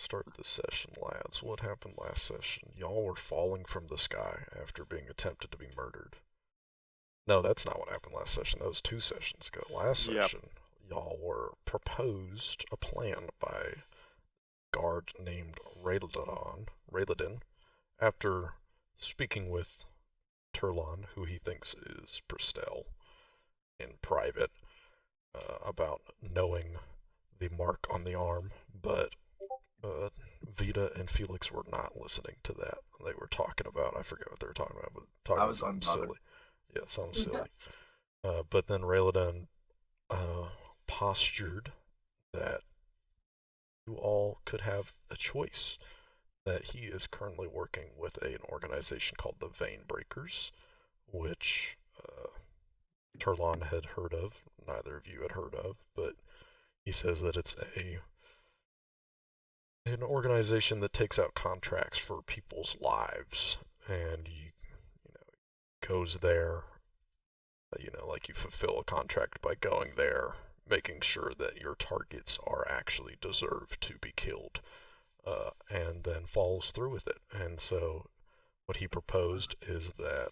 start this session, lads. What happened last session? Y'all were falling from the sky after being attempted to be murdered. No, that's not what happened last session. That was 2 sessions ago. Last Yep. session, y'all were proposed a plan by a guard named Rayladin, after speaking with Turlon, who he thinks is Prestel, in private, about knowing the mark on the arm, but Vita and Felix were not listening to that. They were talking about, I forget what they were talking about, but talking I about was something unbothered. silly. Yeah, something silly. But then Rayladan postured that you all could have a choice. That he is currently working with an organization called the Vein Breakers, which Turlon had heard of. Neither of you had heard of, but he says that it's an organization that takes out contracts for people's lives, and goes there, like you fulfill a contract by going there, making sure that your targets are actually deserved to be killed, and then follows through with it. And so what he proposed is that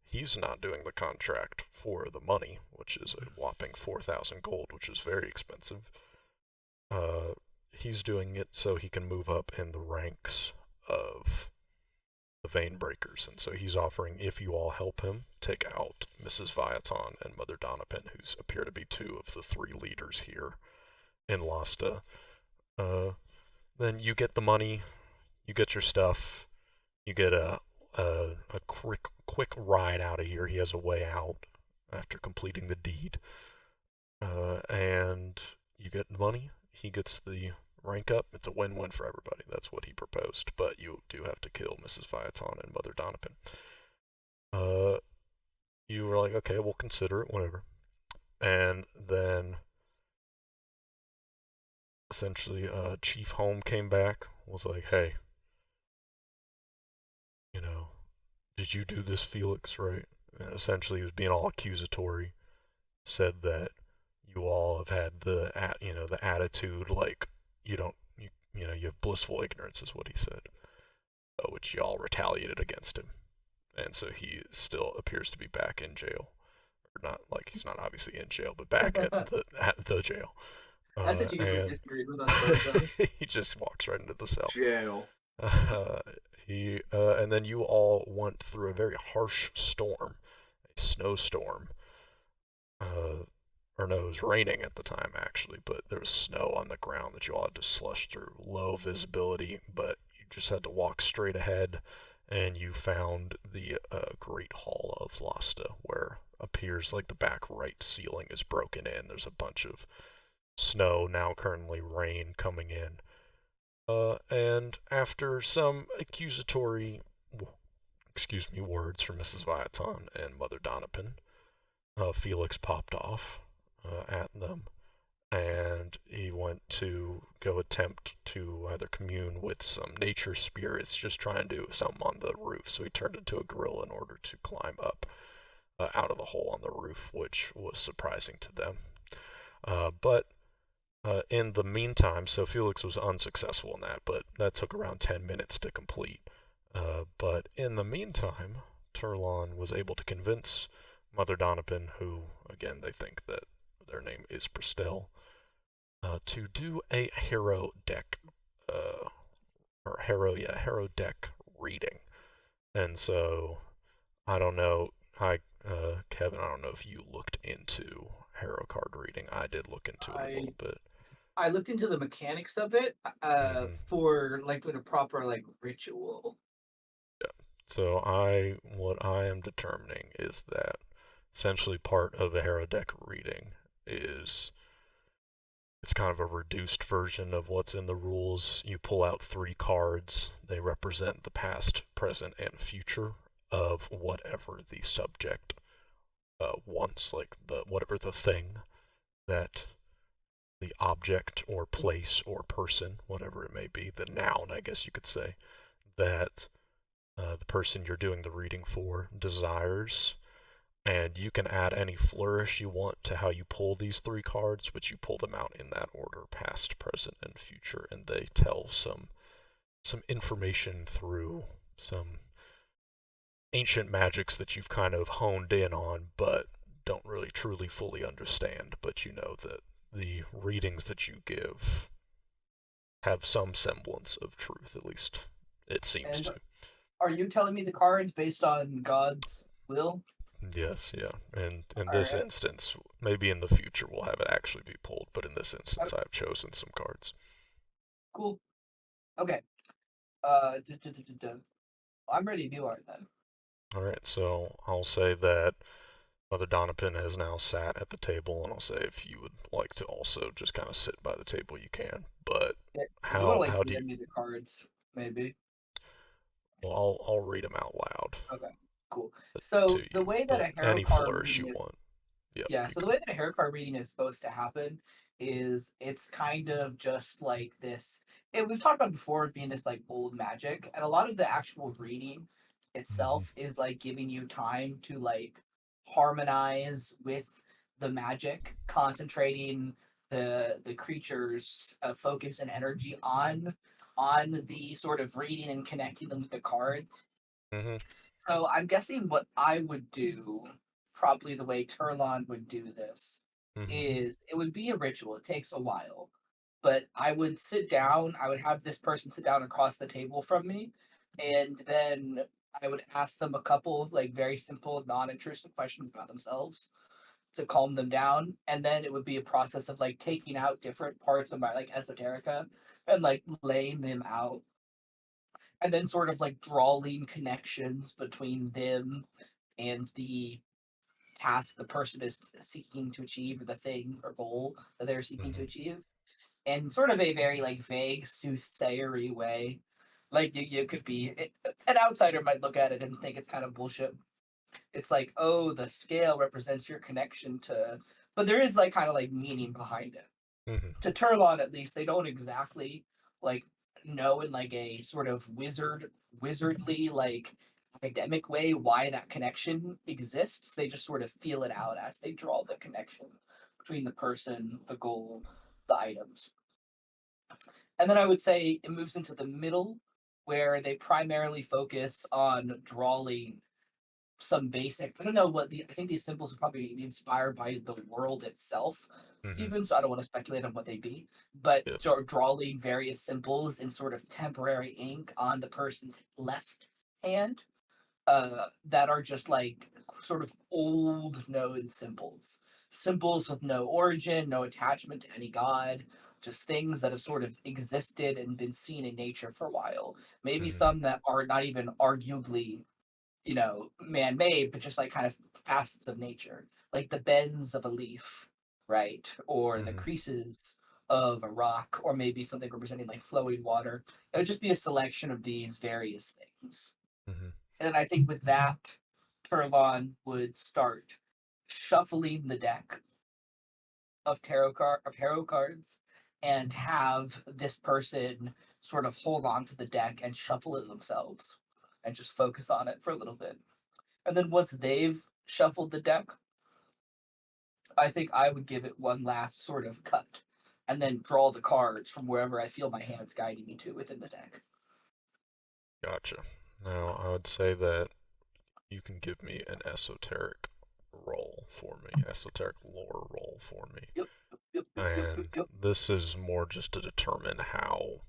he's not doing the contract for the money, which is a whopping 4,000 gold, which is very expensive. He's doing it so he can move up in the ranks of the Vein Breakers, and so he's offering, if you all help him take out Mrs. Viaton and Mother Donipin, who appear to be 2 of the 3 leaders here in Lasta, then you get the money, you get your stuff, you get a quick ride out of here. He has a way out after completing the deed, and you get the money. He gets the rank up. It's a win-win for everybody. That's what he proposed. But you do have to kill Mrs. Viaton and Mother Donipin. You were like, okay, we'll consider it, whatever. And then essentially, Chief Home came back, was like, hey, did you do this, Felix, right? And essentially, he was being all accusatory. Said that you all have had the attitude like you don't you have blissful ignorance is what he said, which y'all retaliated against him, and so he still appears to be back in jail, or not, like he's not obviously in jail, but back at the jail. That's what you get for And disagreeing with us, Bozo. he just walks right into the cell. Jail. Uh, and then you all went through a very harsh storm, a snowstorm. Or no, it was raining at the time actually, but there was snow on the ground that you all had to slush through. Low visibility, but you just had to walk straight ahead, and you found the Great Hall of Lasta, where appears like the back right ceiling is broken in. There's a bunch of snow, now currently rain, coming in. And after some accusatory, words from Mrs. Viaton and Mother Donipin, Felix popped off at them, and he went to go attempt to either commune with some nature spirits just trying to do something on the roof. So he turned into a gorilla in order to climb up out of the hole on the roof, which was surprising to them. But in the meantime, so Felix was unsuccessful in that, but that took around 10 minutes to complete. But in the meantime, Turlon was able to convince Mother Donipin, who, again, they think that their name is Prestel, to do a hero deck, hero deck reading. And so, I don't know, Kevin, I don't know if you looked into hero card reading. I did look into it a little bit. I looked into the mechanics of it for like doing a proper like ritual. Yeah. So what I am determining is that essentially part of a hero deck reading is it's kind of a reduced version of what's in the rules. You pull out 3 cards. They represent the past, present, and future of whatever the subject wants, like whatever the thing that the object or place or person, whatever it may be, the noun, I guess you could say, that the person you're doing the reading for desires. And you can add any flourish you want to how you pull these 3 cards, but you pull them out in that order, past, present, and future, and they tell some some information through some ancient magics that you've kind of honed in on, but don't really truly fully understand. But you know that the readings that you give have some semblance of truth, at least it seems And to. are you telling me the cards based on God's will? Yes, yeah. And in All this right. instance, maybe in the future we'll have it actually be pulled, but in this instance I've chosen some cards. Cool. Okay. Duh, duh, duh, duh, duh. I'm ready if you are then. Alright, so I'll say that Mother Doniphan has now sat at the table, and I'll say if you would like to also just kind of sit by the table, you can. But Yeah, if you want how to like how do you? DM me the cards, maybe. Well, I'll read them out loud Okay. Cool. to So the you, way that but a tarot any card flourish reading you is want. Yep, Yeah, you so the go. way that a hair card reading is supposed to happen is it's kind of just like this. And we've talked about it before being this like old magic, and a lot of the actual reading Mhm, itself is like giving you time to like harmonize with the magic, concentrating the creature's focus and energy on the sort of reading and connecting them with the cards. mhm, So I'm guessing what I would do, probably the way Turlon would do this, mhm, is it would be a ritual. It takes a while. But I would sit down, I would have this person sit down across the table from me, and then I would ask them a couple of like very simple, non-intrusive questions about themselves to calm them down. And then it would be a process of like taking out different parts of my like esoterica and like laying them out and then sort of like drawing connections between them and the task the person is seeking to achieve, or the thing or goal that they're seeking to mhm, achieve, in sort of a very like vague soothsayery way. Like you could be an outsider might look at it and think it's kind of bullshit. It's like, oh, the scale represents your connection to, but there is like kind of like meaning behind it. mhm, To Turlon at least, they don't exactly like know in like a sort of wizardly like academic way why that connection exists. They just sort of feel it out as they draw the connection between the person, the goal, the items. And then I would say it moves into the middle where they primarily focus on drawing some basic. I don't know what the. I think these symbols would probably be inspired by the world itself, mhm. Stephen. So I don't want to speculate on what they be, but Yep. drawing various symbols in sort of temporary ink on the person's left hand, that are just like sort of old known symbols, symbols with no origin, no attachment to any god. Just things that have sort of existed and been seen in nature for a while. Maybe Mhm, some that are not even arguably man-made, but just like kind of facets of nature, like the bends of a leaf, right, or the mhm, creases of a rock, or maybe something representing like flowing water. It would just be a selection of these various things. mhm, And I think with that, Turlon would start shuffling the deck of tarot cards and have this person sort of hold on to the deck and shuffle it themselves and just focus on it for a little bit. And then once they've shuffled the deck, I think I would give it one last sort of cut and then draw the cards from wherever I feel my hands guiding me to within the deck. gotcha. Now I would say that you can give me an esoteric roll for me, esoteric lore roll for me. Yep, yep, yep, yep, yep, And yep. this is more just to determine how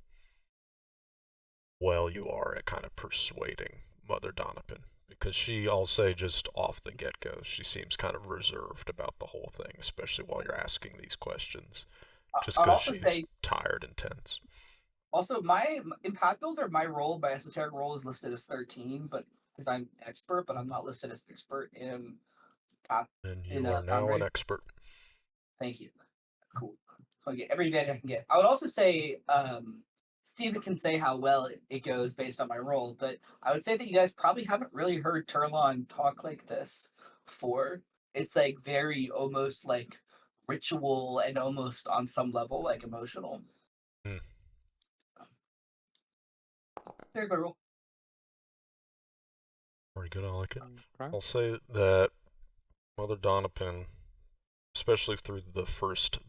well you are at kind of persuading Mother Donovan. Because she, I'll say just off the get go, she seems kind of reserved about the whole thing, especially while you're asking these questions, just I'll because also she's say, tired and tense. also my impact builder, my role, my esoteric role is listed as 13, but because I'm expert, but I'm not listed as expert in path And in you are a now an foundry. expert. Thank you. Cool. So I get every advantage I can get. I would also say, Steven can say how well it goes based on my role, but I would say that you guys probably haven't really heard Turlon talk like this before. It's like very almost like ritual and almost on some level like emotional. Hmm. There's my role. Pretty good, I like it. Okay. I'll say that Mother Donovan, especially through the first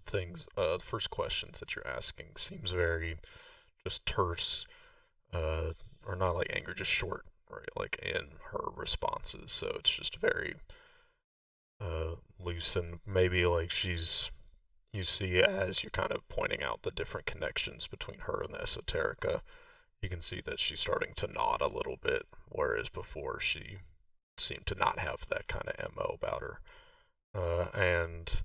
questions that you're asking, seems very just terse, uh, or not like angry, just short, right? Like in her responses. So it's just very loose, and maybe like you see as you're kind of pointing out the different connections between her and the esoterica, you can see that she's starting to nod a little bit, whereas before she seemed to not have that kind of MO about her. And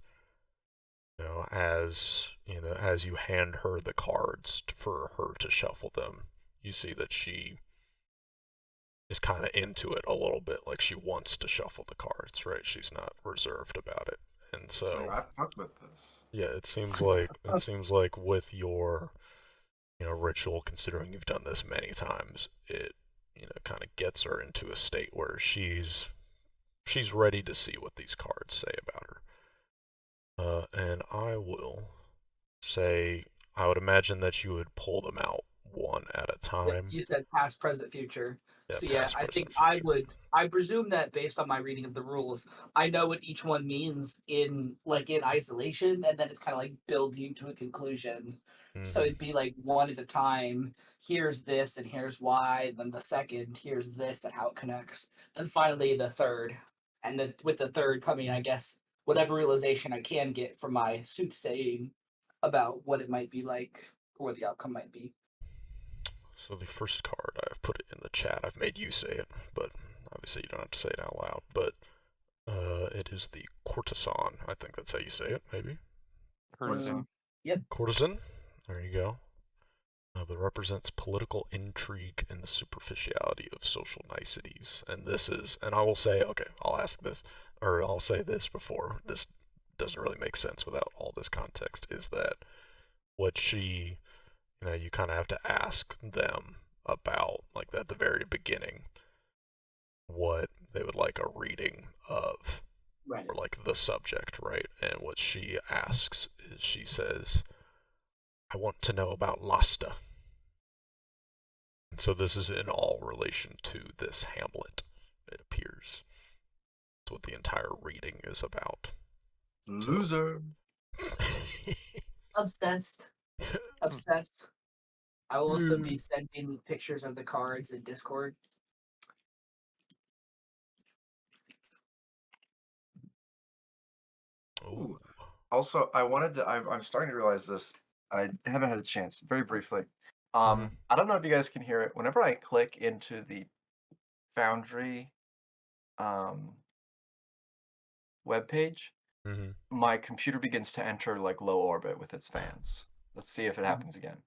as you hand her the cards for her to shuffle them, you see that she is kind of into it a little bit, like she wants to shuffle the cards, right? She's not reserved about it. And It's like, so, I fuck with this. yeah, it seems like with your ritual, considering you've done this many times, it kind of gets her into a state where she's ready to see what these cards say about her. And I will say, I would imagine that you would pull them out one at a Yep, time. you said past, present, future. Yeah, So yeah, past, I think present, future. I presume that based on my reading of the rules, I know what each one means in isolation, and then it's kind of like building to a conclusion. So Mm-hmm. it'd be like one at a time. Here's this, and here's why. Then the second, here's this, and how it connects. And finally, the third. And then with the third coming, I guess whatever realization I can get from my soothsaying about what it might be like, or what the outcome might be. So the first card, I've put it in the chat. I've made you say it, but obviously you don't have to say it out loud. But it is the courtesan. I think that's how you say it, maybe. Courtesan. Yep. Courtesan. There you go. But represents political intrigue and the superficiality of social niceties. And I will say, okay, I'll ask this, or I'll say this before this doesn't really make sense without all this context, is that what you kind of have to ask them about, like at the very beginning, what they would like a reading of, Right. or like the subject, right? And what she asks is she says, I want to know about Lasta. And so this is in all relation to this Hamlet, it appears. That's what the entire reading is about. So. Loser. Obsessed. Obsessed. I will also be sending pictures of the cards in Discord. Ooh. Also, I wanted to. I'm starting to realize this. I haven't had a chance. Very briefly. Mhm. I don't know if you guys can hear it. Whenever I click into the Foundry webpage, Mm-hmm. my computer begins to enter like low orbit with its fans. Let's see if it happens again.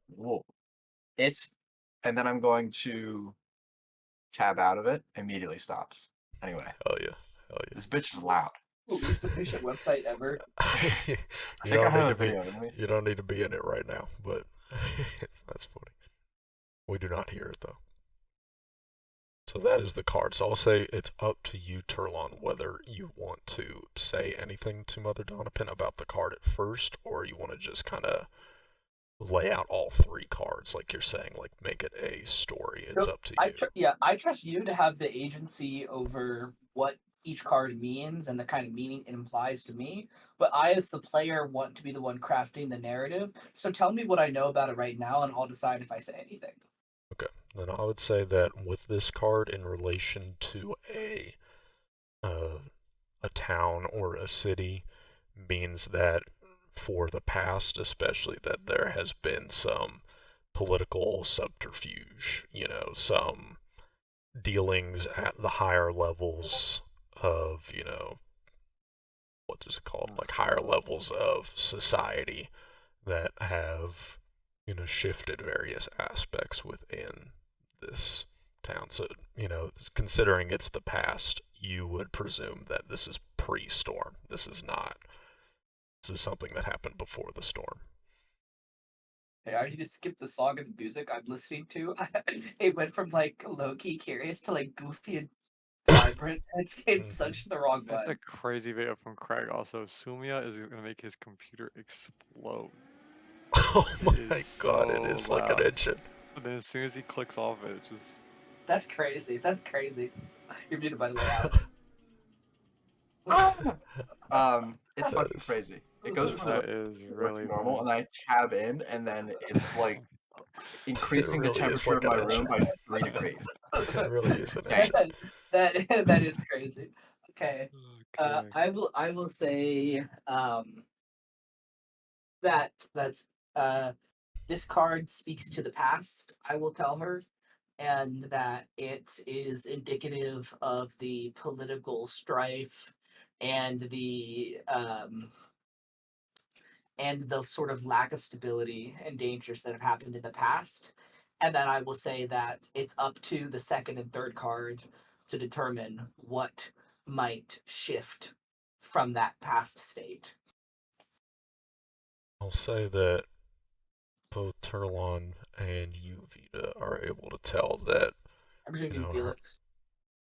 Whoa. And then I'm going to tab out of it. Immediately stops. Anyway, Hell yeah. Hell this bitch is loud. The least efficient website ever. yeah. I think I have a video, didn't we? You don't need to be in it right now, but that's funny. We do not hear it though. So that is the card. So I'll say it's up to you, Turlon, whether you want to say anything to Mother Donipin about the card at first, or you want to just kind of lay out all three cards, like you're saying, like make it a story. It's So up to you. I trust you to have the agency over what each card means and the kind of meaning it implies to me. But I, as the player, want to be the one crafting the narrative. So tell me what I know about it right now, and I'll decide if I say anything. Okay. Then I would say that with this card in relation to uh, a town or a city means that for the past, especially, that there has been some political subterfuge, some dealings at the higher levels of, what is it called? Like higher levels of society that have, shifted various aspects within this town. So, considering it's the past, you would presume that this is pre-storm. This is not. This is something that happened before the storm. Hey, I need to skip the song and the music I'm listening to. It went from like low key curious to like goofy and vibrant. It's such the wrong That's a vibe. crazy video from Craig. Also, Sumia is gonna make his computer explode. Oh It my is god, it so is like an loud. engine. But then as soon as he clicks off it, it just That's crazy. That's crazy. You're muted by the way, Alex. It's That fucking is crazy. It goes from That is really normal, funny. and I tab in, and then it's like increasing the really is temperature like of my an room edge. by 3 degrees. It really is an Insane. engine. That is crazy. Okay. Okay. I will say that this card speaks to the past. I will tell her, and that it is indicative of the political strife and the sort of lack of stability and dangers that have happened in the past. And then I will say that it's up to the second and third card to determine what might shift from that past state. I'll say that both Turlon and you, Vita, are able to tell that, I'm presuming her, Felix.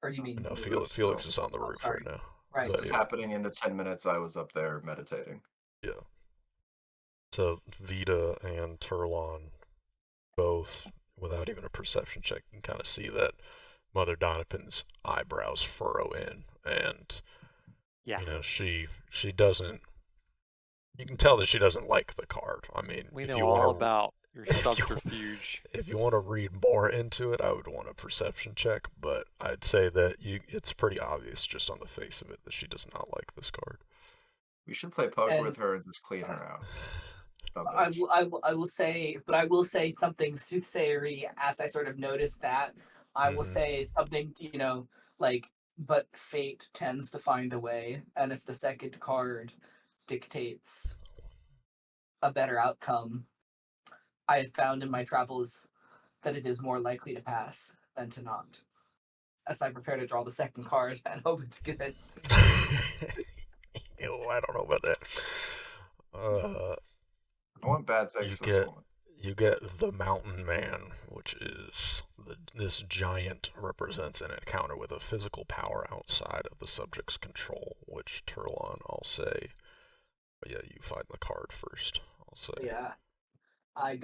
Or do you mean? no, On the roof Felix still. is on the Oh, roof sorry. right now. Right. This But is yeah, happening in the 10 minutes I was up there meditating. yeah. So Vita and Turlon both, without even a perception check, can kind of see that Mother Doniphan's eyebrows furrow in, and Yeah. she doesn't. You can tell that she doesn't like the card. I mean, We if know you all want to, about your if you subterfuge. if you want to read more into it, I would want a perception check. But I'd say that it's pretty obvious just on the face of it that she does not like this card. We should play poker And with her and just clean her out. Dumb I bitch. will, I will say, but I will say something soothsayery as I sort of notice that. I will Mhm. say something, like, but fate tends to find a way, and if the second card dictates a better outcome, I have found in my travels that it is more likely to pass than to not. As I prepare to draw the second card and hope it's good. Ew, I don't know about that. I want bad things You for this get woman. you get the Mountain Man, which is this giant represents an encounter with a physical power outside of the subject's control. Which Turlon, I'll say. But yeah, you find the card first. I'll say. Yeah, I'm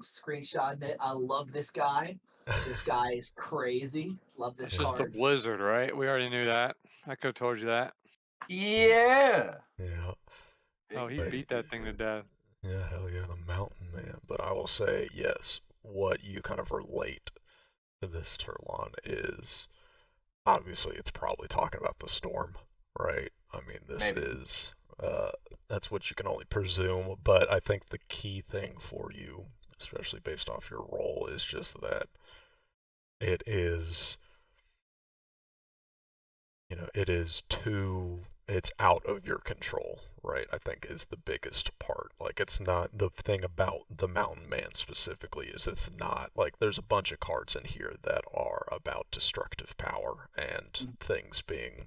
screenshotting it. I love this guy. This guy is crazy. Love this It's just a card. blizzard, right? We already knew that. I could have told you that. Yeah! Yeah, Oh, Big he but booty, beat that big thing to booty. death. yeah, hell yeah, the Mountain Man. But I will say yes. What you kind of relate to this Turlon is obviously it's probably talking about the storm, right? I mean, this Maybe. is that's what you can only presume, but I think the key thing for you, especially based off your role, is just that it is, it's out of your control, right? I think is the biggest part. Like it's not the thing about the Mountain Man specifically is it's not like there's a bunch of cards in here that are about destructive power and things being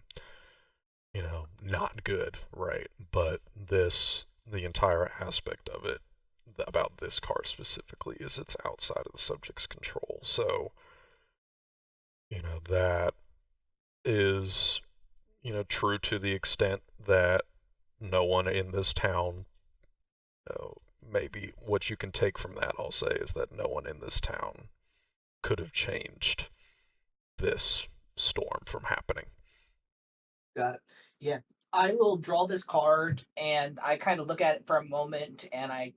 not good, right? But the entire aspect of it, about this card specifically, is it's outside of the subject's control. So, that is, true to the extent that no one in this town, maybe what you can take from that, I'll say, is that no one in this town could have changed this storm from happening. Got it. Yeah. I will draw this card and I kind of look at it for a moment and I'm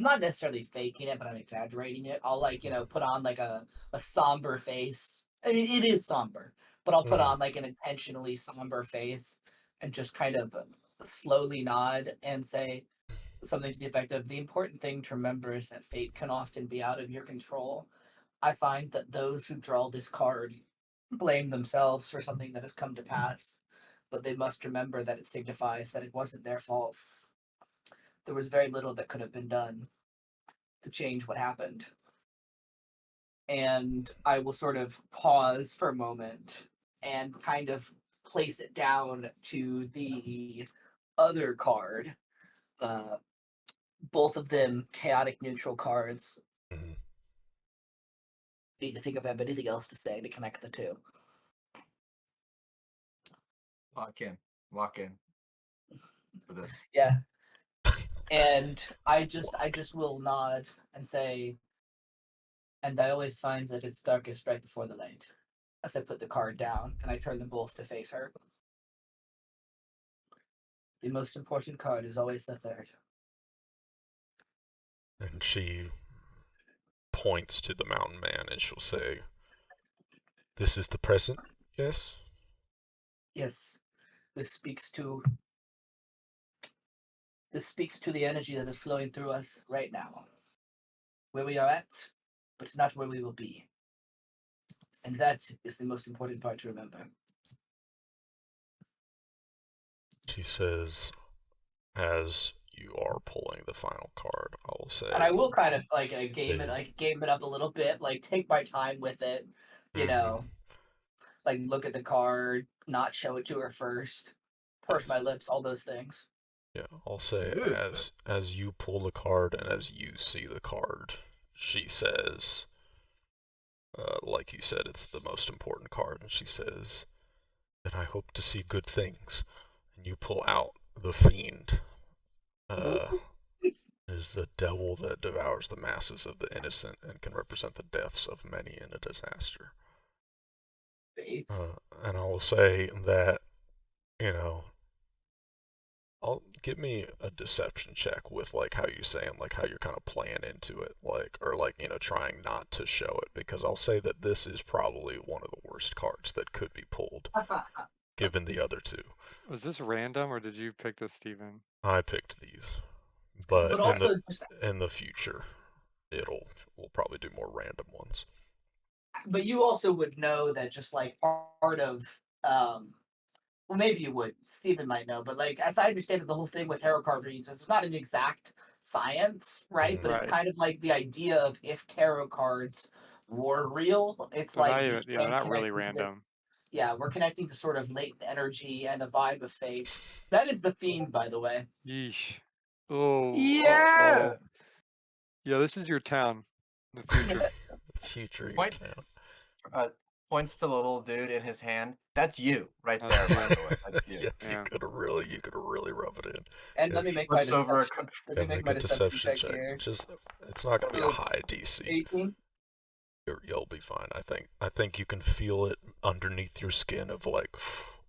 not necessarily faking it, but I'm exaggerating it. I'll put on like a somber face. I mean, it is somber, but I'll put Mm. on like an intentionally somber face and just kind of slowly nod and say something to the effect of the important thing to remember is that fate can often be out of your control. I find that those who draw this card blame themselves for something that has come to pass, but they must remember that it signifies that it wasn't their fault. There was very little that could have been done to change what happened. And I will sort of pause for a moment and kind of place it down to the other card. Uh, both of them chaotic neutral cards. Mhm. Need to think if I have anything else to say to connect the two. Lock in. Lock in. For this. Yeah. And I just will nod and say, and I always find that it's darkest right before the light. As I put the card down and I turn them both to face her. The most important card is always the third. And she points to the mountain man and she'll say, "This is the present, yes?" Yes, this speaks to the energy that is flowing through us right now. Where we are at, but not where we will be. And that is the most important part to remember. She says, as you are pulling the final card, I will say, And I will kind of game Yeah. it up a little bit, like take my time with it, you know, like look at the card, not show it to her first, purse Yes. my lips, all those things. Yeah, I'll say as you pull the card and as you see the card, she says, like you said, it's the most important card, and she says, "Then I hope to see good things." And you pull out the fiend. Is the devil that devours the masses of the innocent and can represent the deaths of many in a disaster. Face. And I will say that, you know, I'll give me a deception check with like how you saying like how you're kind of playing into it, like or like trying not to show it, because I'll say that this is probably one of the worst cards that could be pulled, given the other two. Was this random or did you pick this, Steven? I picked these, but But also, in the future, we'll probably do more random ones. but you also would know that just like part of well, maybe you would. Stephen might know, but like as I understand it, the whole thing with tarot card readings, it's not an exact science, right? But it's Right. kind of like the idea of if tarot cards were real, it's So not like even, we can not really connect into this. random. Yeah, we're connecting to sort of latent energy and the vibe of fate. That is the fiend, by the way. Yeesh. Oh. Yeah. Yeah, this is your town in the future. Future Point points to the little dude in his hand. That's you right there, That's by you. the way. That's you. Yeah, Yeah. you could really rub it in. And let If me make my Flips over deception. Let me Yeah, make make my a deception deception check check. here. Just it's not gonna be a Oh, high DC. 18. You'll be fine. I think you can feel it underneath your skin of like,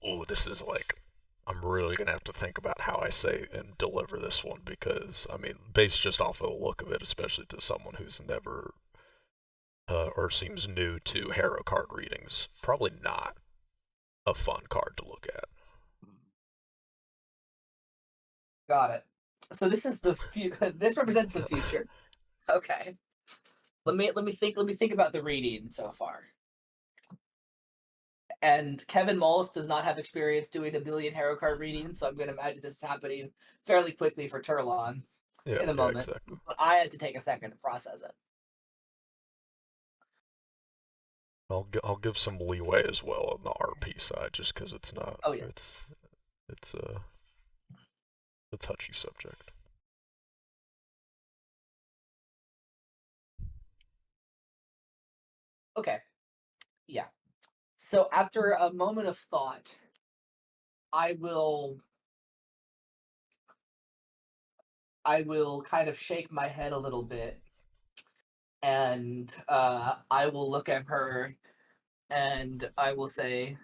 oh, this is like I'm really gonna have to think about how I say and deliver this one, because I mean, based just off of the look of it, especially to someone who's never or seems new to tarot card readings, probably not a fun card to look at. Got it. So this is the this represents the future. Okay. Let me think about the reading so far. And Kevin Mullis does not have experience doing a billion tarot card readings, so I'm going to imagine this is happening fairly quickly for Turlon Yeah, in a yeah, moment. exactly. But I had to take a second to process it. I'll give some leeway as well on the RP side, just because it's not. Oh yeah. It's a touchy subject. Okay. Yeah. So after a moment of thought, I will kind of shake my head a little bit, and I will look at her, and I will say,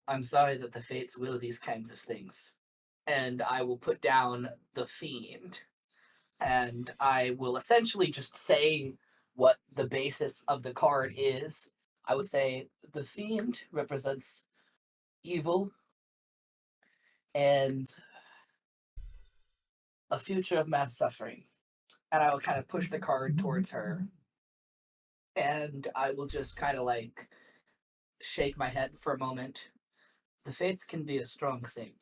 "I'm sorry that the fates will these kinds of things," and I will put down the fiend, and I will essentially just say what the basis of the card is. I would say the fiend represents evil and a future of mass suffering. And I will kind of push the card towards her. And I will just kind of like shake my head for a moment. The fates can be a strong thing.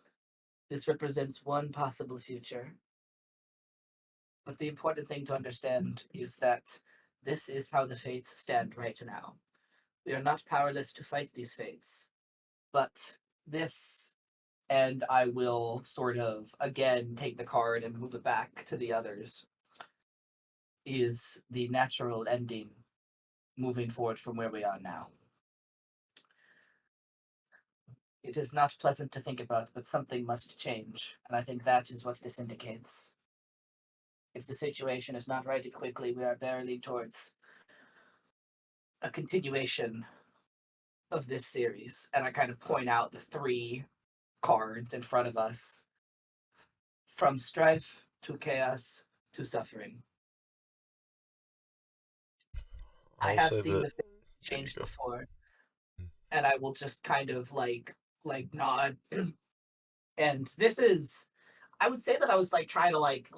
This represents one possible future. But the important thing to understand is that this is how the fates stand right now. We are not powerless to fight these fates. But this, and I will sort of again take the card and move it back to the others, is the natural ending moving forward from where we are now. It is not pleasant to think about, but something must change, and I think that is what this indicates. If the situation is not righted quickly, we are barreling towards a continuation of this series. And I kind of point out the three cards in front of us, from strife to chaos to suffering. I I'll have say seen that. the thing Yeah, you change go. before, and I will just kind of like nod. And this is, I would say that I was like trying to like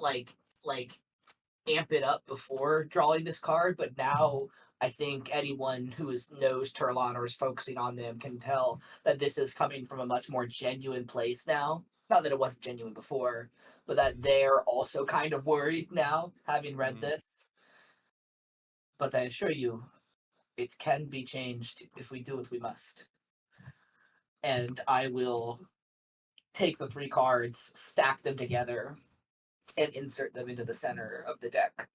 amp it up before drawing this card, but now I think anyone who knows Turlon or is focusing on them can tell that this is coming from a much more genuine place now. Not that it wasn't genuine before, but that they're also kind of worried now, having read this. But I assure you, it can be changed if we do what we must. And I will take the 3 cards, stack them together, and insert them into the center of the deck.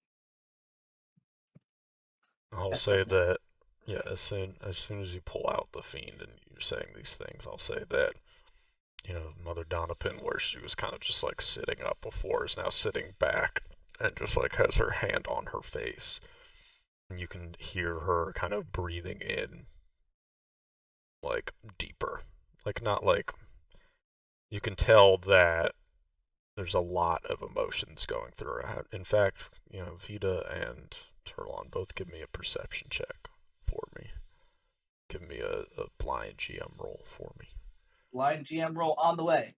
I'll That's the say thing. that. Yeah, as soon as you pull out the fiend and you're saying these things, I'll say that Mother Donipin, where she was kind of just like sitting up before, is now sitting back and just like has her hand on her face. And you can hear her kind of breathing in, like, deeper. Like, not like. You can tell that there's a lot of emotions going through her. In fact, Vita and Turlon both give me a perception check for me. Give me a blind GM roll for me. Blind GM roll on the way.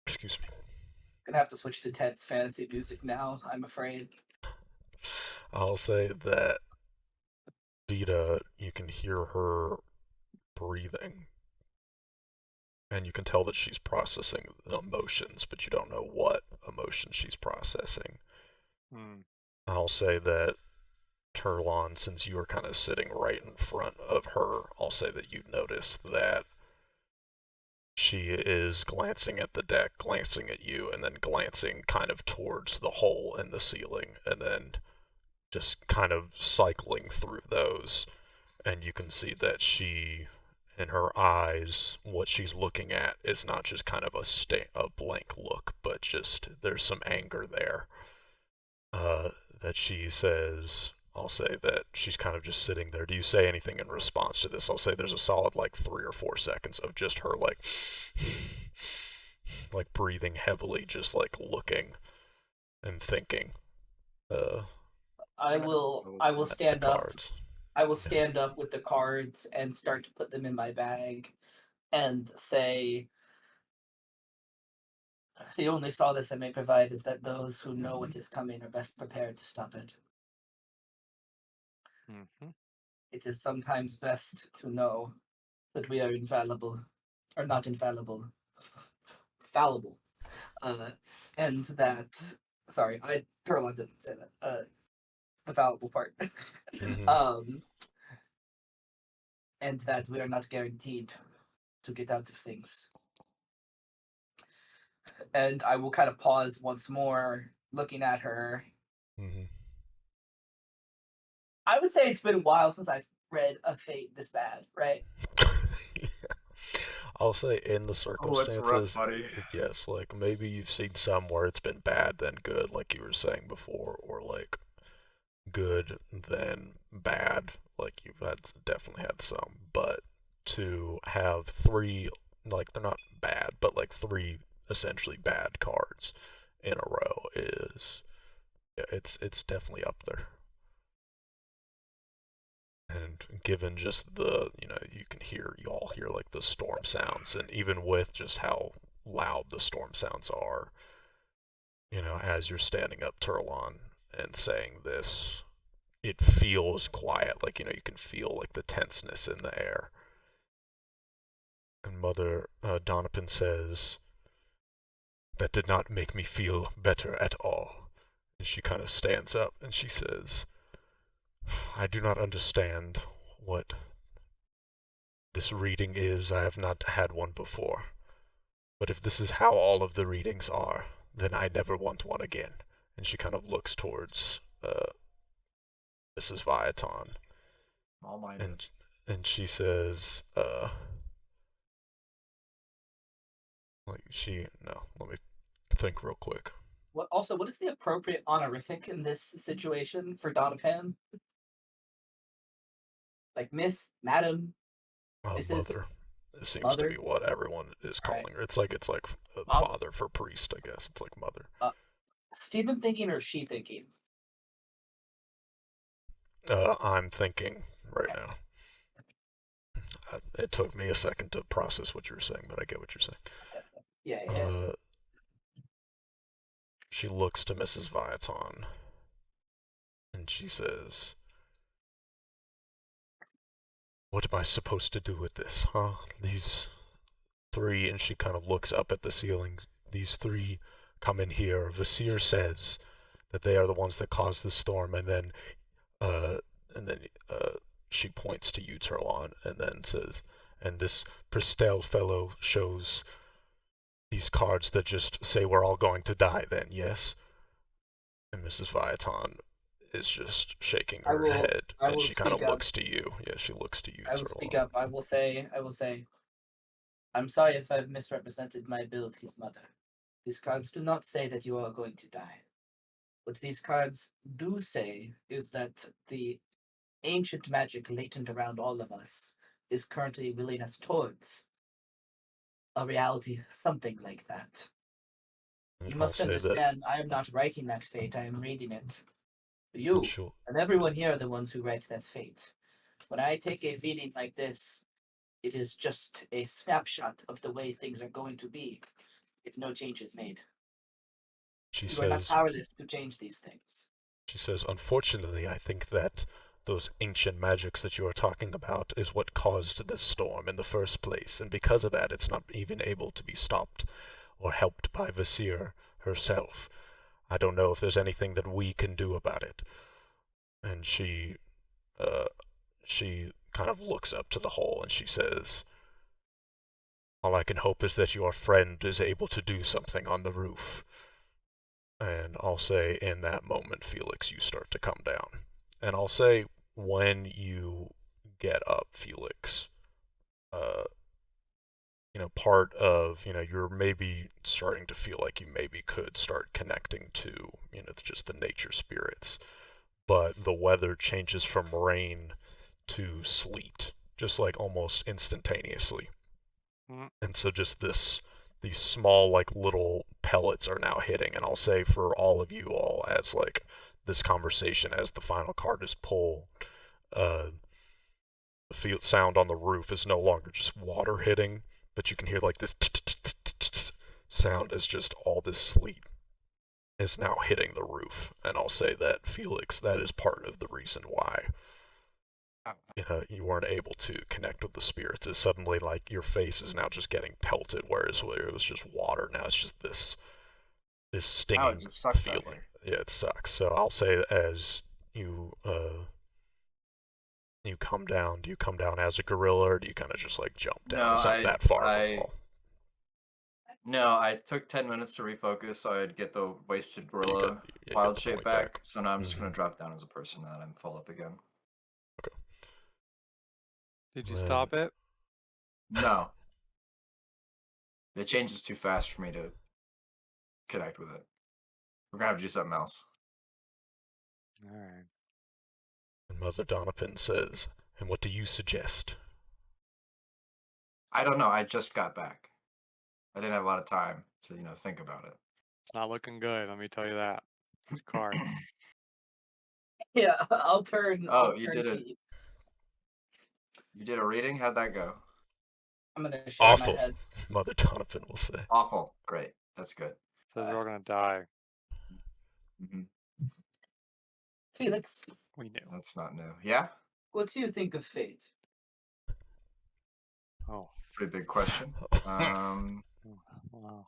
Excuse me. Gonna have to switch to Ted's fantasy music now, I'm afraid. I'll say that Vita, you can hear her breathing, and you can tell that she's processing the emotions, but you don't know what emotions she's processing. I'll say that Turlon, since you were kind of sitting right in front of her, I'll say that you notice that she is glancing at the deck, glancing at you, and then glancing kind of towards the hole in the ceiling, and then just kind of cycling through those. And you can see that she, in her eyes, what she's looking at is not just kind of a blank look, but just there's some anger there. That she says, I'll say that she's kind of just sitting there. Do you say anything in response to this? I'll say there's a solid like 3 or 4 seconds of just her like breathing heavily, just like looking and thinking. I will At the stand up. cards. I will stand up with the cards and start to put them in my bag and say, the only solace I may provide is that those who know what is coming are best prepared to stop it. It is sometimes best to know that we are infallible, or not infallible, fallible, and that. Sorry, Turlon didn't say that. The fallible part. Mm-hmm. And that we are not guaranteed to get out of things. And I will kind of pause once more, looking at her. Mm-hmm. I would say it's been a while since I've read a fate this bad, right? Yeah. I'll say in the Oh, it's rough, circumstances, buddy. yes, like maybe you've seen some where it's been bad then good, like you were saying before, or like good then bad, like you've definitely had some. But to have 3, like they're not bad, but like 3 essentially bad cards in a row is, yeah, it's definitely up there. And given just you all hear like the storm sounds, and even with just how loud the storm sounds are, as you're standing up, Turlon, and saying this, it feels quiet, like, you can feel like the tenseness in the air. And Mother Donipin says, that did not make me feel better at all. And she kind of stands up and she says, I do not understand what this reading is. I have not had one before. But if this is how all of the readings are, then I never want one again. And she kind of looks towards Mrs. Viaton. All-minded. And she says, let me think real quick. What is the appropriate honorific in this situation for Donopan? Like Miss, Madam, Mrs. Mother. It seems to Mother. be what everyone is All right. calling her. It's like Mother. father for priest, I guess. It's like mother. Stephen thinking or she thinking? I'm thinking right Okay. now. It took me a second to process what you were saying, but I get what you're saying. Yeah. She looks to Mrs. Viaton and she says, "What am I supposed to do with this, huh? These three," and she kind of looks up at the ceiling. "These three come in here. Vasir says that they are the ones that caused the storm," and then uh, she points to you, Turlon, and then says, "And this Prestel fellow shows these cards that just say we're all going to die then, yes?" And Mrs. Viaton is just shaking I her will. head, I and will she kind of speak up. looks to you. Yeah, she looks to you, I will speak Turlon. up. I will say. I'm sorry if I've misrepresented my abilities, Mother. These cards do not say that you are going to die. What these cards do say is that the ancient magic latent around all of us is currently willing us towards a reality something like that. And You I'll must say that, understand, I am not writing that fate, I am reading it. and You she'll, and everyone here are the ones who write that fate. When I take a feeling like this, it is just a snapshot of the way things are going to be if no change is made. she You are not says, powerless to change these things. "Unfortunately, I think that those ancient magics that you are talking about is what caused this storm in the first place, and because of that, it's not even able to be stopped or helped by Vasir herself. I don't know if there's anything that we can do about it." And uh, she kind of looks up to the hole and she says, "All I can hope is that your friend is able to do something on the roof." And I'll say, in that moment, Felix, you start to come down. And I'll say, when you get up, Felix, uh, part of, you're maybe starting to feel like you maybe could start connecting to, just the nature spirits. But the weather changes from rain to sleet, just like almost instantaneously. Mm. And so just these small like little pellets are now hitting, and I'll say for all of you all, as like this conversation, as the final card is pulled, the field sound on the roof is no longer just water hitting, but you can hear like this sound as just all this sleet is now hitting the roof. And I'll say that, Felix, that is part of the reason why you weren't able to connect with the spirits. Is suddenly like your face is now just getting pelted, whereas where it was just water, now it's just this Oh, it stinging just sucks out feeling. here. Yeah, it sucks. So I'll say, as you come down, do you come down as a gorilla, or do you kind of just like jump down? No, It's not that far of a I fall. no, I took 10 minutes to refocus so I'd get the wasted You got gorilla you got wild the shape point back. back. So now I'm just Mm-hmm. gonna drop down as a person now that I'm full up again. Okay. Did you Then stop it? No, the change is too fast for me to connect with it. We're gonna have to do something else. All right. Mother Donovan says, "And what do you suggest?" I don't know. I just got back. I didn't have a lot of time to think about it. It's not looking good. Let me tell you that. These cards. Yeah, I'll turn. Oh, I'll turn to you. you did a reading? How'd that go? I'm gonna shake my Awful, head. Mother Donovan will say. Awful. Great. That's good. Says we're all gonna die. hmm Felix, We knew. That's not new. Yeah? what do you think of fate? Oh. Pretty big question. Wow.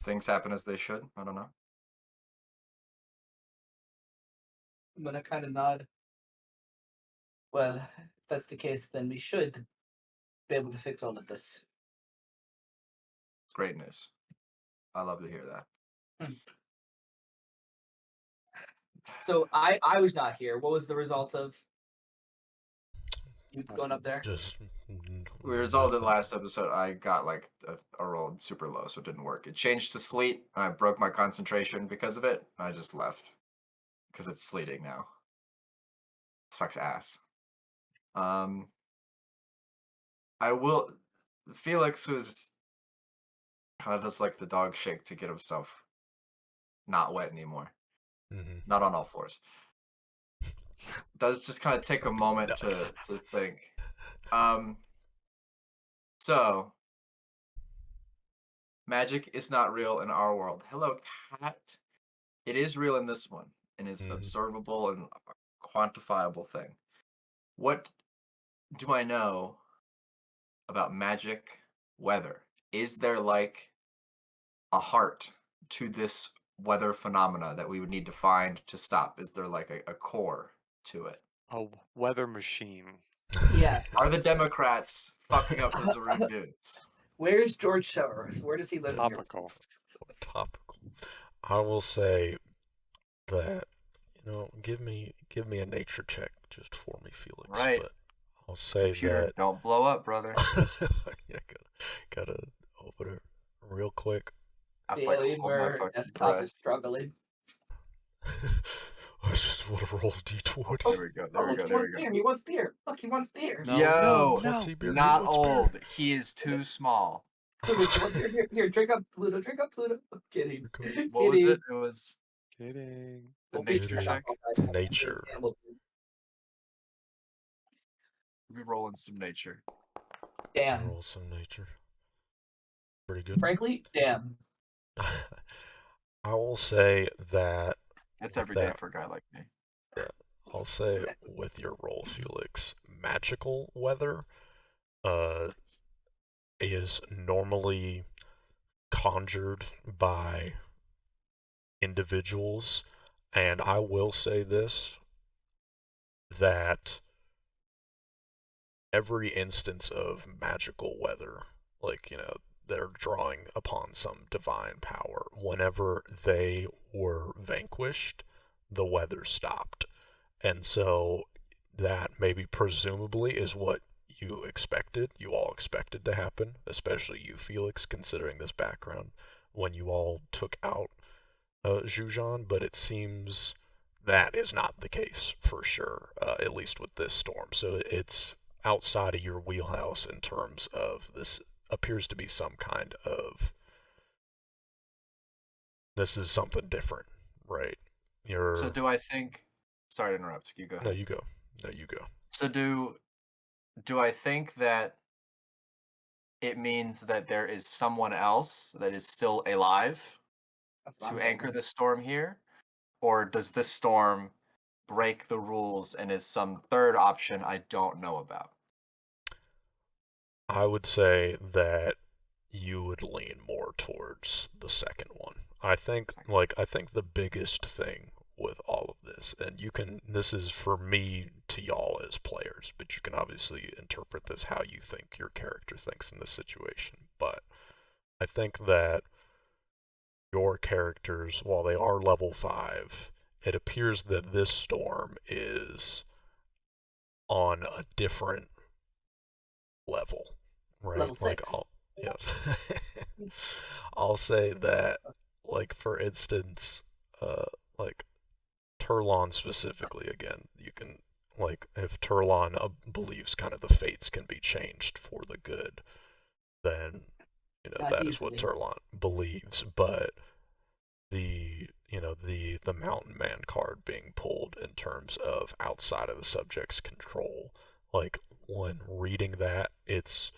Things happen as they should. I don't know. I'm gonna kind of nod. Well, if that's the case, then we should be able to fix all of this. Great news. I love to hear that. So I was not here. What was the result of you going up there? Just We resolved it nothing. last episode. I got like a roll super low, so it didn't work. It changed to sleet. I broke my concentration because of it. I just left. because it's sleeting now. Sucks ass. I will. Felix was kind of does like the dog shake to get himself not wet anymore, Mm-hmm. not on all fours. Does just kind of take a moment Nice. to think. So magic is not real in our world. Hello, cat. It is real in this one and is Mhm. observable and a quantifiable thing. What do I know about magic weather? Is there like a heart to this weather phenomena that we would need to find to stop? Is there like a core to it? A weather machine. Yeah. Are the Democrats fucking up the Zaru dudes? Where's George Soros? Where does he live Topical. in your Topical. I will say that, give me a nature check just for me, Felix. Right. But I'll say Computer, that don't blow up, brother. yeah, gotta open it real quick. I have to like hold my Disclaimer, fucking desktop breath. is struggling. I just want to roll D20. There we go. There we Look, go. he There wants we go. beer. He wants beer. Look, he wants beer. No, Yo, no, Can't see beer. not He wants beer. old. He is too small. Pluto, do you want beer? Here, drink up, Pluto. Drink up, Pluto. I'm kidding. Okay. What was Kidding. it? It was Kidding. the We'll beat nature you Kidding. check. up all night. Nature. We rolling some nature. Damn. Roll some nature. Pretty good. Frankly, damn. I will say that It's every day That- for a guy like me. I'll say with your roll, Felix, magical weather is normally conjured by individuals, and I will say this, that every instance of magical weather, like, they're drawing upon some divine power. Whenever they were vanquished, the weather stopped. And so that maybe presumably is what you all expected to happen, especially you, Felix, considering this background when you all took out Zhujan, but it seems that is not the case for sure, at least with this storm. So it's outside of your wheelhouse in terms of this appears to be some kind of this is something different, right? So do I think? Sorry to interrupt. You go ahead. No, you go. No, you go. So do I think that it means that there is someone else that is still alive That's what to I'm anchor thinking. the storm here, or does this storm break the rules and is some third option I don't know about? I would say that you would lean more towards the second one. I think the biggest thing with all of this, and this is for me to y'all as players, but you can obviously interpret this how you think your character thinks in this situation. But I think that your characters, while they are level 5, it appears that this storm is on a different level, right? Level Like 6. I'll say that, like, for instance, like Turlon specifically, again, you can, like, if Turlon believes kind of the fates can be changed for the good, then Not that is what easily. Turlon believes. But the Mountain Man card being pulled in terms of outside of the subject's control, like, when reading that, it's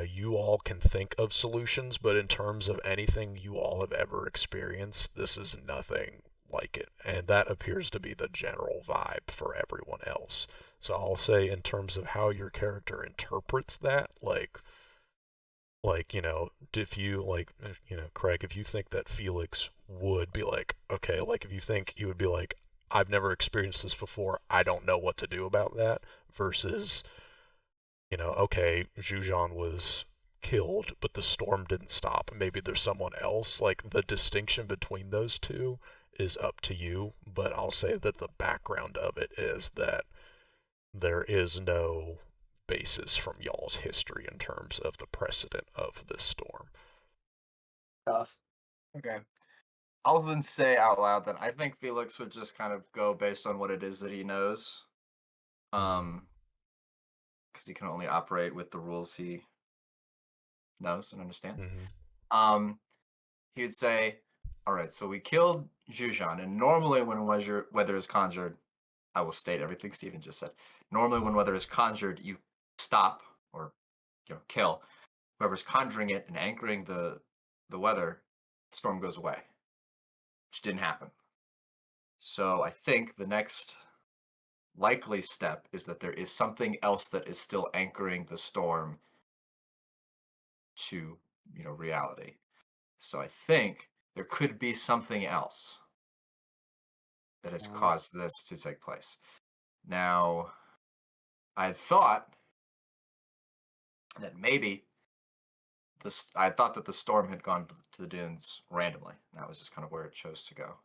you all can think of solutions, but in terms of anything you all have ever experienced, this is nothing like it. And that appears to be the general vibe for everyone else. So I'll say, in terms of how your character interprets that, if you, Craig, if you think that Felix would be like, okay, like, if you think he would be like, I've never experienced this before, I don't know what to do about that, versus, okay, Zhujan was killed, but the storm didn't stop. Maybe there's someone else. Like, the distinction between those two is up to you, but I'll say that the background of it is that there is no basis from y'all's history in terms of the precedent of this storm. Tough. Okay. I'll then say out loud that I think Felix would just kind of go based on what it is that he knows. Because he can only operate with the rules he knows and understands. He would say, all right, so we killed Jujan, and normally when weather is conjured, I will state everything Steven just said. Normally when weather is conjured, you stop or kill whoever's conjuring it and anchoring the weather, the storm goes away, which didn't happen. So I think the next likely step is that there is something else that is still anchoring the storm to reality. So I think there could be something else that has caused this to take place. Now, I thought that maybe I thought that the storm had gone to the dunes randomly. That was just kind of where it chose to go.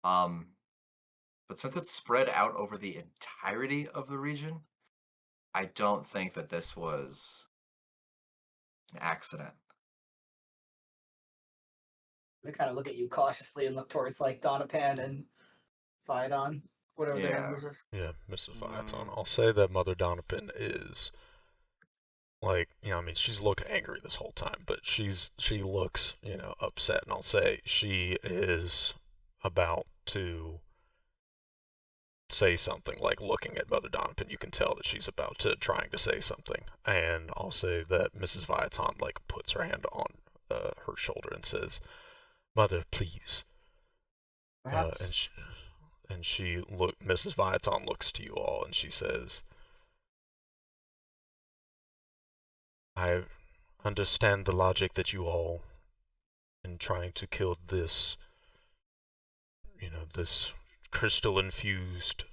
But since it's spread out over the entirety of the region, I don't think that this was an accident. I kind of look at you cautiously and look towards like Donopan and Phaidon, whatever their Yeah. name is. Yeah, Mrs. Phaeton. I'll say that Mother Donopan is like, I mean, she's looking angry this whole time, but she looks, upset, and I'll say she is about to say something. Like, looking at Mother Donovan, you can tell that she's about to trying to say something. And I'll say that Mrs. Viaton like puts her hand on her shoulder and says, "Mother, please." Perhaps. Mrs. Viaton looks to you all and she says, "I understand the logic that you all, in trying to kill this, this crystal infused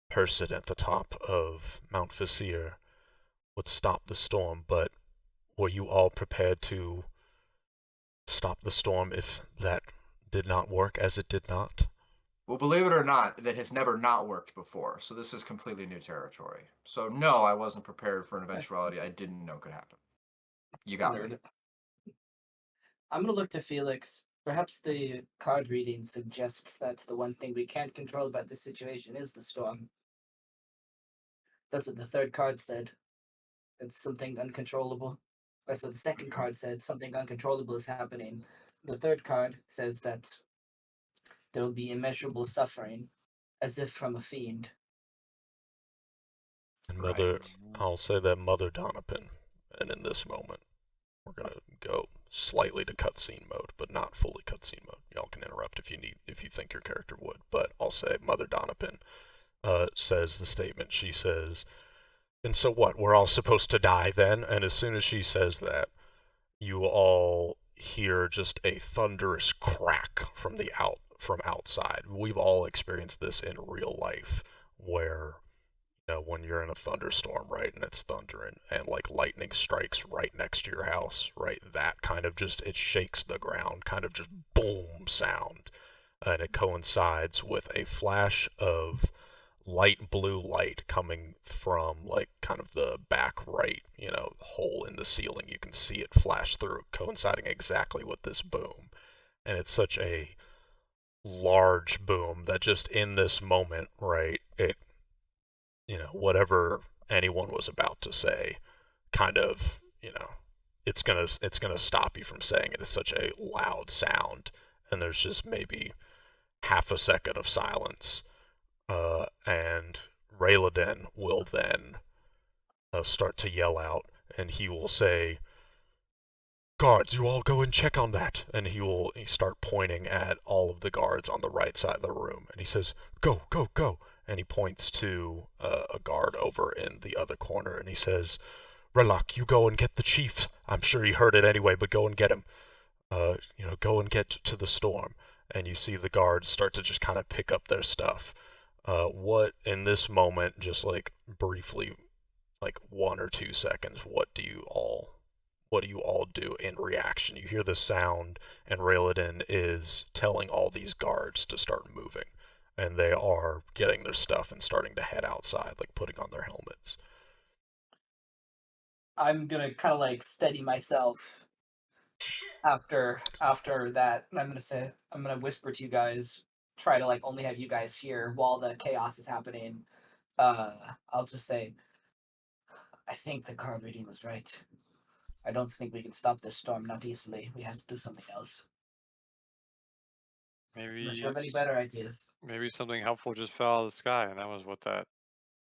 person at the top of Mount Visir would stop the storm, but were you all prepared to stop the storm if that did not work, as it did not?" Well, believe it or not, that has never not worked before. So this is completely new territory. So no, I wasn't prepared for an eventuality I didn't know could happen. You got me. I'm going to look to Felix. Perhaps the card reading suggests that the one thing we can't control about this situation is the storm. That's what the third card said. It's something uncontrollable. Or so the second card said something uncontrollable is happening. The third card says that there will be immeasurable suffering, as if from a fiend. And Right. I'll say that Mother Donovan, and in this moment, we're gonna go slightly to cutscene mode, but not fully cutscene mode. Y'all can interrupt if you think your character would. But I'll say Mother Donovan says the statement. She says, "And so what? We're all supposed to die then?" And as soon as she says that, you all hear just a thunderous crack from outside. We've all experienced this in real life, where when you're in a thunderstorm, right, and it's thundering, and like lightning strikes right next to your house, right, that kind of just, it shakes the ground, kind of just boom sound, and it coincides with a flash of light blue light coming from like kind of the back right, hole in the ceiling. You can see it flash through, coinciding exactly with this boom. And it's such a large boom that just in this moment, right, it, whatever anyone was about to say, kind of, it's gonna stop you from saying it. It's such a loud sound, and there's just maybe half a second of silence, and Rayladen will then start to yell out, and he will say, "Guards, you all go and check on that." And he start pointing at all of the guards on the right side of the room, and he says, "Go, go, go." And he points to a guard over in the other corner, and he says, "Relak, you go and get the chief. I'm sure he heard it anyway, but go and get him. Go and get to the storm." And you see the guards start to just kind of pick up their stuff. What in this moment, just like briefly, like 1 or 2 seconds, what do you all do in reaction? You hear the sound, and Rayladen is telling all these guards to start moving, and they are getting their stuff and starting to head outside, like putting on their helmets. I'm gonna kind of like steady myself after that, I'm gonna whisper to you guys, try to like only have you guys hear while the chaos is happening. I'll just say, I think the card reading was right. I don't think we can stop this storm, not easily. We have to do something else. Unless you have any better ideas. Maybe something helpful just fell out of the sky, and that was what that.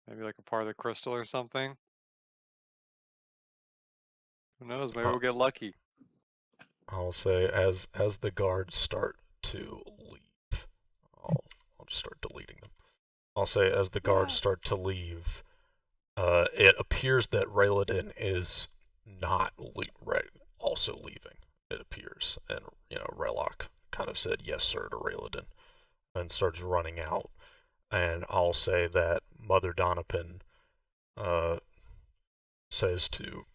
Maybe like a part of the crystal or something. Who knows? Maybe we'll get lucky. I'll say as the guards start to leave, I'll just start deleting them. I'll say as the guards start to leave, it appears that Rayladin is not also leaving. It appears, and Raylock kind of said yes sir to Rayladin, and starts running out. And I'll say that Mother Doniphan says to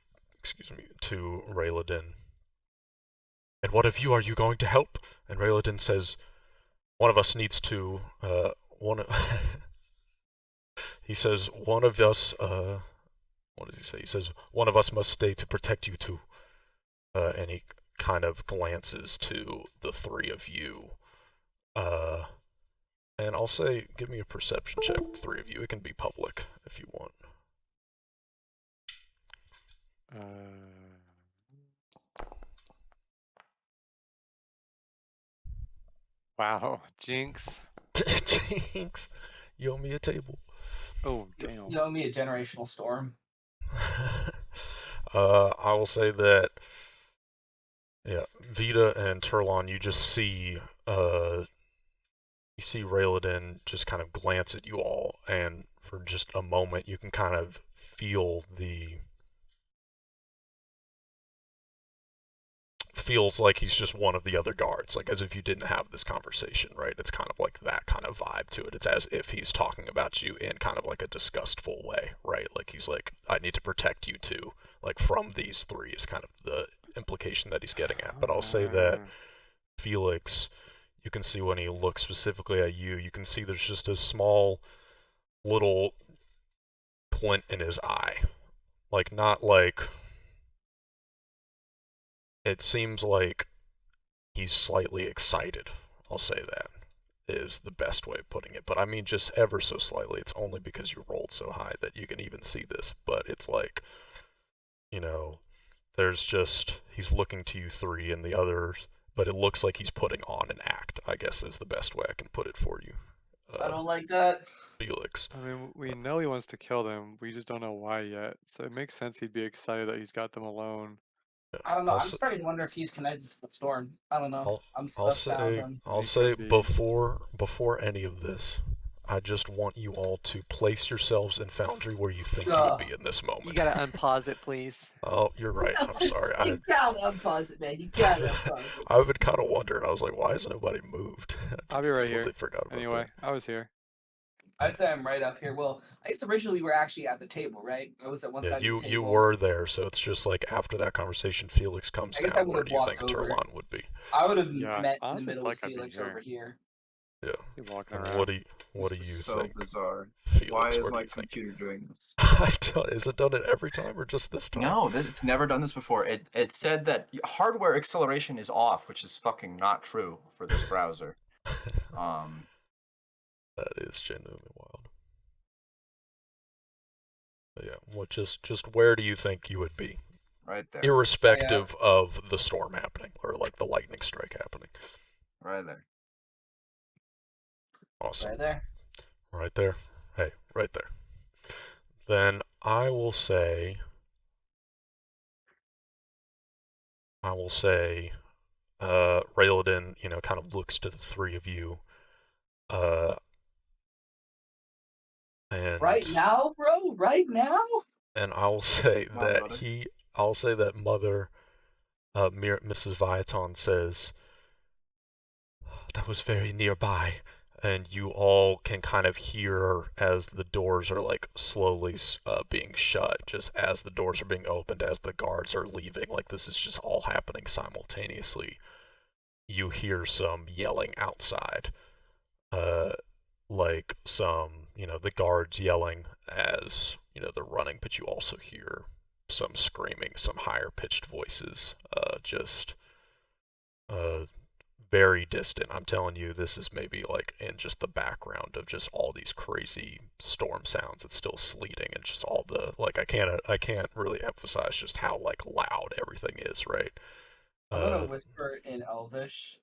Rayladin, and what of you? Are you going to help? And Rayladin says, one of us needs to, he says, one of us, what does he say? He says, one of us must stay to protect you two. And he kind of glances to the three of you. And I'll say, give me a perception check, three of you. It can be public if you want. Wow, Jinx. Jinx, you owe me a table. Oh, damn. You owe me a generational storm. I will say that, yeah, Vita and Turlon, you just see, Rayladin just kind of glance at you all, and for just a moment, you can kind of feel feels like he's just one of the other guards, like as if you didn't have this conversation, right? It's kind of like that kind of vibe to it. It's as if he's talking about you in kind of like a disgustful way, right? Like he's like, I need to protect you too, like from these three is kind of the implication that he's getting at. But I'll say that Felix, you can see when he looks specifically at you, you can see there's just a small little glint in his eye. Like, not like, it seems like he's slightly excited. I'll say that is the best way of putting it. But I mean just ever so slightly. It's only because you rolled so high that you can even see this. But it's like, there's just, he's looking to you three and the others, but it looks like he's putting on an act, I guess is the best way I can put it for you. I don't like that. Felix. I mean, we know he wants to kill them. We just don't know why yet. So it makes sense he'd be excited that he's got them alone. I don't know. I'm starting to wonder if he's connected to the storm. I don't know. I'm sussed out on. I'll say before any of this, I just want you all to place yourselves in Foundry where you think you would be in this moment. You gotta unpause it, please. Oh, you're right. I'm sorry. You gotta unpause it, man. You gotta unpause it. I would kind of wonder. I was like, why hasn't nobody moved? I'll be right here. Forgot about Anyway, that. I was here. I'd say I'm right up here. Well, I guess originally we were actually at the table, right? I was at one side of the table. You were there, so it's just like after that conversation, Felix comes I guess I down. would Where have do you think walked over. Turlon would be? I would have Yeah, met in the honestly, middle like with I'd be Felix here. over here. Yeah. Keep walking And around. what do you This is so think? bizarre. Felix, Why is what do my you think? computer doing this? I don't. Is it done it every time or just this time? No, it's never done this before. It said that hardware acceleration is off, which is fucking not true for this browser. That is genuinely wild. But yeah, just where do you think you would be? Right there. Irrespective of the storm happening or like the lightning strike happening. Right there. Awesome. Right there. Right there. Hey, right there. Then I will say, Rayladin, kind of looks to the three of you, and Right now, bro. Right now. and I will say that brother. I'll say that Mother, Mrs. Viaton says, that was very nearby, and you all can kind of hear as the doors are like slowly being shut, just as the doors are being opened, as the guards are leaving. Like this is just all happening simultaneously. You hear some yelling outside, like some, the guards yelling as they're running, but you also hear some screaming, some higher pitched voices, just very distant. I'm telling you, this is maybe like in just the background of just all these crazy storm sounds. It's still sleeting and just all the like. I can't really emphasize just how like loud everything is, right? I'm gonna whisper in Elvish.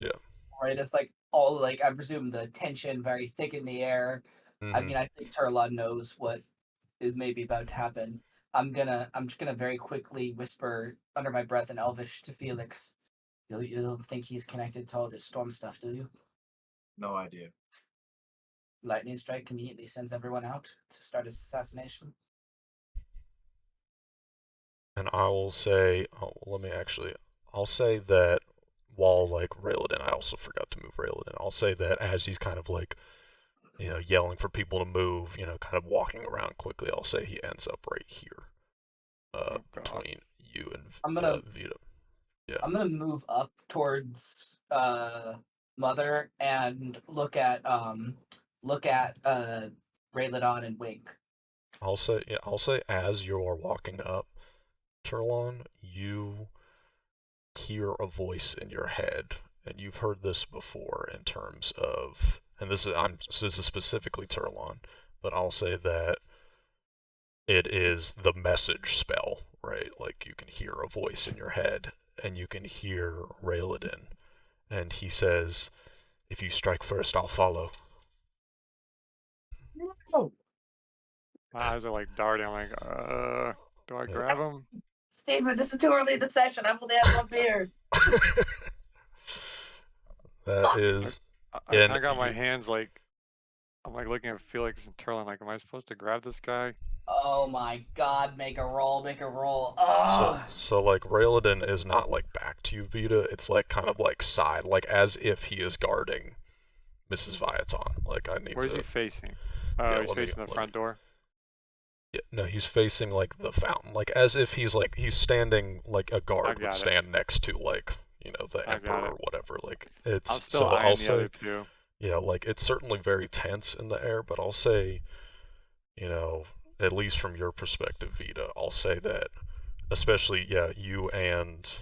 Yeah. Right, it's like all like I presume the tension very thick in the air. I Mm-hmm. mean, I think Turlon knows what is maybe about to happen. I'm just gonna very quickly whisper under my breath in Elvish to Felix. You don't think he's connected to all this storm stuff, do you? No idea. Lightning strike conveniently sends everyone out to start his assassination. And I will say, oh, let me actually, I'll say that while like Rayladin, I also forgot to move Rayladin. I'll say that as he's kind of like, yelling for people to move, kind of walking around quickly, I'll say he ends up right here, Oh god. between you and I'm gonna Vita. Yeah. I'm gonna move up towards Mother and look at Rayladon and Wink. I'll say as you are walking up, Turlon, you hear a voice in your head, and you've heard this before in terms of, and this is specifically Turlon, but I'll say that it is the message spell, right? Like you can hear a voice in your head, and you can hear Rayladin, and he says, "If you strike first, I'll follow." Oh, My eyes are like darting. I'm like, do I Yeah. grab him? Steven, this is too early in the session. I've only had one beer. That Fuck. is, I kind and of got my hands like, I'm like looking at Felix and Turlin, like, am I supposed to grab this guy? Oh my god, make a roll, make a roll. so Oh, so like Rayladin is not like back to you, Vita. It's like kind of like side, like as if he is guarding Mrs. Viaton. Like I need Where's he to, facing? yeah. Oh, he's facing the Let me. front door. Yeah, no, he's facing like the fountain, like as if he's standing like a I guard would got it. stand next to like the I got emperor it. or whatever. Like I'm it's still so I'll eyeing the say, other two. yeah, like it's certainly very tense in the air, but I'll say, you know, at least from your perspective, Vita, I'll say that especially, yeah, you and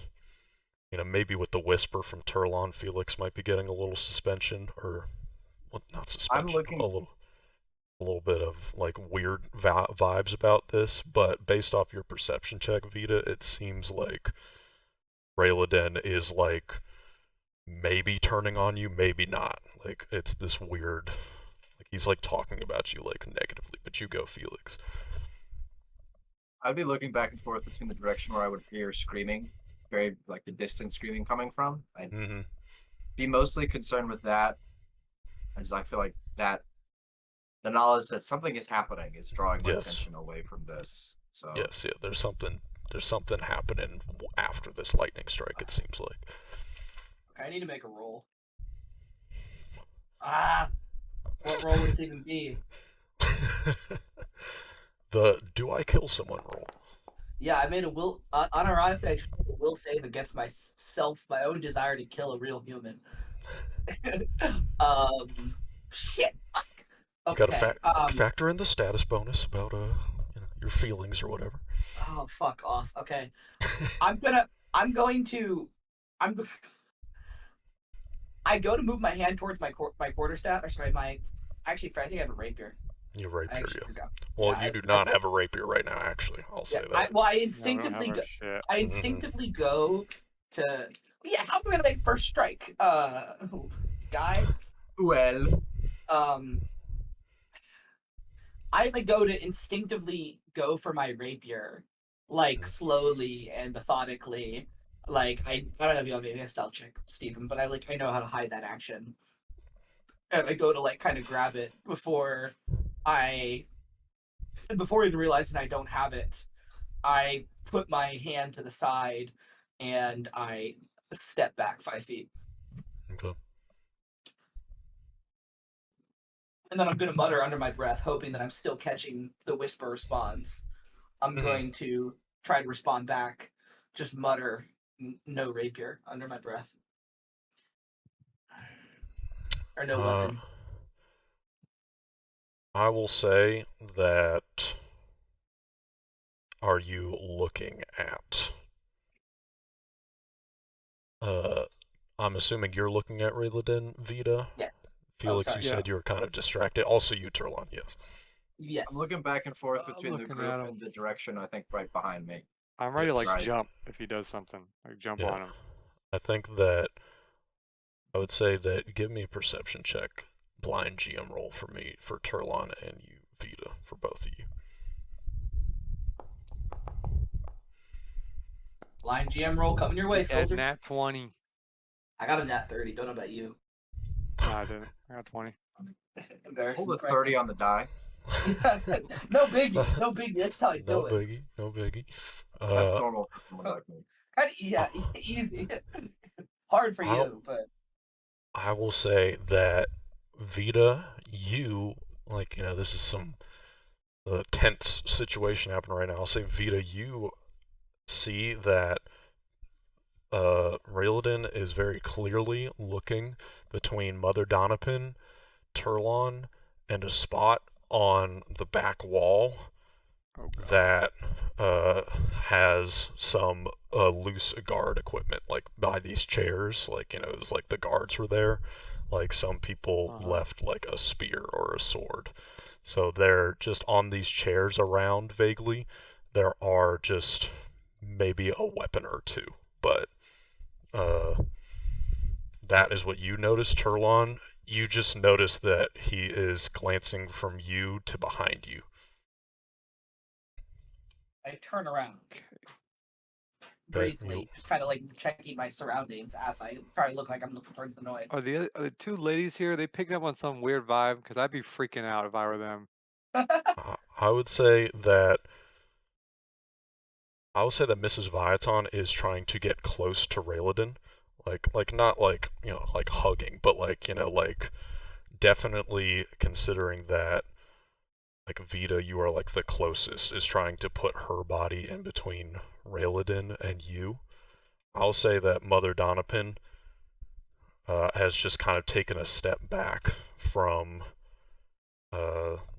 maybe with the whisper from Turlon, Felix might be getting a little suspension, or well, not I'm suspension, looking. a little bit of like weird vibes about this, but based off your perception check, Vita, it seems like Rayladen is like maybe turning on you, maybe not. Like it's this weird, like he's like talking about you like negatively, but you go, Felix. I'd be looking back and forth between the direction where I would hear screaming, very like the distant screaming coming from. I'd Mm-hmm. be mostly concerned with that, as I feel like that the knowledge that something is happening is drawing my Yes. attention away from this. So Yes, yeah, there's something happening after this lightning strike, it seems like. okay, I need to make a roll. Ah, what roll would this even be? The do I kill someone roll. Yeah, I made a will unironically. I just made a will save against myself, my own desire to kill a real human. Shit. Fuck. You gotta Okay. factor in the status bonus about your feelings or whatever. Oh, fuck off. Okay. I'm going to. I'm. I go to move my hand towards my quarterstaff. Or sorry, my. Actually, I think I have a rapier. You I rapier, actually yeah. forgot. Well, Yeah, you do not have a rapier right now, actually. I'll yeah. say that. I Yeah, we don't have instinctively our go. shit. I instinctively go to. Yeah, how am I gonna make first strike? Guy. well, Um, I like go to instinctively go for my rapier, like slowly and methodically. Like I don't know if you want me to make a stealth check, Stephen, but I know how to hide that action. And I go to like kind of grab it I before even realizing I don't have it. I put my hand to the side and I step back 5 feet. Okay. And then I'm gonna mutter under my breath, hoping that I'm still catching the whisper response. I'm going to try to respond back, just mutter no rapier under my breath. Or no weapon. I will say that are you looking at? I'm assuming you're looking at Rayladin, Vita. Yes. Felix, you sorry. Yeah. said you were kind of distracted. Also, you, Turlon, yes. Yes. I'm looking back and forth I'm between the looking group at him. and the direction I think right behind me. I'm ready to like Right. jump if he does something. Like jump Yeah. on him. I think that I would say that give me a perception check, blind GM roll for me, for Turlon and you, Vita, for both of you. Blind GM roll coming your way, Get that soldier. nat 20. I got a nat 30. Don't know about you. No, I didn't. I got 20. Embarrassing. Hold a 30 on the die. No biggie. No biggie. That's how I No do it. biggie, no biggie. That's normal for someone like me. Kind of, yeah, easy. Hard for I'll- you, but I will say that Vita, you, like, this is some tense situation happening right now. I'll say, Vita, you see that Rayladin is very clearly looking between Mother Doniphan, Turlon, and a spot on the back wall Oh god. that has some loose guard equipment, like by these chairs. Like, it was like the guards were there. Like, some people left like a spear or a sword. So they're just on these chairs around vaguely. There are just maybe a weapon or two, but that is what you notice, Turlon. You just notice that he is glancing from you to behind you. I turn around Okay, briefly, just kind of like checking my surroundings as I try to look like I'm looking towards the noise. Are the two ladies here? They picking up on some weird vibe? Because I'd be freaking out if I were them. I would say that Mrs. Viaton is trying to get close to Rayladin, like not like like hugging, but like like definitely considering that like Vita, you are like the closest, is trying to put her body in between Rayladin and you. I'll say that Mother Doniphan has just kind of taken a step back from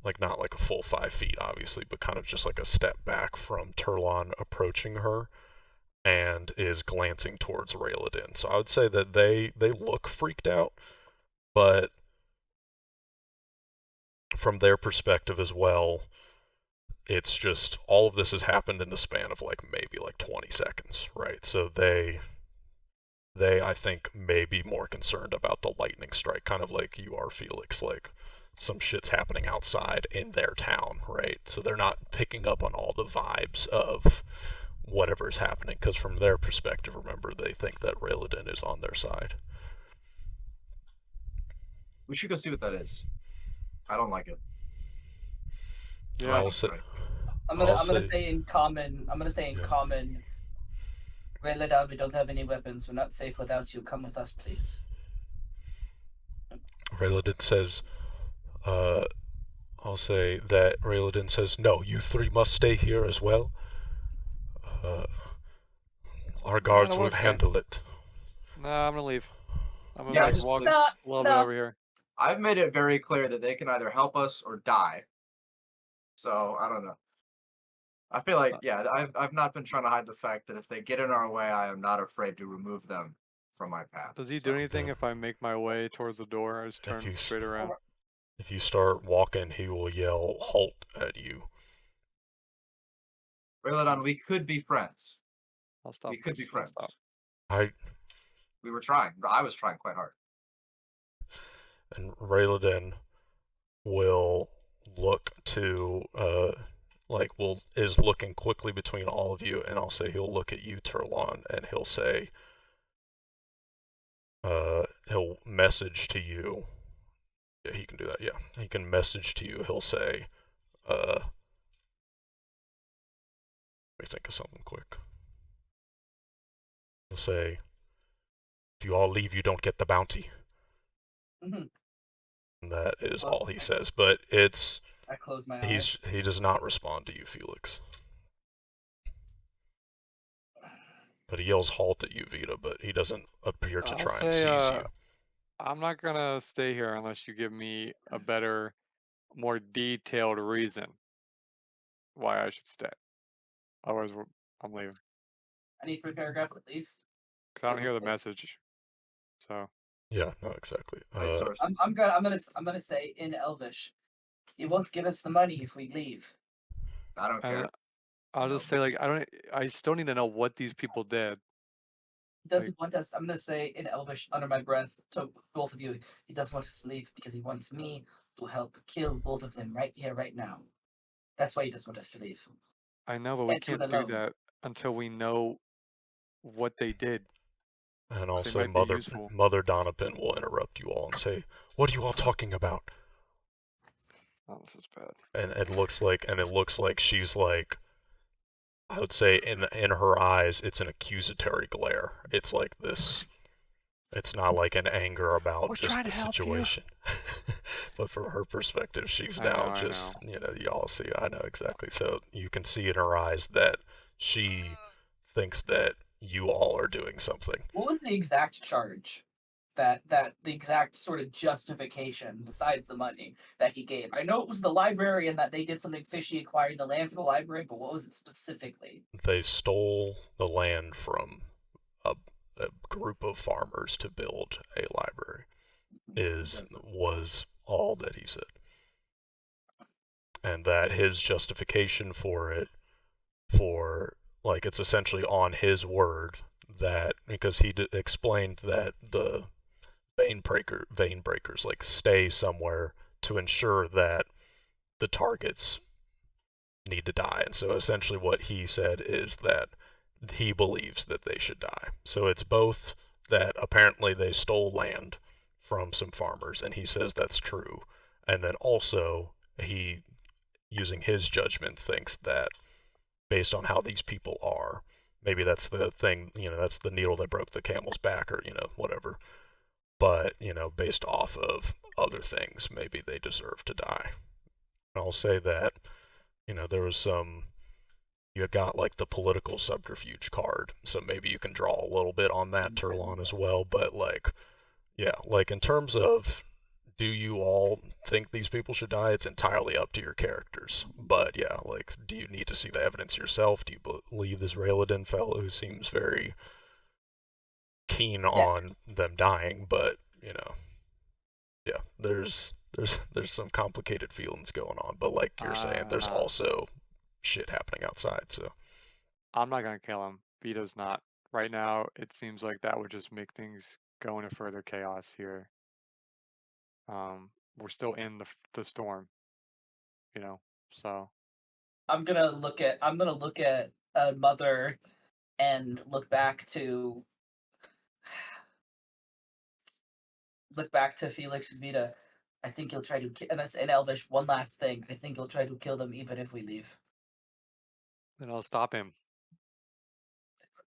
like not like a full 5 feet obviously, but kind of just like a step back from Turlon approaching her and is glancing towards Rayladin. So I would say that they look freaked out, but from their perspective as well, it's just all of this has happened in the span of like maybe like 20 seconds, right? So they I think may be more concerned about the lightning strike, kind of like you are, Felix, like some shit's happening outside in their town, right? So they're not picking up on all the vibes of whatever's happening, because from their perspective, remember, they think that Rayladin is on their side. We should go see what that is. I don't like it. Yeah. Lightning I'll say, strike. I'm gonna say- say in common. I'm gonna say in Yeah. common. Rayladin, we don't have any weapons. We're not safe without you. Come with us, please. Rayladin says, I'll say that Rayladin says, no, you three must stay here as well. Our guards I wanna will stay. handle it. Nah, I'm gonna leave. I'm gonna Yeah, like just walk leave. a little bit over here. I've made it very clear that they can either help us or die. So I don't know. I feel like I've not been trying to hide the fact that if they get in our way, I am not afraid to remove them from my path. Does he So, do anything if I make my way towards the door? I just turn you straight around. If you start walking, he will yell halt at you. Rayladon, we could be friends. I'll stop. We could be I'll stop. friends. We were trying. I was trying quite hard. And Rayladin will look to is looking quickly between all of you, and I'll say he'll look at you, Turlon, and he'll say he'll message to you. Yeah, he can do that. Yeah, he can message to you. He'll say, let me think of something quick. He'll say, if you all leave, you don't get the bounty. Mm-hmm. And that is all he says. But it's I close my eyes. he does not respond to you, Felix. But he yells halt at you, Vita, but he doesn't appear to try and seize you. I'm not gonna stay here unless you give me a better, more detailed reason why I should stay. Otherwise, I'm leaving. I need 3 paragraph at least. Cause I don't hear the Yes. message. So Yeah, no, exactly. Right source. I'm gonna say in Elvish, he won't give us the money if we leave. I don't care. I'll just say like I still need to know what these people did. He doesn't want us. I'm gonna say in Elvish under my breath to both of you. He doesn't want us to leave because he wants me to help kill both of them right here, right now. That's why he doesn't want us to leave. I know, but we Can't do it can't do alone. that until we know what they did. And They also, might be useful. Mother Donovan will interrupt you all and say, "What are you all talking about?" Oh, this is bad. And it looks like she's like, I would say in her eyes, it's an accusatory glare. It's like this. It's not like an anger about We're just trying the to help you. situation. But from her perspective, she's I now know, I just, know. y'all see, I know exactly. So you can see in her eyes that she thinks that you all are doing something. What was the exact charge? That the exact sort of justification besides the money that he gave. I know it was the library and that they did something fishy acquiring the land for the library, but what was it specifically? They stole the land from a, a group of farmers to build a library. Was all that he said. And that his justification for it, for like, it's essentially on his word, that because he explained that the vein breakers like stay somewhere to ensure that the targets need to die. And so essentially what he said is that he believes that they should die. So it's both that apparently they stole land from some farmers, and he says that's true, and then also he, using his judgment, thinks that based on how these people are, maybe that's the thing, that's the needle that broke the camel's back, or whatever. But based off of other things, maybe they deserve to die. I'll say that there was some, you got like the political subterfuge card, so maybe you can draw a little bit on that, Turlon, as well. But like, yeah, like in terms of, do you all think these people should die? It's entirely up to your characters. But yeah, like, do you need to see the evidence yourself? Do you believe this Rayladin fellow who seems very keen on them dying? But yeah, there's some complicated feelings going on. But like you're saying, there's also shit happening outside. So I'm not gonna kill him. Vito's not. Right now, it seems like that would just make things go into further chaos here. We're still in the storm, so I'm gonna look at Mother and look back to Felix and Vita. I think he'll try to and that's in Elvish. One last thing. I think he'll try to kill them even if we leave. then I'll stop him.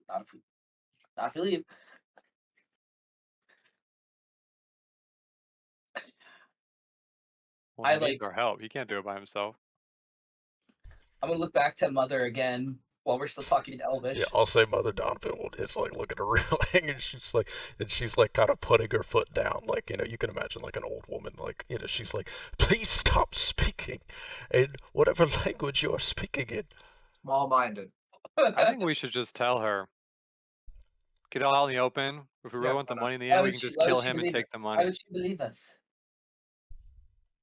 Not if we leave. Well, he needs our help. He can't do it by himself. I'm gonna look back to Mother again while we're still talking to Elvish. yeah, I'll say Mother Donovan is like looking at her reeling, and she's like kind of putting her foot down, like you can imagine like an old woman, like she's like, please stop speaking in whatever language you're speaking in. Small-minded. I think we should just tell her. Get it out in the open. If we really want the money in the end, we can just kill him and take the money. Why would she believe us?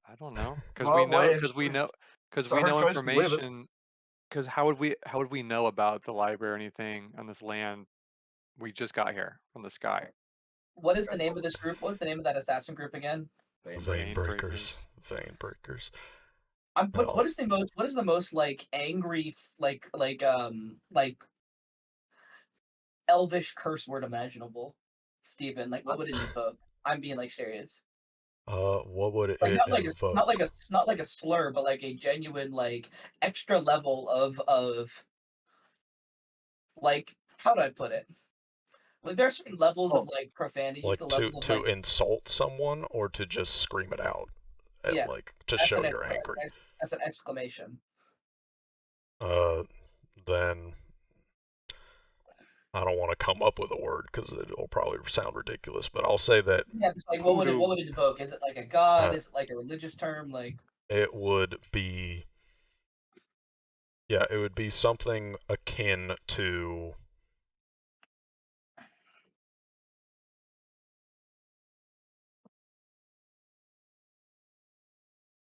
I don't know, because Well, we know her choice to believe us. information. Because how would we know about the library or anything on this land? We just got here from the sky. What is the name of this group? What's the name of that assassin group again? Vein breakers. Vein breakers. What is the most like angry like Elvish curse word imaginable? Steven, like what would it invoke? I'm being like serious. What would it Like invoke? not like a slur, but like a genuine like extra level of like, how do I put it? Like there are certain levels of like profanity, like to the level of like, insult someone, or to just scream it out, and yeah, like to show you're angry. That's an exclamation. Then I don't want to come up with a word because it'll probably sound ridiculous, but I'll say that. Yeah, just like what would it invoke? Is it like a god? Is it like a religious term? Like it would be. Yeah, it would be something akin to.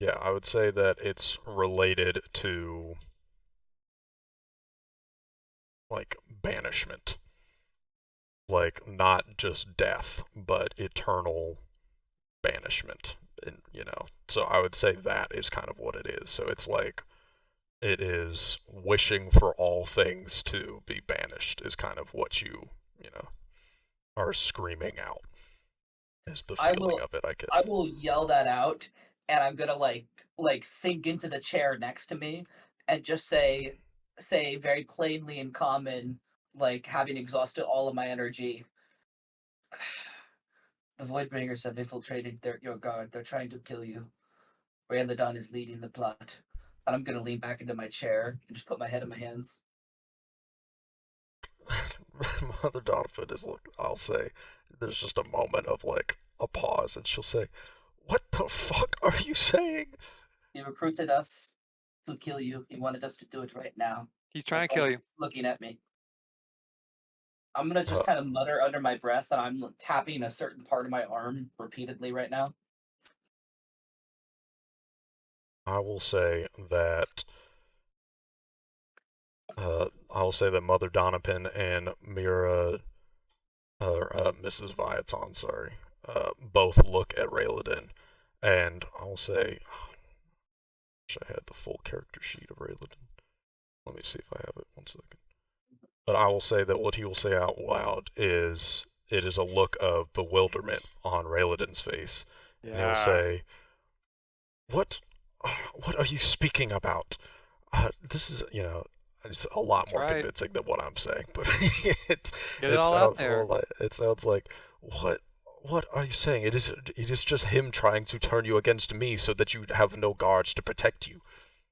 Yeah, I would say that it's related to like banishment. Like not just death, but eternal banishment. And so I would say that is kind of what it is. So it's like it is wishing for all things to be banished is kind of what you know, are screaming out. Is the I feeling will of it, I I guess. will yell that out, and I'm gonna like sink into the chair next to me and just say very plainly and common, like having exhausted all of my energy. The Voidbringers have infiltrated your guard. They're trying to kill you. Rayladon is leading the plot. And I'm gonna lean back into my chair and just put my head in my hands. Mother Donovan is look. I'll say there's just a moment of like a pause, and she'll say, "What the fuck are you saying?" He recruited us to kill you. He wanted us to do it right now. He's trying That's to why kill he's you. looking at me. I'm gonna just Uh, kind of mutter under my breath, and I'm tapping a certain part of my arm repeatedly right now. I will say that I'll say that Mother Donovan and Mira, or Mrs. Viaton, sorry, both look at Rayladin, and I'll say, wish I had the full character sheet of Rayladin. Let me see if I have it. 1 second. But I will say that what he will say out loud is, it is a look of bewilderment on Rayladin's face, and he'll Yeah. say, "What? What are you speaking about? This is, it's a lot That's more right. convincing than what I'm saying, but it's Get it all out there. it sounds like what are you saying? It is just him trying to turn you against me so that you have no guards to protect you."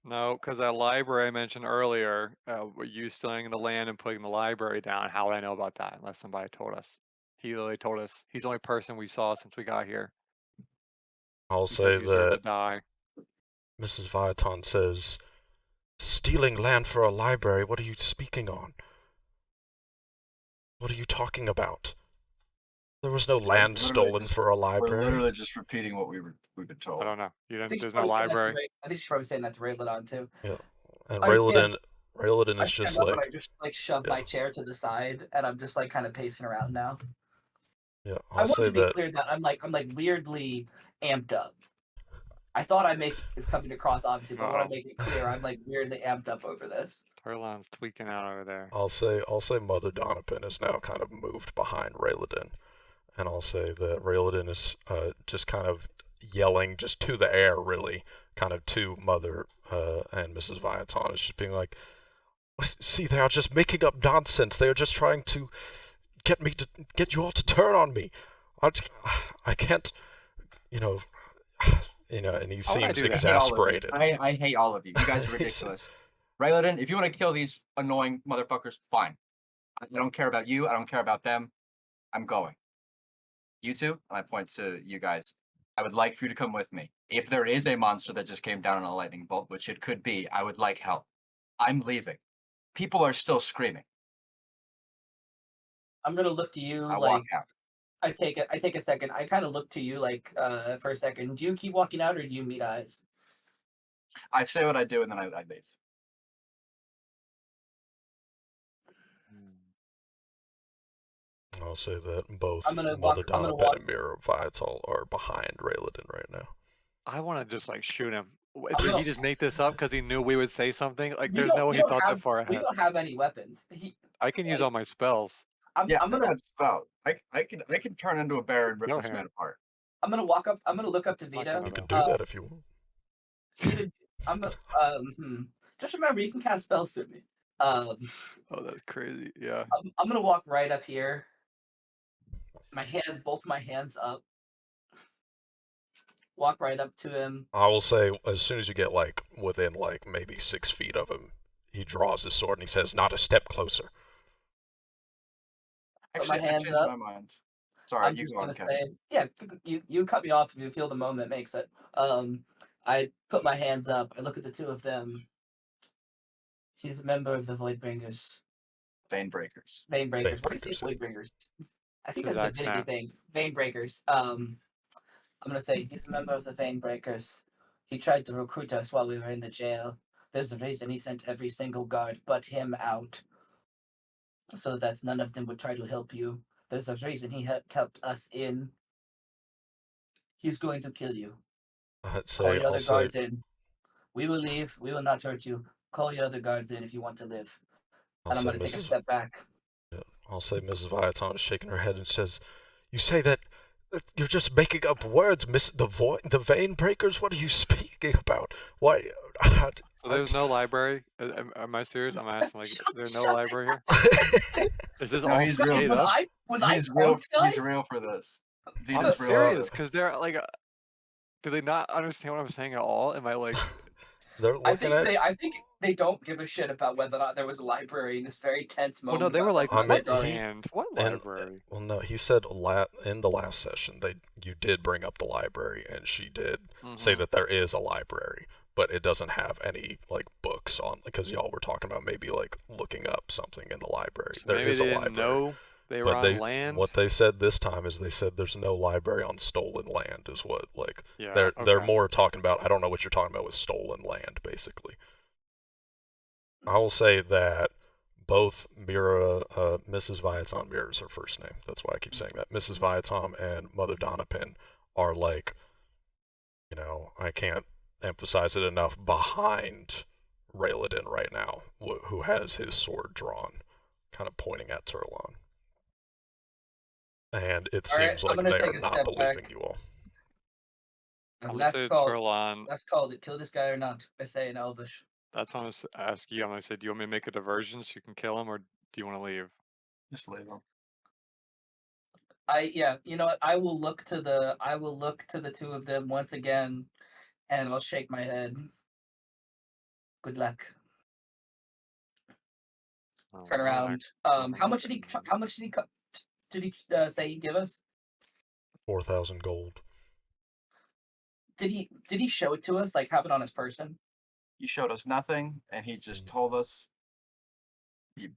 No, because that library I mentioned earlier, you stealing the land and putting the library down. How would I know about that unless somebody told us? He literally told us. He's the only person we saw since we got here. I'll He says say you deserve to that die. Mrs. Viaton says, "Stealing land for a library? What are you speaking on? What are you talking about? There was no land stolen for a We're library." literally just repeating what we've been I told. don't know. You I didn't. think she's There's no probably saying that to library. I think she's probably saying that to Rayladon too. Yeah, and I stand Rayladin I is just stand up and like, I just like shove yeah, my chair to the side, and I'm just like kind of pacing around now. yeah. I I'll want say to be that. clear that I'm like weirdly amped up. I thought I make it's coming across obviously, but I want Uh-oh. to make it clear I'm like weirdly amped up over this. Tarlon's tweaking out over there. I'll say Mother Donovan is now kind of moved behind Rayladin, and I'll say that Rayladin is just kind of yelling just to the air, really, kind of to Mother and Mrs. Viaton, is just being like, "See, they are just making up nonsense. They are just trying to get you all to turn on me. I can't, you know, and he Why would I seems do that? I hate all of you. exasperated." I hate all of you. You guys are ridiculous. Rayladin, if you want to kill these annoying motherfuckers, fine. I don't care about you. I don't care about them. I'm going. You two, and I point to you guys. I would like for you to come with me. If there is a monster that just came down in a lightning bolt, which it could be, I would like help. I'm leaving. People are still screaming. I'm gonna look to you I walk like out. I take a second. I kind of look to you like for a second. Do you keep walking out or do you meet eyes? I say what I do, and then I leave. I'll say that both I'm gonna Mother walk. I'm gonna Donovan walk. and Mira Vital are behind Rayladin right now. I want to just like shoot him. I'm Did gonna. he just make this up because he knew we would say something? Like, We there's don't. no way We he don't thought that have. far We ahead. don't have any weapons. I can use Like, all my spells. Yeah, I'm gonna. that's about. I can turn into a bear and rip Go this man ahead. apart. I'm gonna walk up. I'm gonna look up to I'm not Vita. gonna You can though. do that if you want. Vita. I'm gonna. Just remember, you can cast spells through me. Um, Oh, that's crazy. Yeah. I'm gonna walk right up here. Both my hands up. Walk right up to him. I will say, as soon as you get like within like maybe 6 feet of him, he draws his sword and he says, "Not a step closer." Put my Actually, I hands changed up. my mind. Sorry, I'm you just go on, gonna Kevin. say, yeah, you cut me off if you feel the moment makes it. I put my hands up. I look at the two of them. He's a member of the Voidbringers. Banebreakers. Vanebreakers. Why do you say Vanebreakers, yeah. Voidbringers? I think His that's a Divinity accent. thing. Vanebreakers. I'm gonna say he's a member of the Vanebreakers. He tried to recruit us while we were in the jail. There's a reason he sent every single guard but him out, so that none of them would try to help you. There's a reason he kept us in. He's going to kill you. Call your I'll other say, guards in. We will leave. We will not hurt you. Call your other guards in if you want to live. And I'm going to take a step back. I'll say Mrs. Viaton is shaking her head and says, "You say that you're just making up words, Miss the vein breakers. What are you speaking about? Why?" So there's no library? Am I serious? I'm asking, like, there's no library here? Is this No, all he's real. made up? He's real. He's real for this. I'm Vita's real. serious, because they're like, do they not understand what I'm saying at all? Am I like? They're looking at. I think they don't give a shit about whether or not there was a library in this very tense Well, moment. no, they were like, I mean, what he- land? What And, library? well, no, he said in the last session you did bring up the library, and she did say Mhm. that there is a library, but it doesn't have any like books on, because y'all were talking about maybe like looking up something in the library. So There maybe is they a didn't library. know they were But on land. what they said this time is they said there's no library on stolen land, is what, like, Yeah, they're okay. more talking about. I don't know what you're talking about with stolen land, basically. I will say that both Mrs. Viatom, Mira is her first name, that's why I keep saying that, Mrs. Viatom and Mother Donapin are like, I can't emphasize it enough, behind Rayladin right now, who has his sword drawn, kind of pointing at Turlon. And it Alright, seems I'm like gonna they take are a not step believing back. you all. I'm gonna Last say call. Turlon. Last call. Did kill this guy or not? I say in Elvish. That's what I'm gonna ask you. I'm gonna say, do you want me to make a diversion so you can kill him, or do you want to leave? Just leave him. You know what? I will look to the two of them once again, and I'll shake my head. Good luck. Turn around. How much did he say he'd give us? 4,000 gold. Did he show it to us? Like have it on his person? He showed us nothing, and he just told us.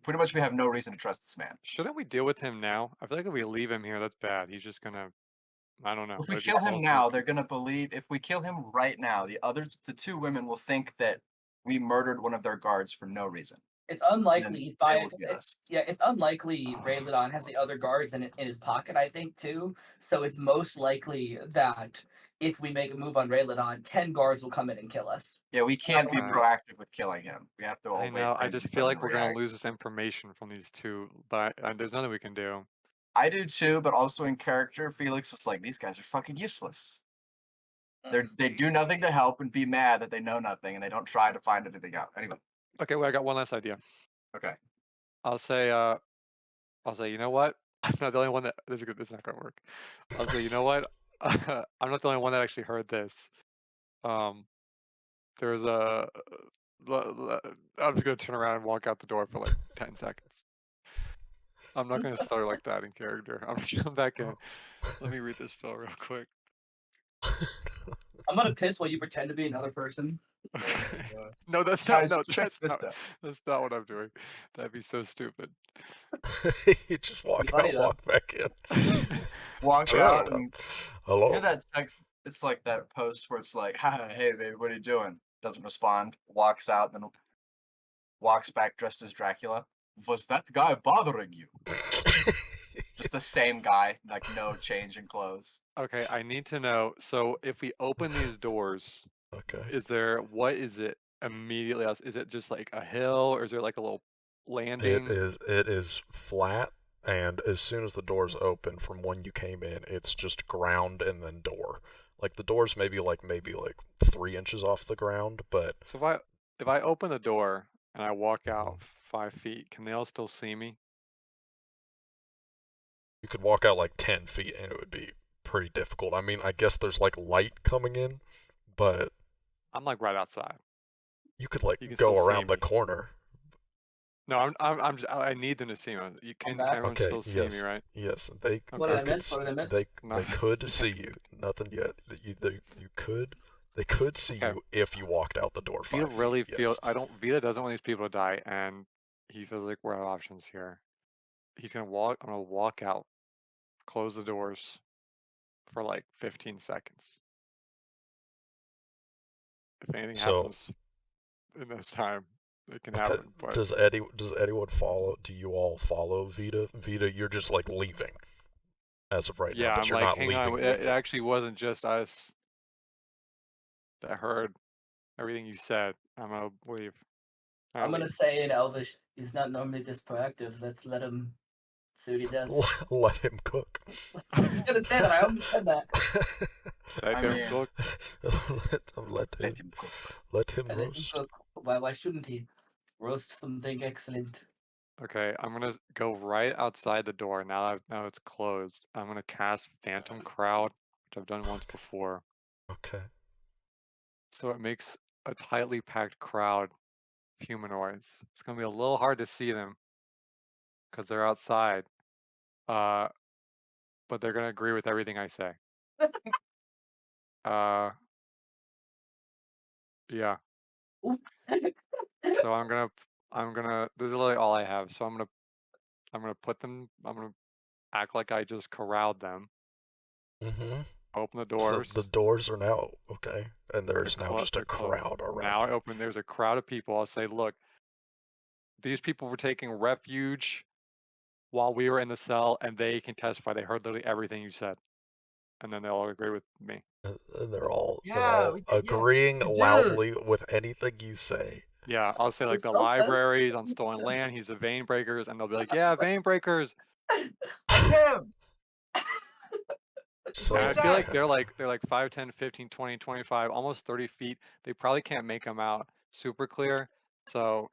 Pretty much, we have no reason to trust this man. Shouldn't we deal with him now? I feel like if we leave him here, that's bad. He's just gonna, I don't know. If we What if he kill him calls now, me? they're gonna believe. If we kill him right now, the two women will think that we murdered one of their guards for no reason. It's unlikely They will get us. it's unlikely Rayladon has the other guards in his pocket, I think, too. So it's most likely that if we make a move on Rayladon, 10 guards will come in and kill us. Yeah, we can't be Right. proactive with killing him. We have to all I wait know. for I him to just do feel like something we're and gonna react. lose this information from these two, but there's nothing we can do. I do too, but also in character, Felix is like, these guys are fucking useless. They do nothing to help and be mad that they know nothing, and they don't try to find anything out. Anyway. Okay, well, I got one last idea. Okay. I'll say, you know what? I'm not the only one that this is good. This is not gonna work. I'll say, you know what? I'm not the only one that actually heard this. There's a. I'm just gonna turn around and walk out the door for like 10 seconds. I'm not gonna start like that in character. I'm gonna come back in. Let me read this spell real quick. I'm gonna piss while you pretend to be another person. No, that's not. Guys, No, check this out. that's not what I'm doing. That'd be so stupid. You just walk funny, out, though. walk back in. Walk Hello. out and Hello. you know that text. It's like that post where it's like, "Hi, hey, baby, what are you doing?" Doesn't respond. Walks out, then walks back dressed as Dracula. Was that guy bothering you? Just the same guy, like no change in clothes. Okay, I need to know. So if we open these doors, Okay. what is it immediately else? Is it just like a hill, or is there like a little landing? It is flat, and as soon as the doors open from when you came in, it's just ground and then door. Like the doors maybe like 3 inches off the ground, but So if I open the door and I walk out 5 feet, can they all still see me? you could walk out like 10 feet and it would be pretty difficult. I mean, I guess there's like light coming in, but I'm like right outside. you could like You can go still see around the me. corner. No, I need them to see me. You can back. everyone Okay, still see me, right? Yes, they What Okay. did I miss? What did I miss? they No. could see you. Nothing yet. You could. They could see Okay. you if you walked out the door 5 Vita feet. really Yes. feels. Vita doesn't want these people to die, and he feels like we're out of options here. He's gonna walk. I'm gonna walk out, close the doors for like 15 seconds. If anything So, happens in this time, it can okay, happen. But does anyone follow? Do you all follow Vita? Vita, you're just like leaving as of right now, yeah, but I'm you're like, not hang on. leaving It with them. actually wasn't just us that heard everything you said. I'm gonna leave. I'm gonna say in Elvish, he's not normally this proactive. Let's let him see what he does. Let him cook. I was gonna say that. I almost said that. Let I them mean- cook. Let him cook. let him I let him roast. cook. Why shouldn't he? Roast something excellent. Okay, I'm gonna go right outside the door now it's closed. I'm gonna cast Phantom Crowd, which I've done once before. Okay. So it makes a tightly packed crowd of humanoids. It's gonna be a little hard to see them because they're outside. But they're gonna agree with everything I say. Uh, yeah. So I'm gonna. This is really all I have. So I'm gonna put them. I'm gonna act like I just corralled them. Mm-hmm. Open the So doors. the doors are now okay, and there is now just a They're closed. crowd around. Now I open. There's a crowd of people. I'll say, look, these people were taking refuge while we were in the cell, and they can testify. They heard literally everything you said, and then they'll all agree with me. And they're all Yeah, agreeing we did. loudly with anything you say. Yeah, I'll say like The the spell says- libraries on stolen land. He's the vein breakers, and they'll be like, yeah, vein breakers. That's him. So what And he I feel like said. they're like 5, 10, 15, 20, 25, almost 30 feet. They probably can't make them out super clear. So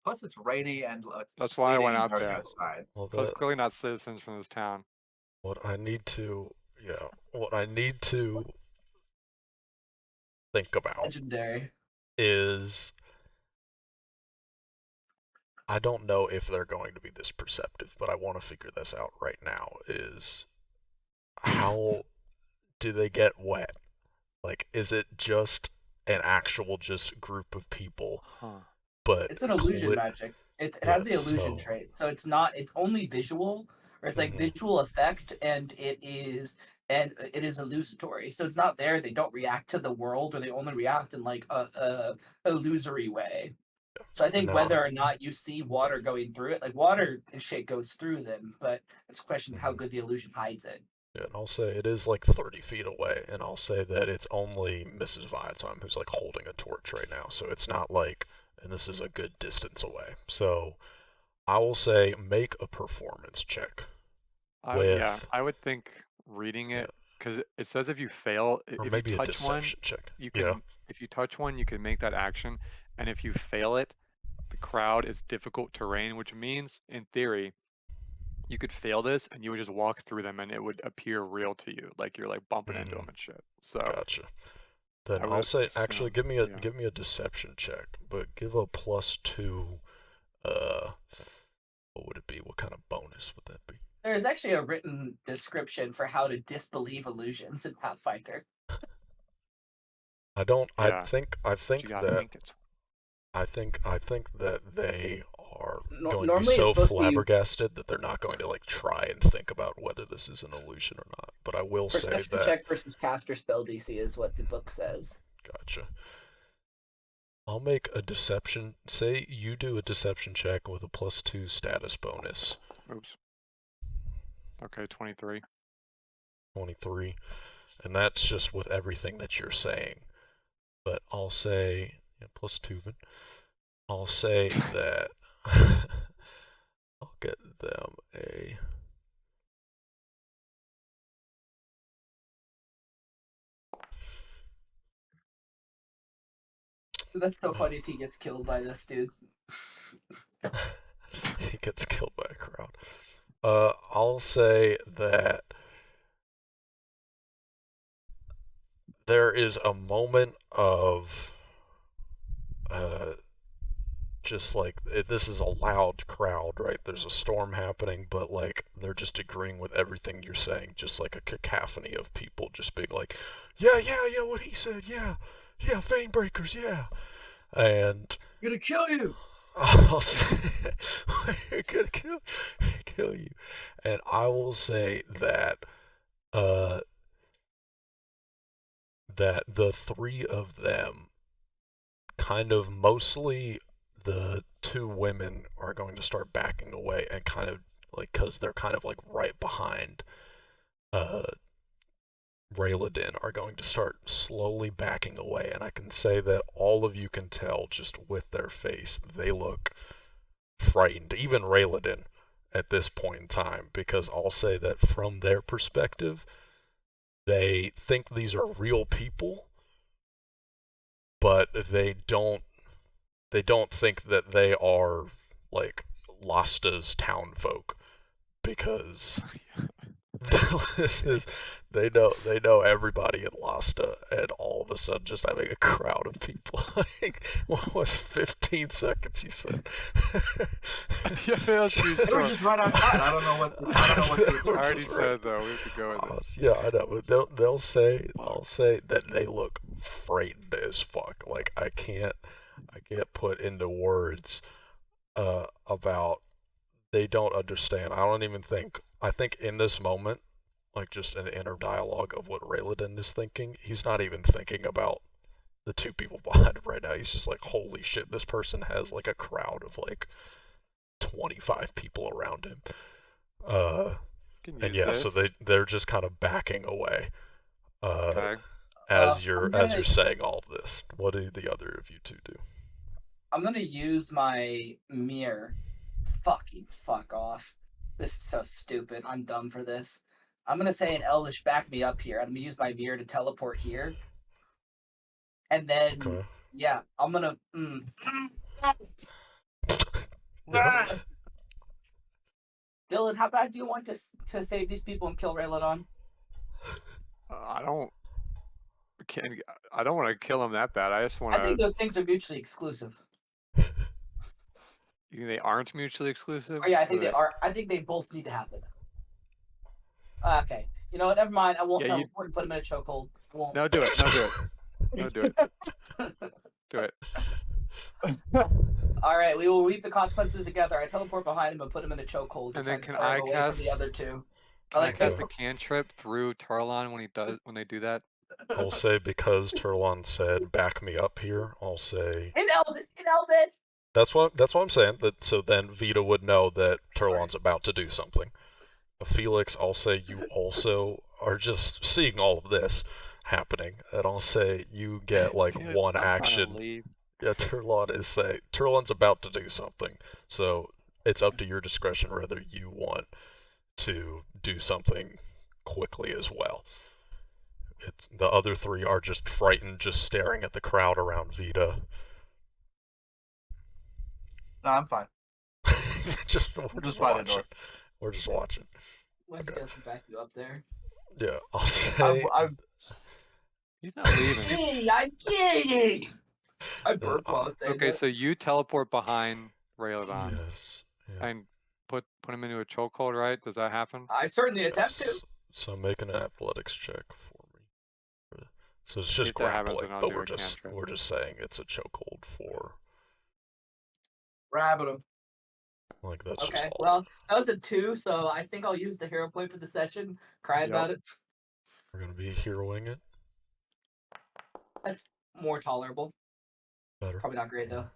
Plus, it's rainy and it's that's why I sleeting went and out dark there. outside. well, So it's clearly not citizens from this town. what I need to think about Legendary. is I don't know if they're going to be this perceptive, but I want to figure this out right now. Is how do they get wet? Like, is it just an actual just group of people? Huh. But It's an illusion magic. It has the illusion so trait, so it's not. It's only visual, or it's like Mhm. visual effect, and it is illusory. So it's not there. They don't react to the world, or they only react in like a illusory way. So I think No. whether or not you see water going through it, like water and shit goes through them, but it's a question of how Mhm. good the illusion hides it. Yeah, and I'll say it is like 30 feet away, and I'll say that it's only Mrs. Viatom who's like holding a torch right now, so it's not like, and this is a good distance away. So I will say make a performance check Yeah, with, I would think reading yeah, it, because it says if you fail, or if you maybe a touch one, deception check. you Yeah. can, if you touch one, you can make that action. And if you fail it, the crowd is difficult terrain, which means, in theory, you could fail this and you would just walk through them and it would appear real to you, like you're like bumping into them and shit. So Gotcha. Then I I'll would say actually assume, give me a yeah. give me a deception check, but give a +2. What would it be? What kind of bonus would that be? There's actually a written description for how to disbelieve illusions in Pathfinder. I don't. Yeah. I You think gotta that think it. I think that they are going to be Normally, so it's supposed to be flabbergasted that they're not going to like try and think about whether this is an illusion or not. But I will say perception that. check versus caster spell DC is what the book says. Gotcha. I'll make a deception. Say you do a deception check with a +2 status bonus. Oops. Okay, 23. 23, and that's just with everything that you're saying. But I'll say yeah, +2. But I'll say that I'll get them a. That's so funny if he gets killed by this dude. He gets killed by a crowd. I'll say that there is a moment of just like this is a loud crowd, right? There's a storm happening, but like they're just agreeing with everything you're saying, just like a cacophony of people just being like, yeah, yeah, yeah, what he said, yeah, yeah, vein breakers, yeah. And I'm gonna kill you. I'll say, we're gonna kill you. And I will say that uh that the three of them kind of mostly the two women are going to start backing away and kind of like because they're kind of like right behind uh Rayladin are going to start slowly backing away, and I can say that all of you can tell just with their face they look frightened, even Rayladin at this point in time, because I'll say that from their perspective they think these are real people, but they don't think that they are like Lasta's town folk because this is they know everybody in Lasta, and all of a sudden just having a crowd of people like what was 15 seconds you said. Yeah, that's too They were short. just right outside. I don't know what they were I doing. already said though, we have to go with it. Yeah, I know, but they'll say Fuck. I'll say that they look frightened as fuck. Like I can't put into words about they don't understand. I think in this moment, like just an inner dialogue of what Rayladin is thinking, he's not even thinking about the two people behind him right now. He's just like, holy shit, this person has like a crowd of like 25 people around him. Can And use yeah, this. so they're just kind of backing away. Okay. As I'm you're saying all of this, what do the other of you two do? I'm gonna use my mirror. Fucking fuck off. This is so stupid. I'm dumb for this. I'm gonna say in Elvish, back me up here. I'm gonna use my mirror to teleport here. And then, Okay. yeah, I'm gonna. Yeah. Dylan, how bad do you want to save these people and kill Raylodon? I don't want to kill him that bad. I just want I think to. those things are mutually exclusive. You think they aren't mutually exclusive? Oh yeah, I think Or they are. I think they both need to happen. Okay. You know what? Never mind. I won't Yeah, you- teleport and put him in a chokehold. I won't. No, do it. No, do it. No, do it. Do it. All right, we will reap the consequences together. I teleport behind him and put him in a chokehold to And try then to can tear I him away cast- from the other two. Can I like cast Okay. a cantrip through Tarlon when they do that? I'll say because Turlon said back me up here, I'll say in Elvin. that's what I'm saying. That so then Vita would know that Turlon's about to do something. Felix, I'll say you also are just seeing all of this happening, and I'll say you get like Yeah, one I'm trying to action. leave. Yeah, Turlon's about to do something, so it's up to your discretion whether you want to do something quickly as well. The other three are just frightened, just staring at the crowd around Vita. No, I'm fine. we're We're just just by the watching. door. We're just watching. When he doesn't back you up there. Yeah, I'll say. He's not leaving. I'm kidding. I burped while I was saying Okay, that. so you teleport behind Raylodon Yes. Yeah. and put him into a chokehold, right? Does that happen? I certainly attempt to. Yes. So make an athletics check for me. So it's just If that happens, grappling, then I'll but do a cantrip. we're just saying it's a chokehold for Rabbit him. like that's just Okay, all. well, that was a 2, so I think I'll use the hero point for the session. Cry Yep. about it. We're gonna be heroing it. That's more tolerable. Better. Probably not great though.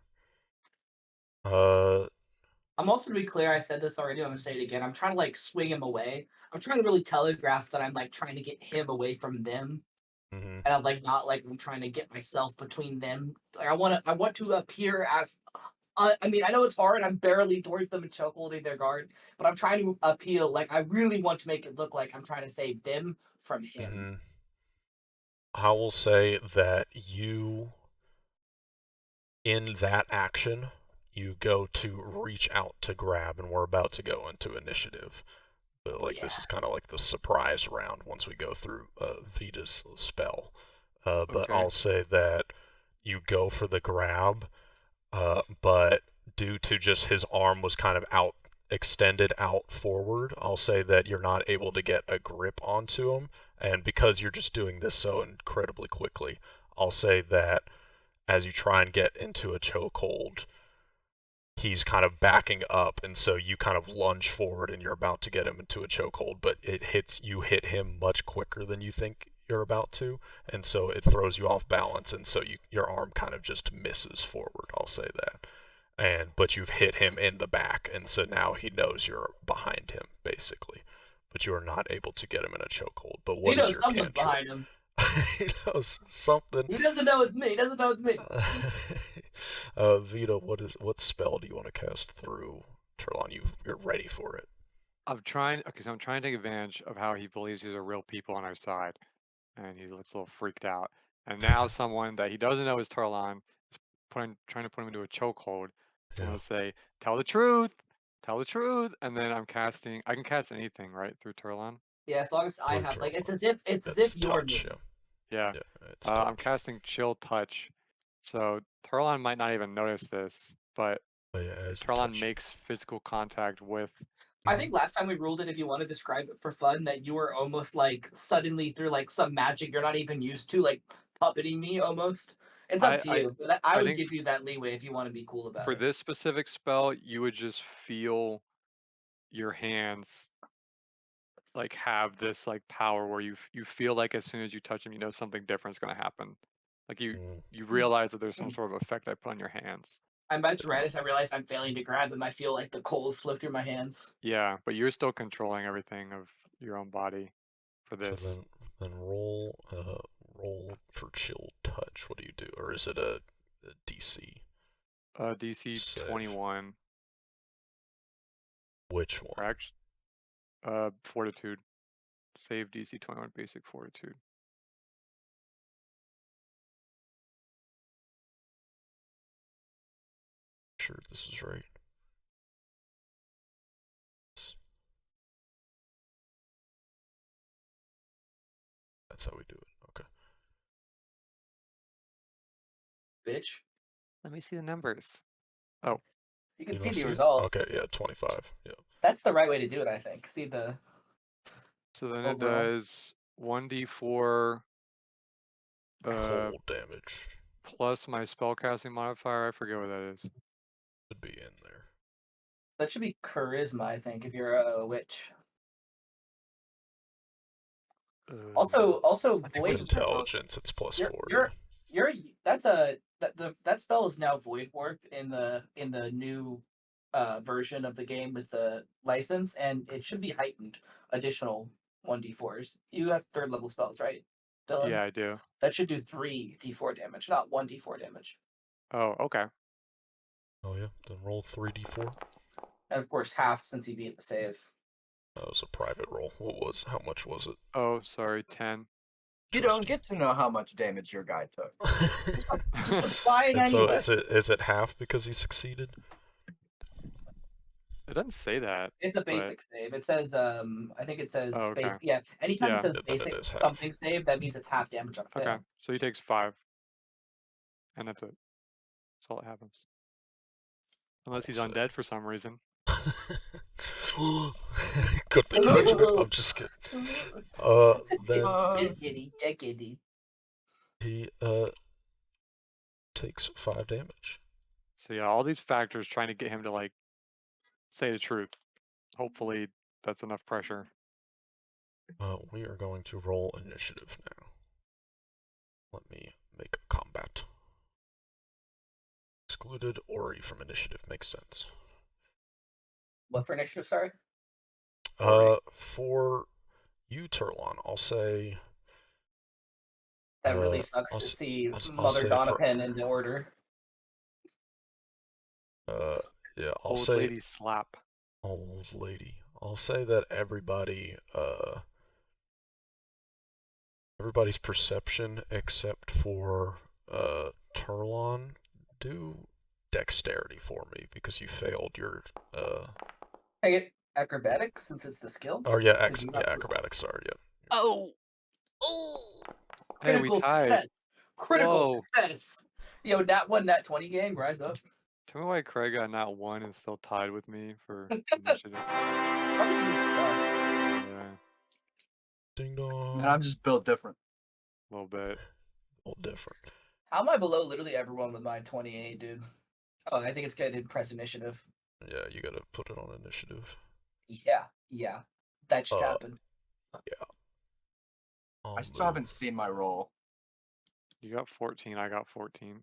Uh, I'm also to be clear, I said this already, I'm gonna say it again. I'm trying to like swing him away. I'm trying to really telegraph that I'm like trying to get him away from them. mhm. And I'm like not like I'm trying to get myself between them. Like I want to appear as I mean, I know it's hard. I'm barely towards them and chokeholding their guard, but I'm trying to appeal. Like I really want to make it look like I'm trying to save them from him. Mhm. I will say that you, in that action, you go to reach out to grab, and we're about to go into initiative. But like this yeah. is kind of like the surprise round once we go through Vita's spell. But Okay. I'll say that you go for the grab, but due to just his arm was kind of extended out forward, I'll say that you're not able to get a grip onto him. And because you're just doing this so incredibly quickly, I'll say that as you try and get into a chokehold, he's kind of backing up, and so you kind of lunge forward and you're about to get him into a chokehold, but you hit him much quicker than you think you're about to, and so it throws you off balance, and so your arm kind of just misses forward. I'll say that. But you've hit him in the back, and so now he knows you're behind him, basically. But you are not able to get him in a chokehold. But He what is knows your someone's cantrip? behind him. He knows something. He doesn't know it's me. He doesn't know it's me. Vito, what spell do you want to cast through Turlon? You're ready for it. I'm trying. Okay, so I'm trying to take advantage of how he believes these are real people on our side, and he looks a little freaked out. And now someone that he doesn't know is Tarlon is trying to put him into a chokehold. So I'm Yeah. gonna say, "Tell the truth, tell the truth," and then I'm casting. I can cast anything, right, through Turlon? Yeah, as long as I Through have like it's Turlon. as if That's you're touch. me. Yeah. Yeah. Yeah. It's I'm touch. casting Chill Touch. So Turlon might not even notice this, but But yeah, as you Turlon touch. makes physical contact with. I think last time we ruled it, if you want to describe it for fun, that you were almost like suddenly through like some magic you're not even used to, like puppeting me almost. It's up to you. But I I would think give you that leeway if you want to be cool about for it. this specific spell, you would just feel your hands like have this like power where you feel like as soon as you touch them, you know something different's gonna happen. Like you realize that there's some sort of effect I put on your hands. I'm about to Tyrannus, I realize I'm failing to grab them. I feel like the cold flow through my hands. Yeah, but you're still controlling everything of your own body for So this. then roll for chill touch. What do you do? Or is it a DC? DC Save. 21. Which one? Correct. Fortitude. Save DC 21 basic fortitude. Sure, this is right. That's how we do it. Okay. Bitch. Let me see the numbers. Oh, You can You see wanna the see it? result. Okay, yeah, 25. Yeah. That's the right way to do it, I think. See the so then overall. it does 1d4 Cold damage plus my spellcasting modifier. I forget what that is. should be in there. That should be charisma, I think, if you're a witch. Also, I think void. it's intelligence. It's plus 4. You're that's a that spell is now void warp in the new version of the game with the license, and it should be heightened additional 1d4s. You have 3rd level spells, right, Dylan? Yeah, I do. That should do 3d4 damage, not 1d4 damage. Oh, okay. Oh yeah, then roll 3d4. And of course, half since he beat the save. That was a private roll. How much was it? Oh, sorry, 10. You don't get to know how much damage your guy took. Just apply it And so anyway. is it half because he succeeded? It doesn't say that. It's a basic save. It says, I think it says, Oh, okay. basic. Yeah, anytime Yeah. it says Yeah, then it basic is half. something save, that means it's half damage on a fail. Okay, so he takes 5. And that's it. That's all that happens. Unless he's I'll say. undead for some reason. Could be. I'm just kidding. Then Giddy. he takes 5 damage. So yeah, all these factors trying to get him to like say the truth. Hopefully that's enough pressure. We are going to roll initiative now. Let me make a combat. Excluded Ori from initiative makes sense. What for initiative, sorry? For you, Turlon, I'll say. That really sucks to see I'll Mother say Donovan in the order. Yeah, I'll Old say lady slap. old lady. I'll say that everybody's perception except for Turlon do dexterity for me because you failed your I get acrobatics since it's the skill. Oh yeah, Because you have to- acrobatics. Sorry, yeah. Oh. Hey, we Critical tied. success. Critical Whoa. success. Yo, nat 1, nat 20 gang, rise up. Tell me why Craig got not one and still tied with me for initiative. Probably you suck. Yeah, Ding dong. Man, I'm just built different. a little bit. A little different. How am I below literally everyone with my 28, dude? Oh, I think it's gonna press initiative. Yeah, you gotta put it on initiative. Yeah. That just happened. I still haven't seen my roll. You got 14. I got 14.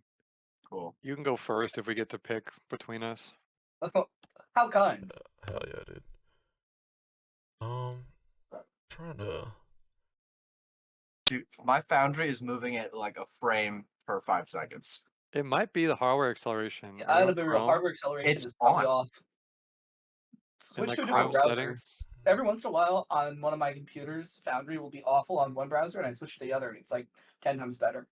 Cool. You can go first if we get to pick between us. How kind. Hell yeah, dude. Trying to. Dude, my foundry is moving at like a frame per 5 seconds. It might be the hardware acceleration. Yeah, Are you I'd on be real. Chrome? Hardware acceleration It's is probably on. off. In Switch like to a different Chrome browser. settings? Every once in a while, on one of my computers, Foundry will be awful on one browser, and I switch to the other, and it's like 10 times better.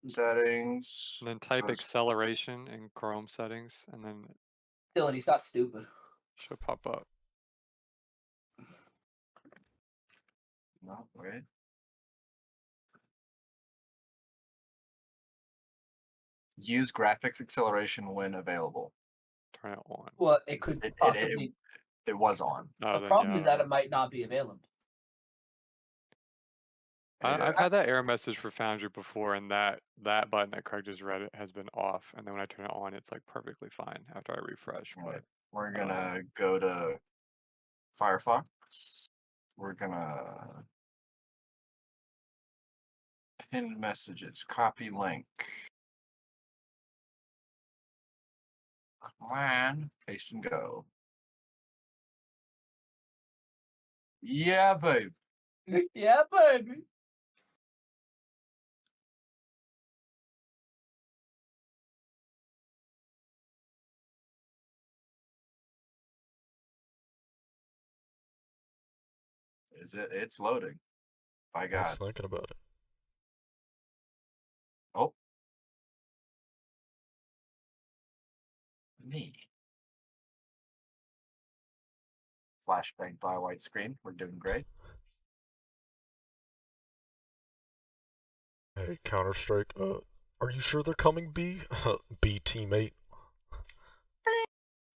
Settings. And then type Goes- acceleration in Chrome settings, and then it Dylan, he's not stupid. should pop up. No, wait. Use graphics acceleration when available. Turn it on. Well, it could possibly. It was on. Oh, The then problem yeah, is that no. it might not be available. I've had that error message for Foundry before, and that button that Craig just read it has been off, and then when I turn it on, it's like perfectly fine after I refresh. Right. But We're gonna go to Firefox. We're gonna pin messages, copy link. Plan, paste and go. Yeah, babe. Yeah, baby. Is it? It's loading. By I was God. thinking about it. Oh. Me. Flashbang by white screen. We're doing great. Hey, Counter Strike. Are you sure they're coming, B? B teammate.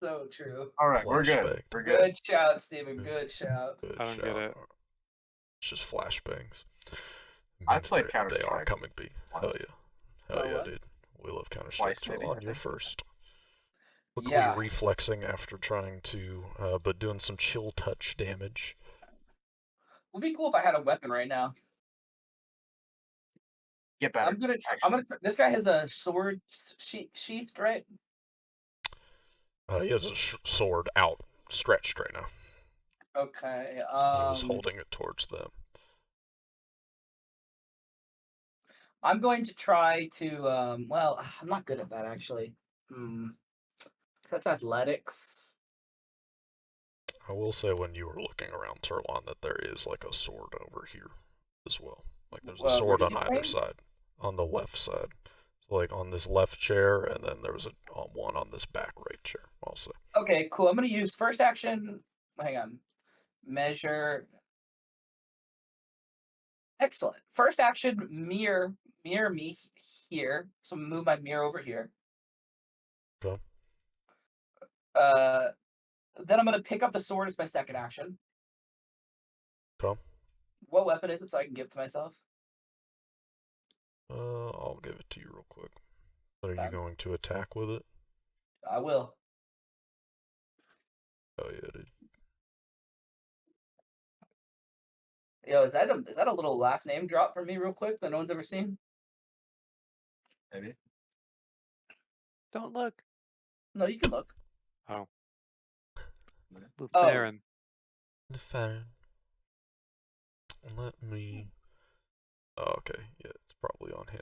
So true. All right, we're good. Flashbang. We're good. Good shout, Steven. Good shout. Good I don't get shout. it. It's just flashbangs. I Means played they Counter-Strike are coming, B. Hell once. yeah. Hell Oh, yeah, what? dude. We love Counter Strike. Twice, maybe, I On, you're think. first. Quickly Yeah. reflexing after trying to, but doing some chill touch damage. Would be cool if I had a weapon right now. Get better. I'm gonna. This guy has a sword sheathed, right? He has a sword out, stretched right now. Okay. He was holding it towards them. I'm going to try to. Well, I'm not good at that actually. That's athletics. I will say when you were looking around Turlon that there is like a sword over here as well. Like there's a Where sword did on you either say? side. On the left side. So like on this left chair, and then there was one on this back right chair also. Okay, cool. I'm gonna use first action. Hang on. Measure. Excellent. First action, mirror me here. So move my mirror over here. Okay. Then I'm gonna pick up the sword as my second action. Okay. What weapon is it so I can give it to myself? I'll give it to you real quick. Are you Okay. going to attack with it? I will. Oh yeah, dude. Yo, is that a little last name drop for me real quick that no one's ever seen? Maybe. Don't look. No, you can look. Oh. Yeah. Theron. Fine. Let me. Oh, okay. Yeah, it's probably on him.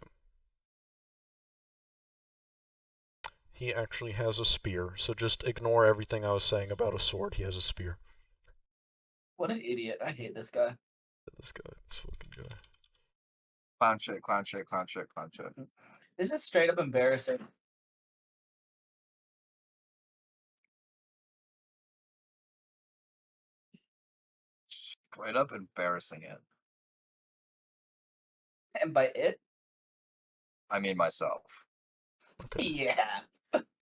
He actually has a spear, so just ignore everything I was saying about a sword. He has a spear. What an idiot. I hate this guy. This guy, this fucking guy. Clown shit, clown shit, clown shit, clown shit. This is straight up embarrassing. Straight up embarrassing it. And by it, I mean myself. Okay. yeah.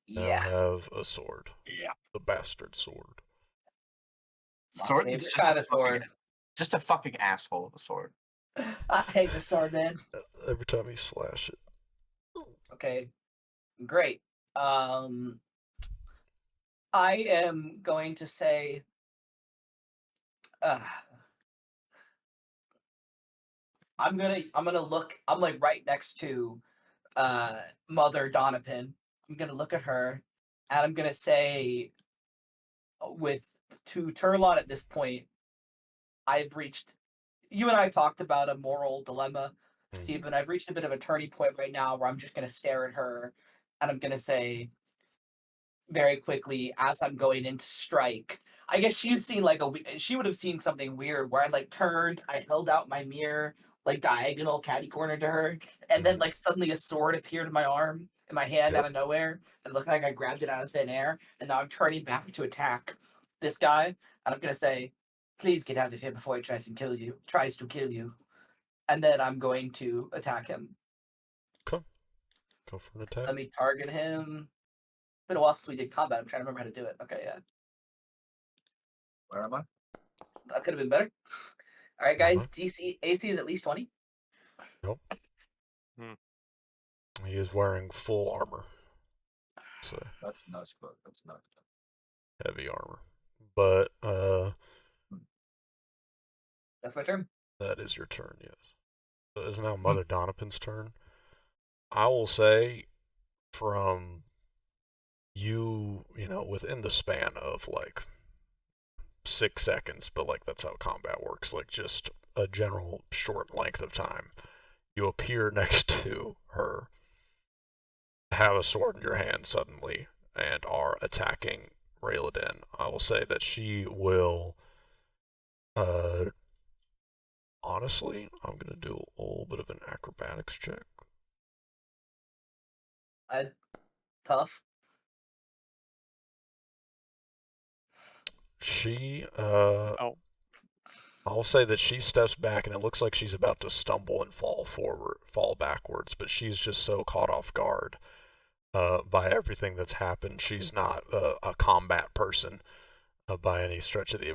now Yeah, have a sword. Yeah. The bastard sword. my Sword. favorite It's just kind a of fucking, sword. just a fucking asshole of a sword. I hate the sword, man. Every time you slash it. Okay, great. I am going to say, uh, I'm gonna look. I'm like right next to Mother Donovan. I'm gonna look at her, and I'm gonna say, with to Turlon at this point, I've reached. You and I talked about a moral dilemma, Stephen. I've reached a bit of a turning point right now where I'm just gonna stare at her, and I'm gonna say very quickly as I'm going into strike. I guess she's seen like she would have seen something weird where I like turned, I held out my mirror, like diagonal catty corner to her, and then like suddenly a sword appeared in my arm, in my hand out of nowhere. It looked like I grabbed it out of thin air, and now I'm turning back to attack this guy, and I'm gonna say, "Please get out of here before he tries to kill you." Tries to kill you, and then I'm going to attack him. Okay. Go for an attack. Let me target him. It's been a while since we did combat. I'm trying to remember how to do it. Okay, yeah. Where am I? That could have been better. All right, guys. DC AC is at least 20. Nope. Hmm. He is wearing full armor. So That's nuts, but that's not. heavy armor. But That's my turn. that is your turn, yes. So it is now Mother Donovan's turn. I will say from you know, within the span of like 6 seconds, but like that's how combat works, like just a general short length of time, you appear next to her, have a sword in your hand suddenly, and are attacking Rayladin. I will say that she will, honestly, I'm gonna do a little bit of an acrobatics check. Tough. She, Oh. I'll say that she steps back and it looks like she's about to stumble and fall backwards, but she's just so caught off guard by everything that's happened. She's not a combat person by any stretch of the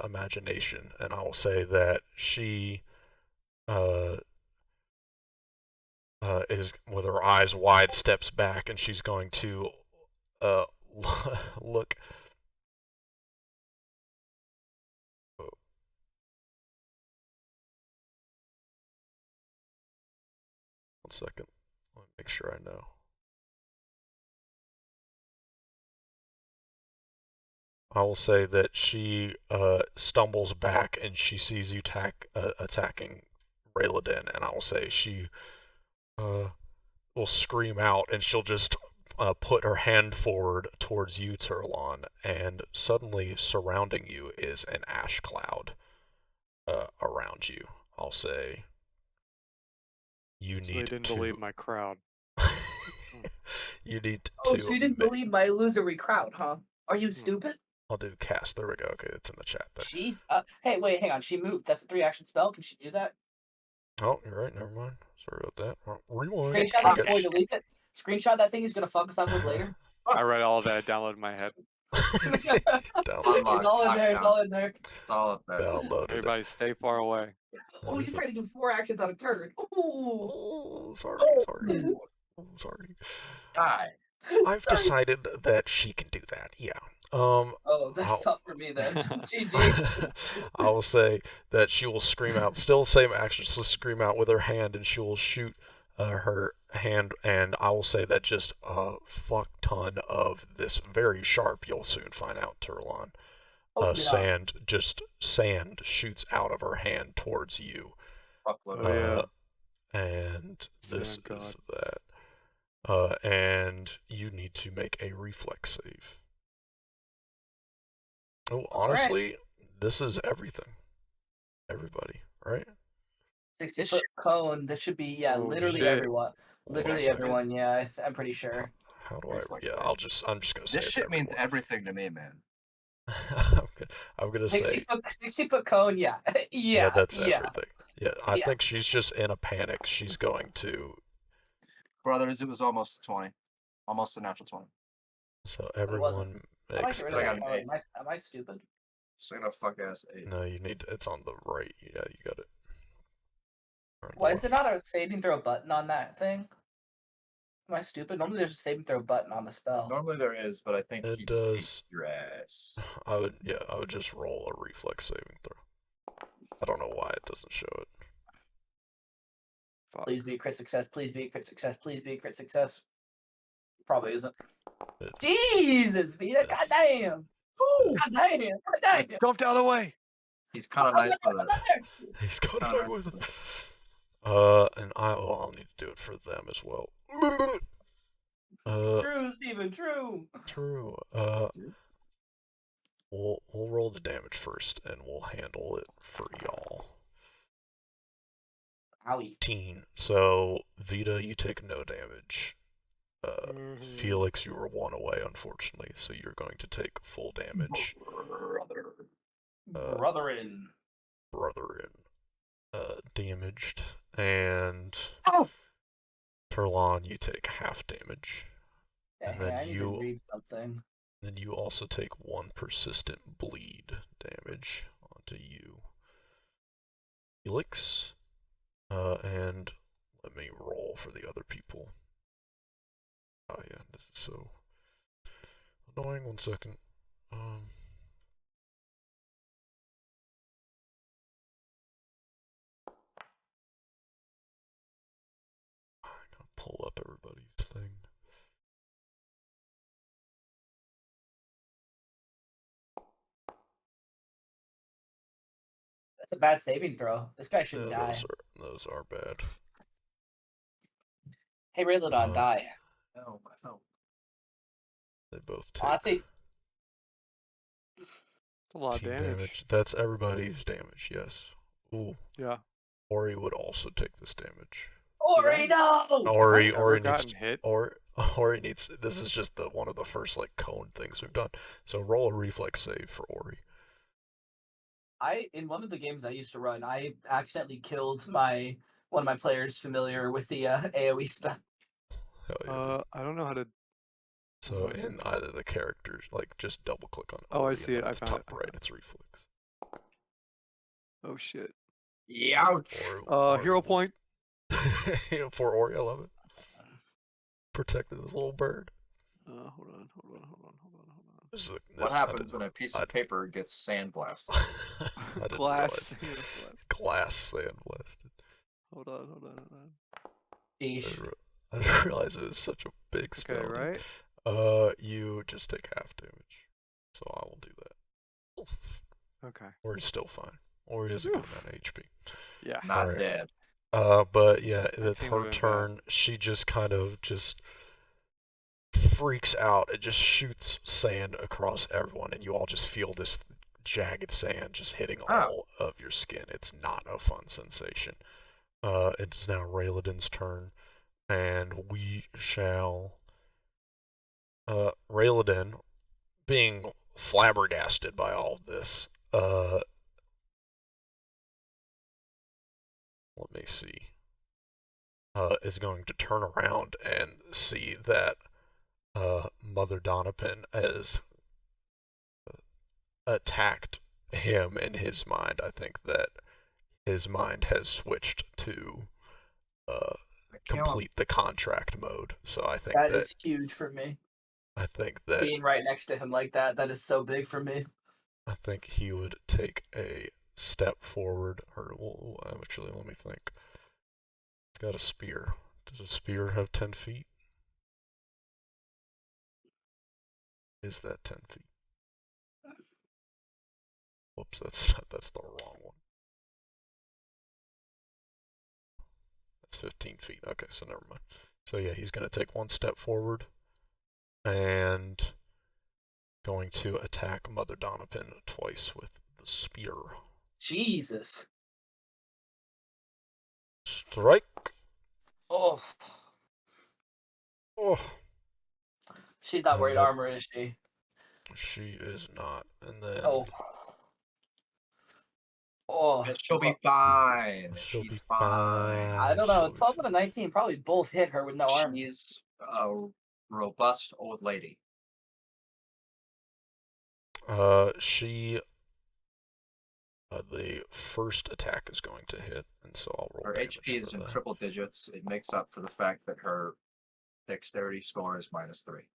imagination, and I will say that she is, with her eyes wide, steps back, and she's going to look. One second. Let me make sure I know. I will say that she stumbles back and she sees you attacking Rayladin, and I will say she will scream out and she'll just put her hand forward towards you, Turlon, and suddenly surrounding you is an ash cloud around you. I'll say you So need they didn't to. believe my crowd. You need Oh, to. so you didn't believe my illusory crowd, huh? Are you stupid? I'll do cast. There we go. Okay, it's in the chat there. Jeez. Hey, wait, hang on. She moved. That's a 3-action spell. Can she do that? Oh, you're right. Never mind. Sorry about that. Rewind. Screenshot that before we delete it. Screenshot that thing he's gonna fuck us up with later. I read all of that. I downloaded in my head. It's all in there. It's all in there. It's all up there. Downloaded. Everybody stay far away. Oh, you're trying to do 4 actions on a turn. Ooh. Oh, sorry. Oh, sorry. Die. I've Sorry. decided that she can do that. Yeah. Oh, that's tough for me then. GG. I will say that she will scream out. Still same action. She'll scream out with her hand, and she will shoot her hand. And I will say that just a fuck ton of this very sharp. You'll soon find out, Turlon. Sand shoots out of her hand towards you. Oh, yeah. And this Sand is god. that. And you need to make a reflex save. Oh, honestly, this is everything. Everybody, right? 60-foot cone. That should be Oh, literally shit. everyone. Literally One everyone. Yeah, I'm pretty sure. How do I? Reflex Yeah, save. I'm just gonna say This it's shit means everyone. everything to me, man. I'm gonna 60 say. 60-foot cone. Yeah. Yeah, that's Yeah. everything. Yeah, I Yeah. think she's just in a panic. She's going to. Brothers, it was almost 20. Almost a natural 20. So But it wasn't. everyone How do I makes get rid of I that got an code? eight. Am I stupid? Still got a fuck ass 8. No, you need to, it's on the right. Yeah, you got it. Or the Why is there left. not a saving throw button on that thing? Am I stupid? Normally there's a saving throw button on the spell. Normally there is, but I think It he just does. hates your ass. I would just roll a reflex saving throw. I don't know why it doesn't show it. Fuck. Please be a crit success. Please be a crit success. Please be a crit success. Probably isn't. It- Jesus, Vita. It's- Goddamn. Goddamn. Goddamn. Jumped out of the way. He's kind of nice with it. He's got kinda away nice with with it. And I'll need to do it for them as well. True, Steven, true. True. We'll roll the damage first, and we'll handle it for y'all. Owie. 18. So Vita, you take no damage. Felix, you were 1 away, unfortunately, so you're going to take full damage. Brotherin. Brotherin, damaged, and Ow! Perlon, you take half damage. Yeah, And then I need you- to read something. Then you also take 1 persistent bleed damage onto you. Felix, and let me roll for the other people. Oh yeah, this is so annoying. 1 second. I'm gonna pull up everybody's thing. That's a bad saving throw. This guy shouldn't Yeah, die. those are bad. Hey, Raylodon, die. Oh, oh. They both take Honestly, It's a lot of team damage. That's everybody's damage, yes. Ooh, Yeah. Ori would also take this damage. Ori, no! Ori Never needs gotten hit. Ori needs. This is just one of the first like cone things we've done. So roll a reflex save for Ori. In one of the games I used to run, I accidentally killed one of my players familiar with the AoE spell. Hell yeah. I don't know how to. So Right. in either the characters, like just double click on Oh, I Ori see and it. I at the found top it. right, it's reflex. Oh shit. Youch! Ori Hero will- point. for Ori, I love it. Protecting this little bird. Hold on. What happens when a piece of paper gets sandblasted? I didn't Glass. realize. Glass sandblasted. Hold on. Sheesh. I didn't realize it was such a big spell. Okay, right? You just take half damage. So I will do that. Okay. Ori's still fine. Ori has a good amount of HP. Yeah. Not Alright. dead. But yeah, That it's team her would've been turn. She just kind of just freaks out. It just shoots sand across everyone, and you all just feel this jagged sand just hitting all of your skin. It's not a fun sensation. It is now Rayladin's turn, and we shall. Rayladin, being flabbergasted by all of this, let me see, is going to turn around and see that Mother Donovan has attacked him in his mind. I think that his mind has switched to complete the contract mode. So I think That is huge for me. I think that Being right next to him like that is so big for me. I think he would take a step forward, or well, actually, let me think. He's got a spear. Does a spear have 10 feet? Is that 10 feet? Whoops, that's the wrong one. That's 15 feet. Okay, so never mind. So yeah, he's going to take 1 step forward and going to attack Mother Donovan twice with the spear. Jesus. Strike. Oh. Oh, She's not And wearing that- armor, is she? she is not. And then Oh. Oh. She'll be fine. She'll be She's fine. I don't know. she'll be 12 and a 19 probably both hit her with no armor. She's a robust old lady. She the first attack is going to hit, and so I'll roll Her damage HP is for in that. triple digits. It makes up for the fact that her dexterity score is -3.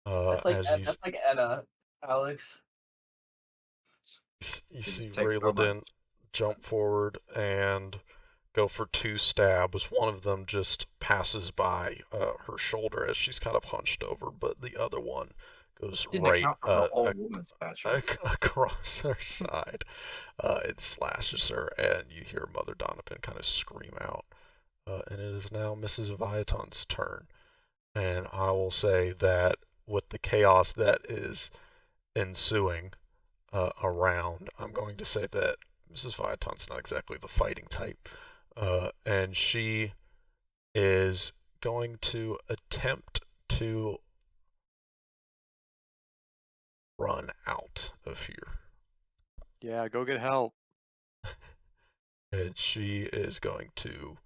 That's like As that's like Edda, Alex. you It see just takes so much. Rayladin jump forward and go for 2 stabs. One of them just passes by her shoulder as she's kind of hunched over, but the other one goes Didn't right account for her old woman stature. across her side. It slashes her, and you hear Mother Donovan kind of scream out. And it is now Mrs. Viaton's turn. And I will say that with the chaos that is ensuing around, I'm going to say that Mrs. Viaton's not exactly the fighting type. And she is going to attempt to run out of here. Yeah, go get help. And she is going to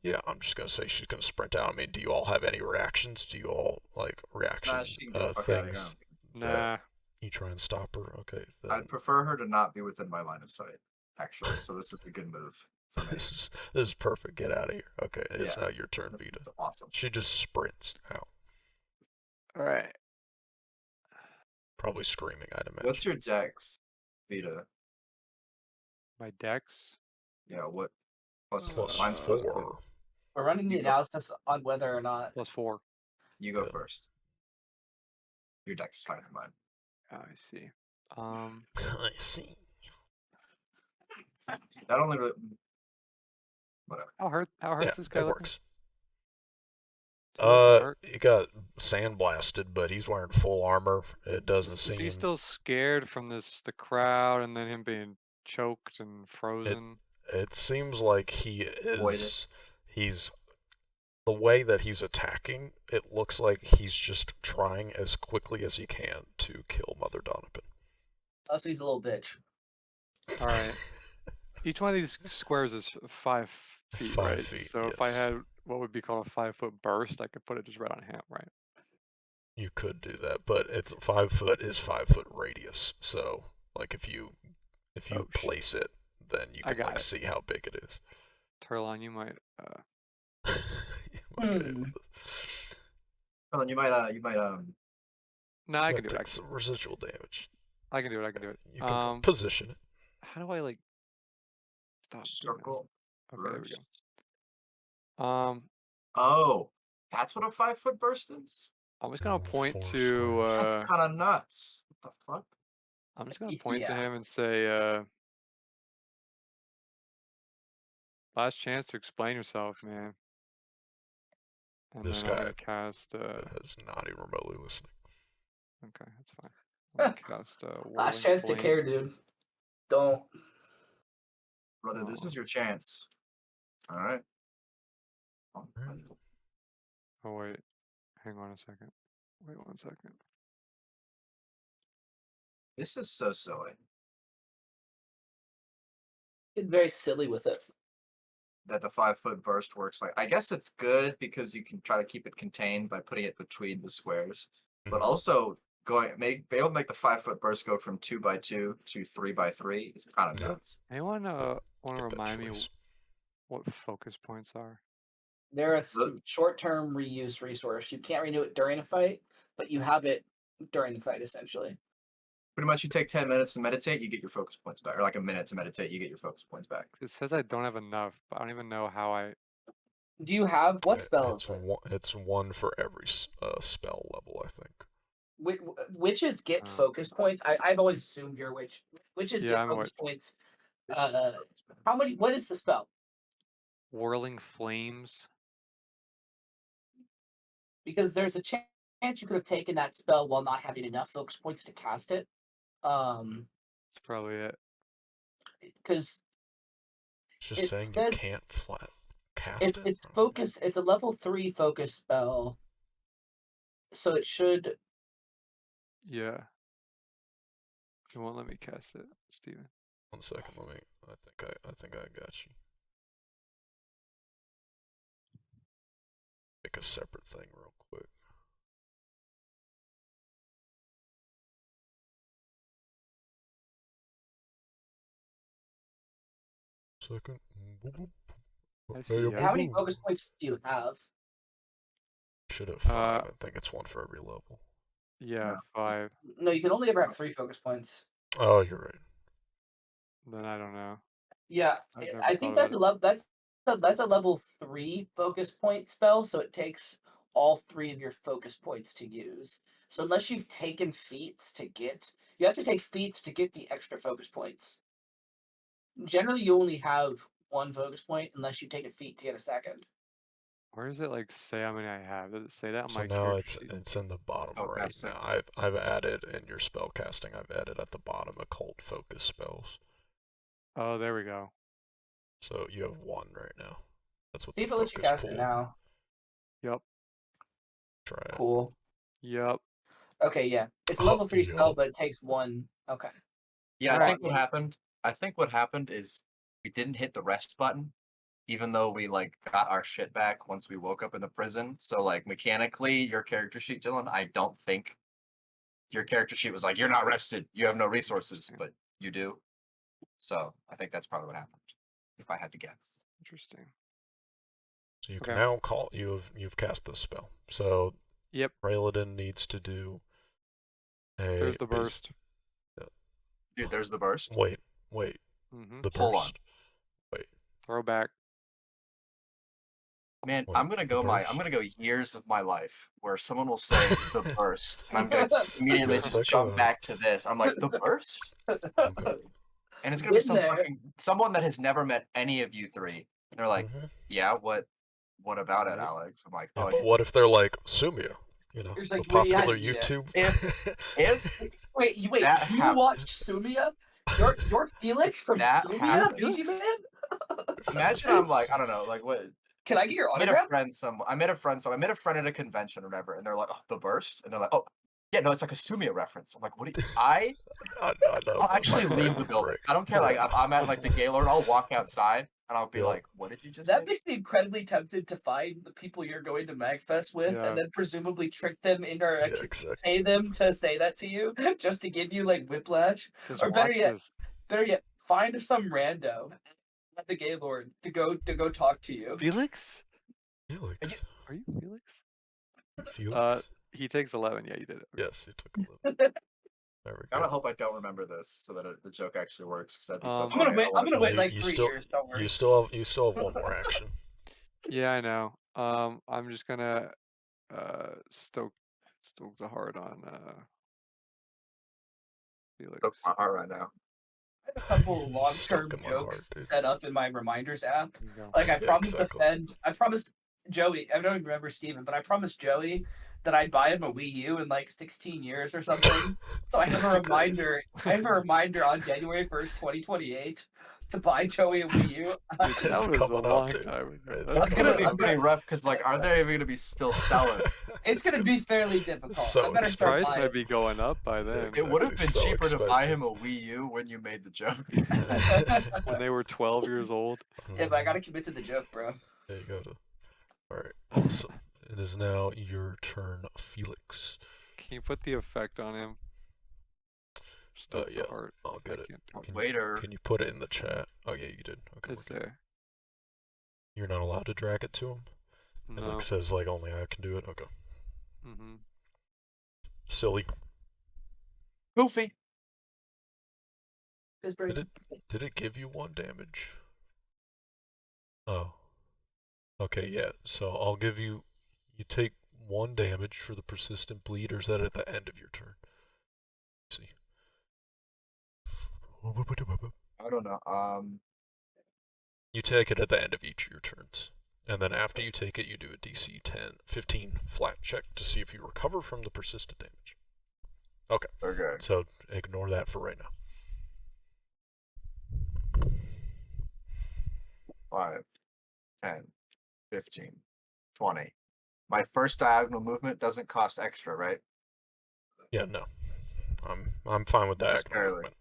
yeah, I'm just gonna say she's gonna sprint out. I mean, do you all have any reactions? Do you all like reaction Nah, she can get the fuck out of here. things that Nah. you try and stop her? Okay, then I'd prefer her to not be within my line of sight, actually. So this is a good move for me. this is perfect. Get out of here. Okay, it's Yeah. now your turn, Vita. It's awesome. She just sprints out, All right. probably screaming, I'd imagine. What's your dex, Vita? My dex. Yeah, what? Plus, Plus mine's plus 2. 4. We're running the You go analysis on whether or not. +4. You go Good. first. Your dex is higher than mine. Oh, I see. I see. That only really... Whatever. How hurt's Yeah, this guy it looking? works. Is he looking hurt? He got sandblasted, but he's wearing full armor. It doesn't Is he seem. still scared from the crowd and then him being choked and frozen? It seems like Voided. he's the way that he's attacking. It looks like he's just trying as quickly as he can to kill Mother Donovan. Oh, so he's a little bitch. All right. Each one of these squares is 5 feet, 5 right? feet, So if I yes. had what would be called a 5-foot burst, I could put it just right on him, right? You could do that, but it's 5 foot is 5 foot radius. So like if you Oh shit. place it, then you I can got like it. see how big it is. Turlon, you might You might get hit with it. Well, then you might No, I Yeah, can do it. take some residual damage. I can do it. I can do it. You can position it. How do I like stop doing this? circle. Okay, there we Burst. go. Oh, that's what a 5-foot burst is? I'm just gonna Oh, point 4 to That's kind of nuts. What the fuck? I'm just gonna point to Yeah. him and say, last chance to explain yourself, man. And This then I'm guy gonna cast is not even remotely listening. okay, that's fine. I'm gonna cast Last Whirling chance to Flame. care, dude. Don't. Brother, this is your chance. All right. Oh wait, hang on a second. Wait 1 second. This is so silly Get very silly with it. that the 5-foot burst works. Like, I guess it's good because you can try to keep it contained by putting it between the squares, but Mhm. also be able to make the 5-foot burst go from 2 by 2 to 3 by 3 is kind of Yeah. nuts. Anyone want to Get that remind me choice. what focus points are? They're a short-term reuse resource. You can't renew it during a fight, but you have it during the fight, essentially. Pretty much, you take 10 minutes to meditate, you get your focus points back, or like a minute to meditate, you get your focus points back. It says I don't have enough, but I don't even know how I. Do you have what spell is it? It's one for every spell level, I think. Witches get focus points. I've always assumed you're a witch. Witches Yeah, get I'm a focus witch. points. How many? What is the spell? Whirling Flames. Because there's a chance you could have taken that spell while not having enough focus points to cast it. That's probably it. Because It's just it saying you says can't cast it. it's focus. It's a level 3 focus spell, so it should. Yeah. It won't let me cast it, Steven. 1 second, let me. I think I got you. Make a separate thing real quick. Second. Boop, boop. I Hey, see, yeah. How many boop, boop. focus points do you have? Should have 5. I think it's 1 for every level. Yeah, No. 5. No, you can only ever have 3 focus points. Oh, you're right. Then I don't know. Yeah, I've never I thought think about that's a it. level. That's a level 3 focus point spell. So it takes all 3 of your focus points to use. So unless you've taken feats to get, you have to take feats to get the extra focus points. Generally, you only have 1 focus point unless you take a feat to get a second. Where does it like say how many I have? Does it say that on So my now character it's sheet? it's in the bottom Oh, right that's it. now. I've added in your spell casting. I've added at the bottom occult focus spells. Oh, there we go. So you have 1 right now. That's what See the if it lets you focus cast it pool. now. Yep. Try it. Cool. Yep. Okay, yeah, it's a Oh, level 3 spell, yup. but it takes 1. Okay. Yeah, I Alright. think what happened. I think what happened is we didn't hit the rest button, even though we like got our shit back once we woke up in the prison. So like mechanically, your character sheet, Dylan, I don't think your character sheet was like, "You're not rested. You have no resources," but you do. So I think that's probably what happened. If I had to guess. Interesting. So you can Okay. now call. You've cast this spell. So Yep. Raeladin needs to do a There's the base. burst. Dude, there's the burst. Wait. Mm-hmm. The Hold on. burst. Wait. Throw back. Man, Wait, I'm gonna the go burst? years of my life where someone will say the burst, and I'm gonna immediately That's just like jump a- back to this. I'm like, the burst? Okay. And it's gonna be Been some there. fucking someone that has never met any of you three. And they're like, Mhm. yeah, what about it, Right. Alex? I'm like, Yeah, oh, but what if they're like Sumia? You know, It's the like, well, yeah, popular yeah. YouTube. if Wait, you That you hap- watched Sumia? You're Felix from That Sumia, happened. PG Man? imagine I'm like, I don't know, like what Can I get your I met a autograph? friend I met a friend at a convention or whatever, and they're like, oh, the burst? And they're like, oh yeah, no, it's like a Sumia reference. I'm like, what do you I know. I'll actually leave the building. I don't care. Like I'm at like the Gaylord, I'll walk outside and I'll be Yeah. like, "What did you just That say?" makes me incredibly tempted to find the people you're going to MagFest with, Yeah. and then presumably trick them into Yeah, exactly. pay them to say that to you, just to give you like whiplash. Just Or watch this. better yet, find some rando at the Gaylord to go talk to you. Felix? Felix. Are you Felix? Felix. He takes 11. Yeah, you did it. Okay. Yes, he took a little. There we I gotta go. hope I don't remember this so that the joke actually works. Because that'd be so Um, I'm gonna funny. wait. I'm gonna wait You- like you 3 still- years. Don't worry. You still have 1 more action. Yeah, I know. I'm just gonna stoke the heart on Felix. Broke my heart right now. I have a couple You long-term stuck in my heart, jokes dude. set up in my reminders app. There you go. Like I Yeah, promised exactly. I promised Joey. I don't even remember Steven, but I promised Joey that I'd buy him a Wii U in like 16 years or something. So I have a That's reminder. I have a reminder on January 1st, 2028, to buy Joey a Wii U. Dude, It's that was a coming up, long dude. time ago. It's That's I'm gonna gonna- be I'm pretty gonna- rough. Because like, are they even gonna be still selling? It's gonna be fairly difficult. So I better start Price buying. might be going up by then. Exactly. It would have been So cheaper to buy expensive. him a Wii U when you made the joke. When they were 12 years old. Yeah, but I gotta commit to the joke, bro. There you go. Alright, awesome. It is now your turn, Felix. Can you put the effect on him? Stoke yeah, the heart. I'll get it. Can't do it. Waiter. Can you put it in the chat? Oh yeah, you did. Okay. It's we're good. there. You're not allowed to drag it to him? It No. like says like only I can do it. Okay. Mm-hmm. Silly. Goofy. Did it give you 1 damage? Oh. Okay, yeah. So I'll give you take 1 damage for the persistent bleed, or is that at the end of your turn? Let's see. I don't know. You take it at the end of each of your turns. And then after you take it, you do a DC 15 flat check to see if you recover from the persistent damage. Okay. Okay. So ignore that for right now. 5, 10, 15, 20. My first diagonal movement doesn't cost extra, right? Yeah, no. I'm fine with Just diagonal barely. movement.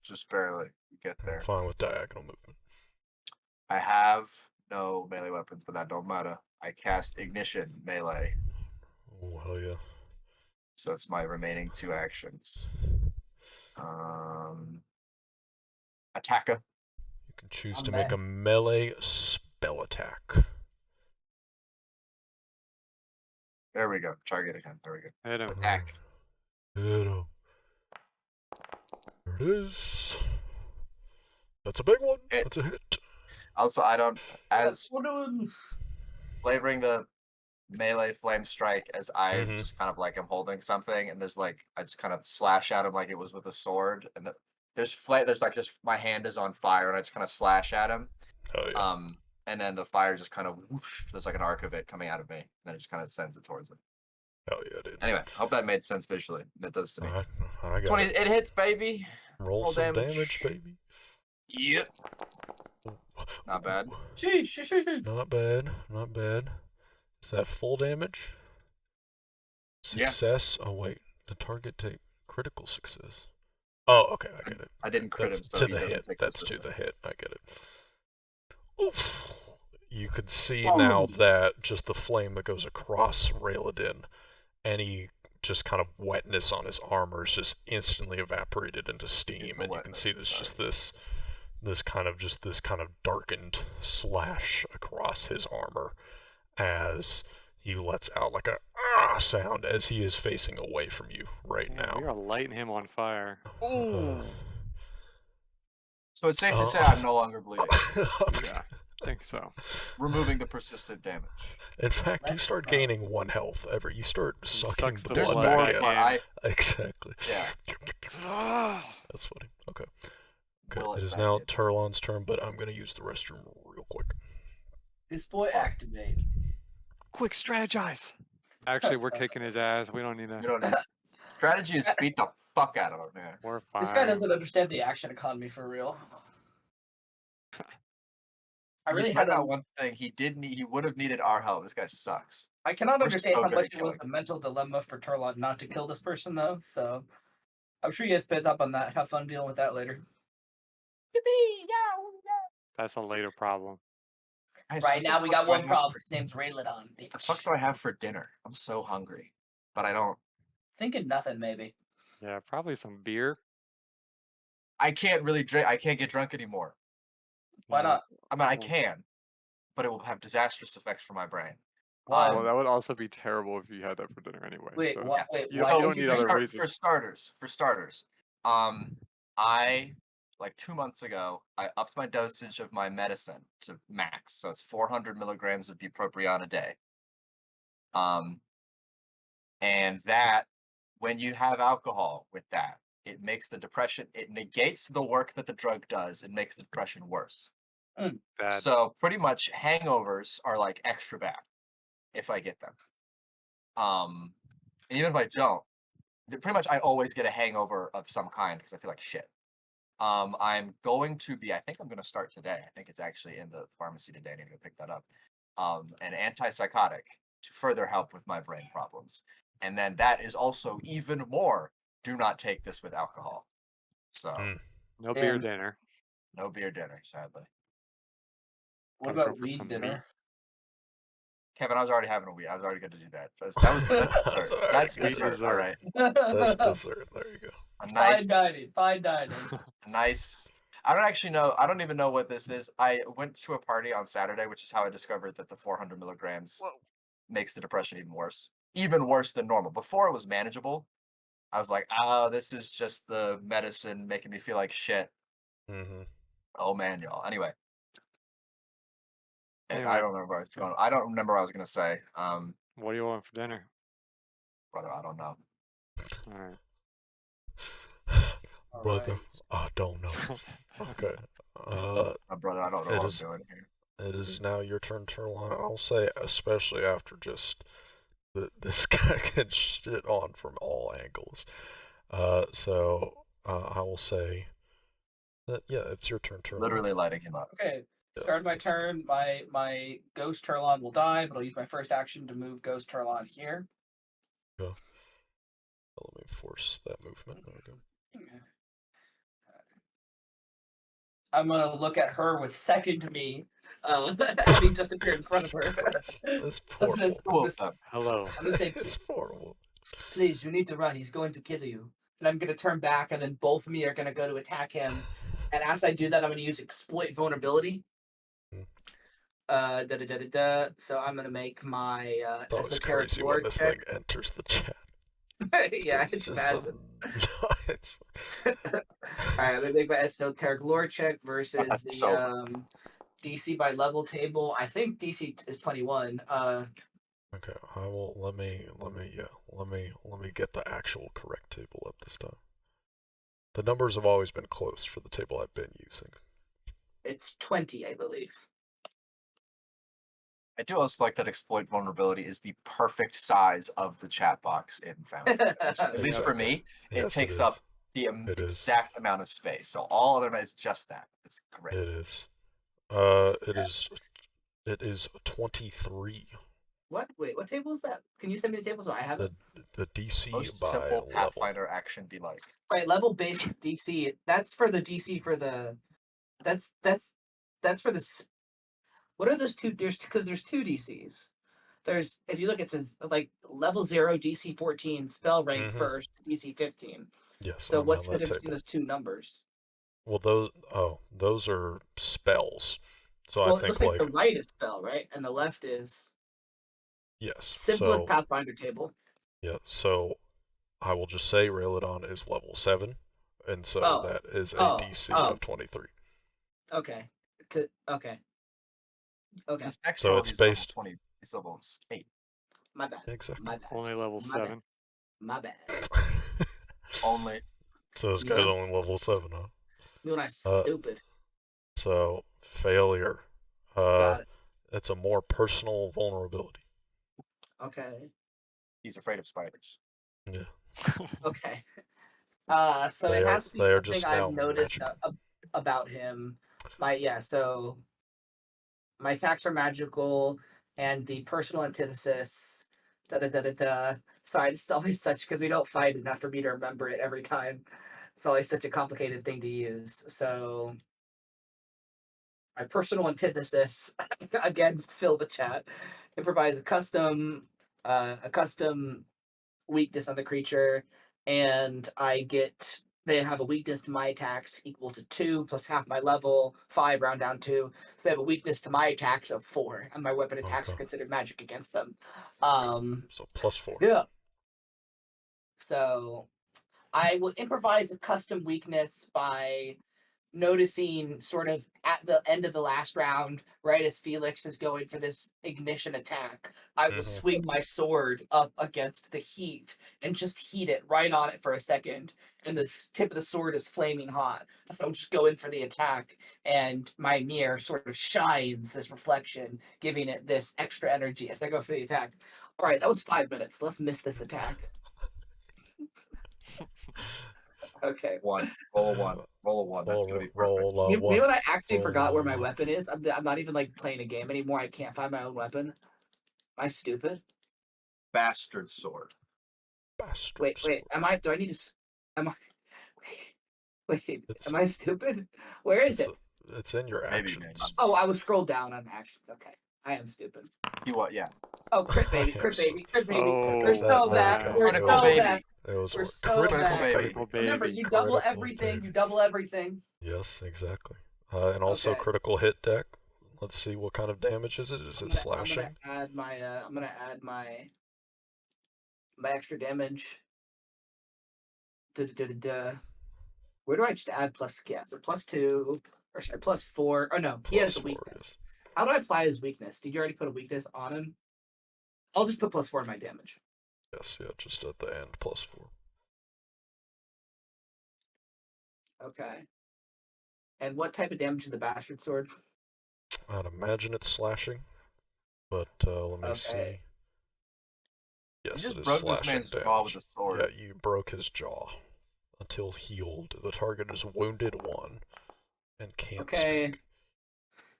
Just barely get I'm there. fine with diagonal movement. I have no melee weapons, but that don't matter. I cast Ignition melee, Oh, hell yeah. so that's my remaining 2 actions. Attacker. You can choose I'm to make back. a melee spell attack. There we go. Target again. There we go. Hit him. Attack. Hit him. There it is. That's a big one. Hit. That's a hit. Also, I don't as We're doing. flavoring the melee flame strike as I Mhm. just kind of like am holding something, and there's like I just kind of slash at him like it was with a sword, and there's like just my hand is on fire, and I just kind of slash at him. Oh yeah. And then the fire just kind of whoosh, there's like an arc of it coming out of me, and then it just kind of sends it towards him. Oh yeah, dude. Anyway, I hope that made sense visually. It does to me. I got 20, it. it hits, baby. Roll some damage, baby. Yep. Not bad. Sheesh. Not bad. Not bad. Is that full damage? Yeah. Success. Oh wait, the target take critical success. Oh, okay, I get it. I didn't crit That's him, so to he the doesn't hit. take That's to resistance. the hit. I get it. Oof. You can see now that just the flame that goes across Rayladin, any just kind of wetness on his armor is just instantly evaporated into steam, the and you can see wetness, there's just this kind of darkened slash across his armor as he lets out like a sound as he is facing away from you right Man, now. we are lighting him on fire. So it's safe to say I'm no longer bleeding. Yeah, I think so. Removing the persistent damage. In fact, you start gaining 1 health ever. You start sucking sucks the the There's blood blood more, back back in. in. but Exactly. yeah. That's funny. Okay. Will It is back now in. Turlon's turn, but I'm gonna use the restroom real quick. This boy activate. Quick, strategize. Actually, we're kicking his ass. We don't need You to. don't need strategy is beat the fuck out of him, man. We're fine. This guy doesn't understand the action economy for real. I really He's had right a, about one thing. He would have needed our help. This guy sucks. I cannot We're understand so how good much at it was killing. the mental dilemma for Turlot not to kill this person though. So I'm sure you guys picked up on that. Have fun dealing with that later. That's a later problem. Guys, Right what the now we fuck got do I one have problem. for- His name's Raylidon, bitch. The fuck do I have for dinner? I'm so hungry, but I don't. Thinking nothing, maybe. Yeah, probably some beer. I can't really drink. I can't get drunk anymore. Why Yeah. not? I mean, I Well- can, but it will have disastrous effects for my brain. Why? Well, that would also be terrible if you had that for dinner anyway. Wait, so what? Wait, you, why you would don't you need other reasons. For starters, I like 2 months ago, I upped my dosage of my medicine to max, so it's 400 milligrams of bupropion a day. And that when you have alcohol with that, it makes the depression. It negates the work that the drug does. It makes the depression worse. Bad. So pretty much hangovers are like extra bad if I get them. And even if I don't, pretty much I always get a hangover of some kind because I feel like shit. I'm going to be, I think I'm going to start today. I think it's actually in the pharmacy today. I need to go pick that up. An antipsychotic to further help with my brain problems. And then that is also even more, do not take this with alcohol. So No beer Damn. dinner. no beer dinner, sadly. What Gotta go about for weed some dinner? Kevin, I was already having a weed. I was already going to do that. That's dessert. alright. That's Sweet dessert. dessert. All right. That's dessert. There you go. A Fine nice, dining. Fine dining. nice. I don't actually know. I don't even know what this is. I went to a party on Saturday, which is how I discovered that the 400 milligrams Whoa. makes the depression even worse than normal. Before it was manageable. I was like, oh, this is just the medicine making me feel like shit. Mm-hmm. Oh man, y'all. Anyway. Anyway. I don't remember what I was going. I don't remember what I was gonna say. What do you want for dinner? Brother, I don't know. All right. Brother, Alright. I don't know. Okay. My brother, I don't know It what is- I'm doing here. It is now your turn, Turlon. I'll say, especially after just this guy gets shit on from all angles. So I will say that yeah, it's your turn, Turlon. Literally lighting him up. Okay. Yeah, Start my that's- turn. My Ghost Turlon will die, but I'll use my first action to move Ghost Turlon here. Let me force that movement. There we go. I'm gonna look at her with second me, having just appeared in front of her. This poor I'm woman. Cool. Hello. gonna say, This poor woman. please, you need to run. He's going to kill you. And I'm gonna turn back, and then both of me are gonna go to attack him. And as I do that, I'm going to use exploit vulnerability. Mm. So I'm going to make my It's always esoteric crazy lore when this check. thing enters the chat. Yeah, it's massive. It's All right, I'm going to make my esoteric lore check versus the So- DC by level table. I think DC is 21. okay. I will let me get the actual correct table up this time. The numbers have always been close for the table I've been using. It's 20, I believe. I do also like that exploit vulnerability is the perfect size of the chat box in Foundry. At least for me, it Yes, takes is. up the It is. exact amount of space. So all other is just that. It's great. It is. It is 23. What? Wait, what table is that? Can you send me the table so I have it? The DC Most by simple level. Pathfinder action be like. Right, level based DC. That's for the DC for the. That's for the. What are those two? There's because there's two DCs. There's if you look, it says like level 0 DC 14, spell rank Mhm. first DC 15. Yes. So I'm what's on the that difference between table. those two numbers? Well, those are spells. So Well, I it think looks like the right is spell, right, and the left is yes. simplest So Pathfinder table. yeah. So I will just say Railodon is level 7, and so Oh. that is a Oh. DC Oh. of 23. Okay. Okay. Okay. This next So roll, it's he's based- level 20. He's level 8. My bad. Exactly. My bad. Only level My bad. 7. My bad. Only. So this You guy's know- only level 7, huh? You and I stupid. So failure. Got it. It's a more personal vulnerability. Okay. He's afraid of spiders. Yeah. Okay. So They it are- has to be they are something just I've now noticed magic. about him. So my attacks are magical, and the personal antithesis. Sorry, it's always such because we don't fight enough for me to remember it every time. It's always such a complicated thing to use. So my personal antithesis again, fill the chat. It provides a custom weakness on the creature, and they have a weakness to my attacks equal to 2 plus half my level, 5 round down 2. So they have a weakness to my attacks of 4, and my weapon attacks are considered magic against them. So +4. Yeah. So I will improvise a custom weakness by noticing sort of at the end of the last round, right as Felix is going for this ignition attack, I will swing my sword up against the heat and just heat it right on it for a second. And the tip of the sword is flaming hot. So I'll just go in for the attack, and my mirror sort of shines this reflection, giving it this extra energy as I go for the attack. All right, that was 5 minutes. Let's miss this attack. Okay. One. Roll a 1. Roll a 1. That's going to be perfect. Roll You one. know what? I actually Roll forgot where my one. weapon is. I'm not even like playing a game anymore. I can't find my own weapon. Am I stupid? Bastard sword. Bastard Wait. sword. Am I? Do I need to? Am I? Wait. It's- Am I stupid? Where is it? It's in your Maybe, actions. Oh, I would scroll down on actions. Okay, I am stupid. You what? Yeah. Oh, crit baby, I am crit so- baby, crit baby. Oh, We're so there we bad. go. We're It Critical so was- bad. It was We're what? so Critical bad. baby. Critical Remember, baby. you double Critical everything. baby. You double everything. Yes, exactly. And also Okay. critical hit deck. Let's see what kind of damage is it. Is it I'm slashing? gonna add my. I'm gonna add my extra damage. Where do I just add plus? Yeah, so +2, or sorry, +4. Oh no, he has a +4, weakness. yes. How do I apply his weakness? Did you already put a weakness on him? I'll just put +4 in my damage. Yes, yeah, just at the end, +4. Okay. And what type of damage is the bastard sword? I'd imagine it's slashing, but let me see. Yes, just it is broke this slashing man's damage. jaw with a sword. Yeah, you broke his jaw. Until healed, the target is wounded 1 and can't Okay. speak.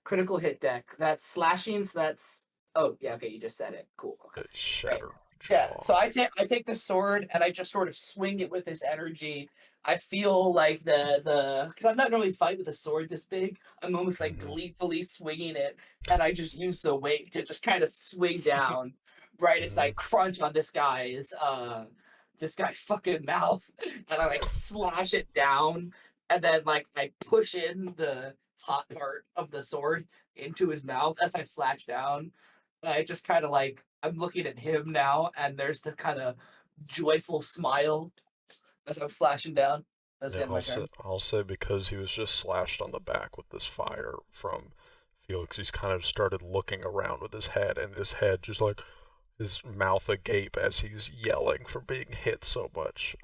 Critical hit deck. That's slashing, so that's... Oh, yeah, okay, you just said it. Cool. Okay. It shattered jaw. Yeah, so I take the sword and I just sort of swing it with this energy. I feel like because I'm not normally fight with a sword this big. I'm almost like gleefully swinging it, and I just use the weight to just kind of swing down, right as I crunch on this guy's fucking mouth, and I like slash it down, and then like I push in the hot part of the sword into his mouth as I slash down. I just kind of like I'm looking at him now, and there's the kind of joyful smile as I'm slashing down. That's the Yeah, end of my turn. I'll say because he was just slashed on the back with this fire from Felix, he's kind of started looking around with his head, and his head just like his mouth agape as he's yelling for being hit so much.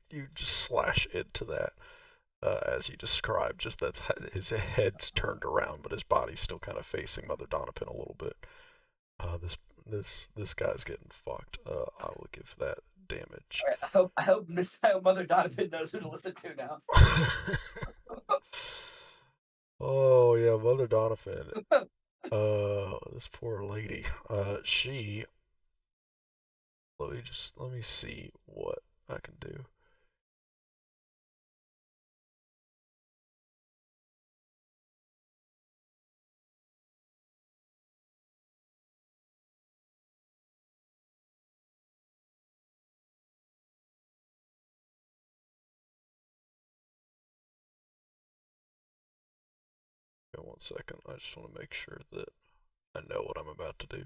You just slash into that as you described. Just that's his head's turned around, but his body's still kind of facing Mother Donovan a little bit. This guy's getting fucked. I will give that damage. All right, I hope Mother Donovan knows who to listen to now. Oh yeah, Mother Donovan. This poor lady. She. Let me see what I can do. Okay, 1 second. I just want to make sure that I know what I'm about to do.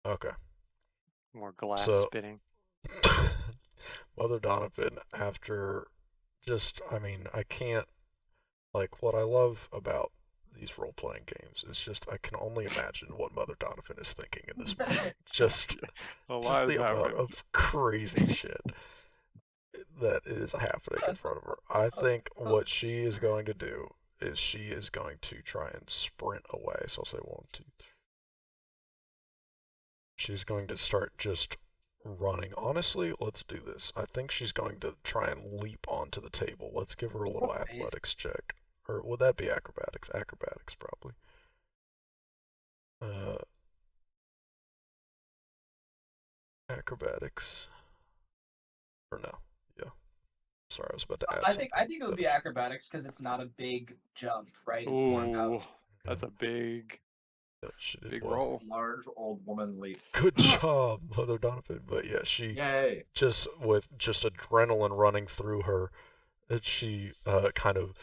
Okay. More glass So, spitting. Mother Donovan, after I mean, I can't, like, what I love about these role playing games is just, I can only imagine what Mother Donovan is thinking in this moment. Just A lot has the amount happened. of crazy shit that is happening in front of her. I think what she is going to do is she is going to try and sprint away. So I'll say 1, 2, 3. She's going to start just running. Honestly, let's do this. I think she's going to try and leap onto the table. Let's give her a little athletics check. Or would that be acrobatics? Acrobatics, probably. Acrobatics. Or no. Yeah. Sorry, I was about to add something. I think it would be acrobatics because it's not a big jump, right? It's more about. Ooh, that's a big, Yeah, she did big well. roll. Large old woman leap. Good job, Mother Donovan. But yeah, she Yay! just with just adrenaline running through her, she kind of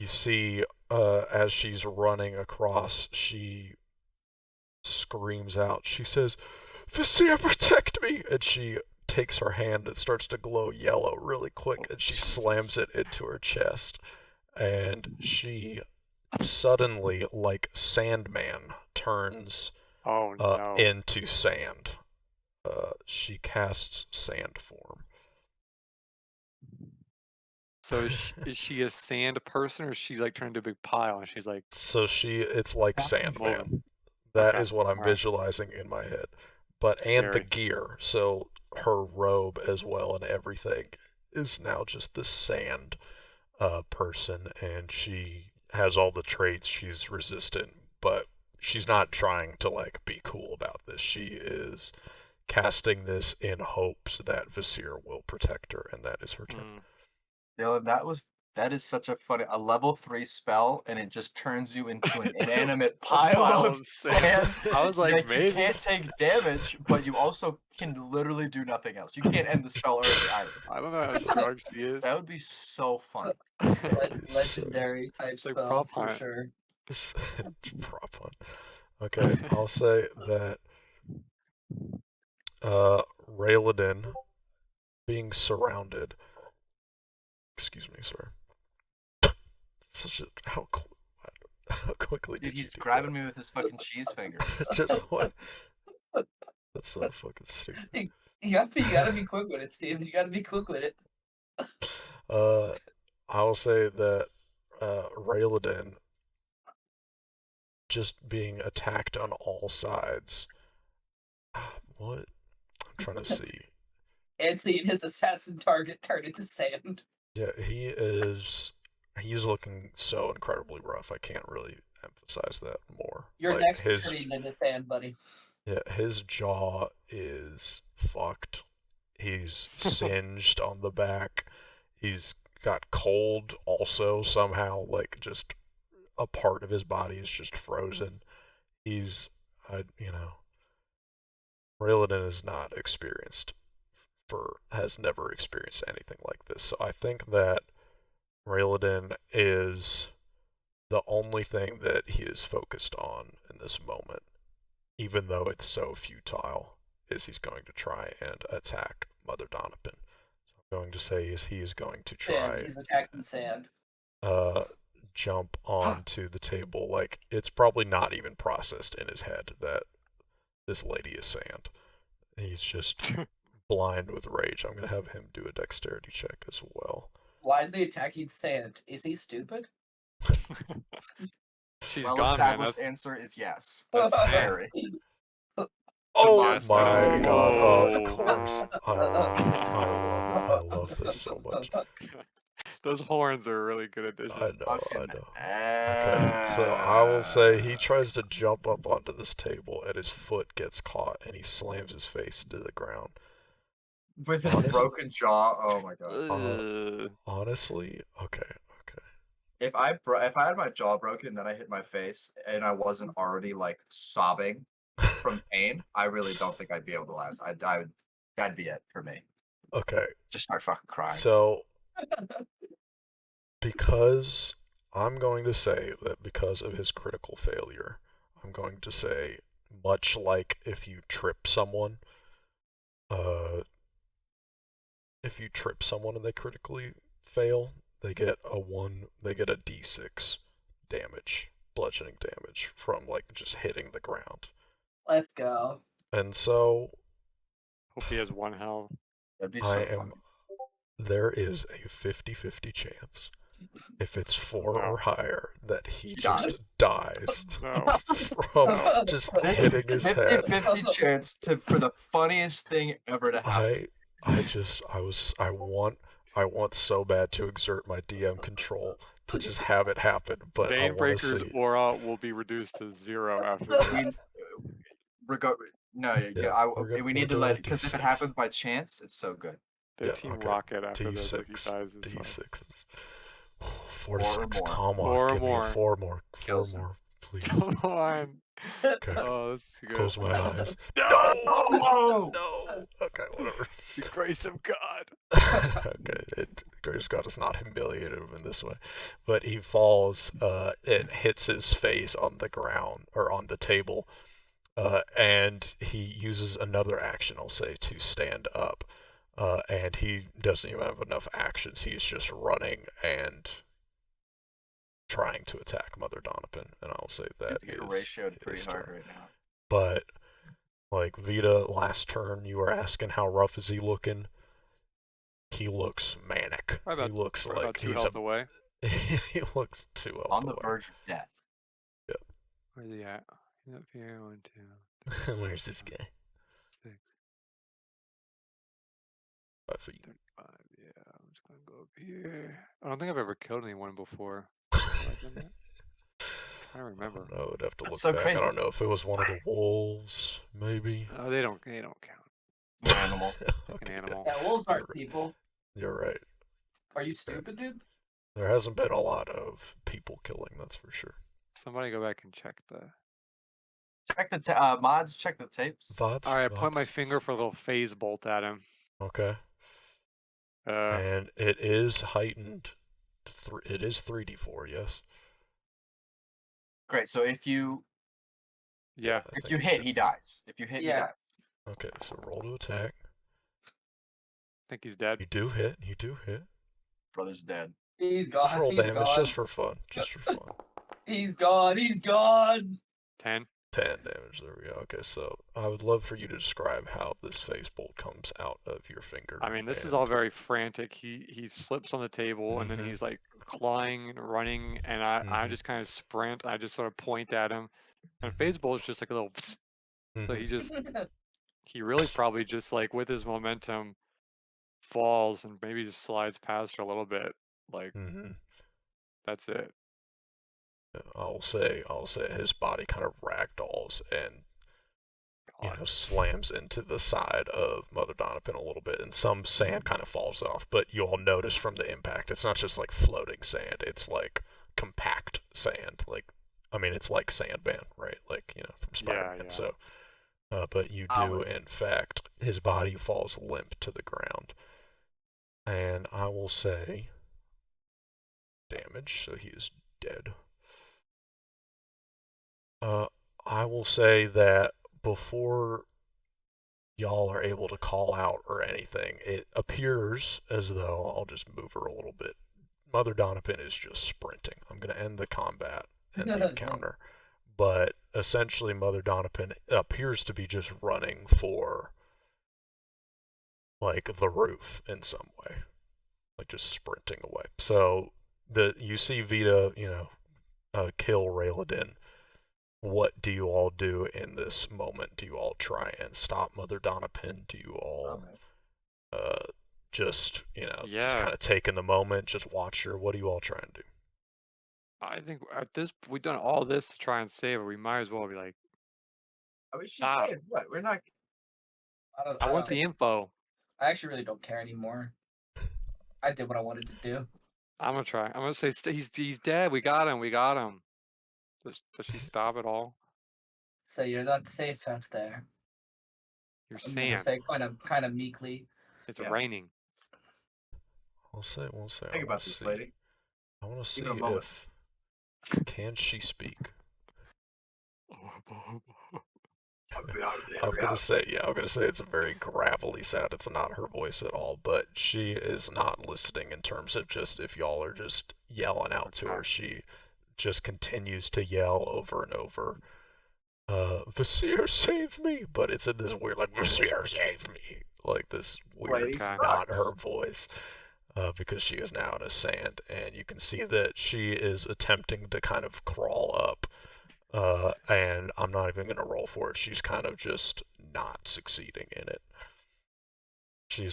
you see as she's running across, she screams out. She says, "Vizier, protect me!" And she takes her hand. It starts to glow yellow really quick, and she slams it into her chest. And she suddenly, like Sandman, turns Oh no. into sand. She casts sand form. So is she a sand person, or is she like turned into a big pile and she's like So it's like Sandman. moving? That Okay, is what I'm alright. visualizing in my head. But and the Scary. gear, so her robe as well and everything is now just this sand person, and she has all the traits. She's resistant, but she's not trying to like be cool about this. She is casting this in hopes that Visir will protect her, and that is her turn. Dylan, that is such a level 3 spell, and it just turns you into an inanimate pile of sand. I was like, You maybe. can't take damage, but you also can literally do nothing else. You can't end the spell early either. I don't know how strong she is. That would be so funny. Legendary type It's like spell prop for hunt. sure. Prop one. Okay, I'll say that Rayladin being surrounded. Excuse me, sir. How quickly Dude, did you he's do grabbing that? me with his fucking cheese fingers. Just what? That's so fucking stupid. You gotta be quick with it, Steve. You gotta be quick with it. I will say that Rayladin just being attacked on all sides. What? I'm trying to see. And seeing his assassin target turn into sand. Yeah, he's looking so incredibly rough. I can't really emphasize that more. Your Like next his turning into sand, buddy. yeah, his jaw is fucked. He's singed on the back. He's got cold also somehow, like just a part of his body is just frozen. He's, Rayladin is not experienced has never experienced anything like this. So I think that Rayladin is the only thing that he is focused on in this moment, even though it's so futile, is he's going to try and attack Mother Donovan. So I'm going to say he is going to Sand. try He's attacking sand. jump onto the table. Like, it's probably not even processed in his head that this lady is sand. He's just blind with rage. I'm going to have him do a dexterity check as well. Blindly attacking sand. Is he stupid? She's Well gone, man. established answer is yes. That's sand. Very. Oh Yes, my god, of oh. course. I love this so much. Those horns are a really good addition. I know. Fucking Okay, so I will say he tries to jump up onto this table and his foot gets caught and he slams his face into the ground. with his broken jaw. Oh my god. Ugh. Honestly, okay. If I had my jaw broken and then I hit my face and I wasn't already like sobbing from pain, I really don't think I'd be able to last. That'd be it for me. Okay, Just start fucking crying. so because I'm going to say that because of his critical failure, I'm going to say, much like if you trip someone, if you trip someone and they critically fail, they get a d6 damage, bludgeoning damage from like just hitting the ground. Let's go. And so Hope he has one health. That'd be so there is a 50-50 chance, if it's 4 No. or higher, that he Dies. just dies No. from just hitting his head. 50-50 chance for the funniest thing ever to happen. I want so bad to exert my DM control to just have it happen, but I want to Banebreaker's see. aura will be reduced to 0 after this. We need to let, because if it D6. happens by chance, it's so good. The Team Rocket after this, if he D6. dies, is fine. D6. 4 Four to or 6. more. Come 4 on, or give me a more. 4 more. 4 Kills him. more, please. Come on. Okay. Oh, this is good. Close my eyes. No! No! Okay, whatever. The grace of God. Okay, Grace God has not humiliated him in this way, but he falls and hits his face on the ground or on the table, and he uses another action, I'll say, to stand up, and he doesn't even have enough actions. He's just running and trying to attack Mother Donovan, and I'll say that It's getting ratioed pretty hard right now. But like Vita, last turn you were asking how rough is he looking. He looks manic. He looks like about 2 he's health away. he looks 2 health On the away. verge of death. Where's he at? He's up here. 1, 2, Where's this guy? 6, 5 feet. 35. Yeah, I'm just gonna go up here. I don't think I've ever killed anyone before. Have I done that? I don't remember. I would have to look That's so back. crazy. I don't know if it was one of the wolves, maybe. Oh, they don't count. An animal. Like an animal. Yeah, wolves aren't You're right. people. You're right. Are you stupid, dude? There hasn't been a lot of people killing, that's for sure. Somebody go back and check the. Check the mods. Check the tapes. Thoughts? All right, point my finger for a little phase bolt at him. Okay. And it is heightened. It is 3d4, yes. Great. So if you Yeah. if you hit, he dies. If you hit, he Yeah. dies. Okay, so roll to attack. I think he's dead. You do hit. Brother's dead. He's Just gone. roll He's damage gone. just for fun. He's gone. He's gone. 10. 10 damage, there we go. Okay, so I would love for you to describe how this phase bolt comes out of your finger. I mean, this is and- all very frantic. He slips on the table and then Mhm. he's like clawing and running, and I Mhm. just kind of sprint. I just sort of point at him, and phase bolt is just like a little. Psst. So Mhm. he really probably just like with his momentum falls and maybe just slides past her a little bit. Like Mhm. that's it. I'll say his body kind of ragdolls and God. slams into the side of Mother Donovan a little bit, and some sand kind of falls off. But you'll notice from the impact, it's not just like floating sand; it's like compact sand. Like, I mean, it's like Sandman, right? Like from Spider-Man. Yeah. So, but you I do, would. in fact, his body falls limp to the ground. And I will say damage, so he is dead. I will say that before y'all are able to call out or anything, it appears as though, I'll just move her a little bit. Mother Donovan is just sprinting. I'm going to end the combat and the encounter. But essentially, Mother Donovan appears to be just running for, like, the roof in some way. Like, just sprinting away. So, you see Vita, kill Rayladin. What do you all do in this moment? Do you all try and stop Mother Donovan? Do you all just kind of take in the moment, just watch her? What do you all try and do? I think at this we've done all this to try and save her. We might as well be like, I mean, she stop. saved what? We're not. I want the info. I actually really don't care anymore. I did what I wanted to do. I'm gonna try. I'm gonna say he's dead. We got him. We got him. Does she stop at all? So you're not safe out there. You're I'm gonna sand. say kind of meekly. It's raining. We'll say. Think about this, lady. I want to see Give it a moment. if can she speak. I'm gonna say it's a very gravelly sound. It's not her voice at all, but she is not listening in terms of just if y'all are just yelling out to her. She just continues to yell over and over. Vasir, save me! But it's in this weird, like, Vasir, save me! Like this weird, not her voice. Because she is now in a sand, and you can see that she is attempting to kind of crawl up. And I'm not even going to roll for it. She's kind of just not succeeding in it. She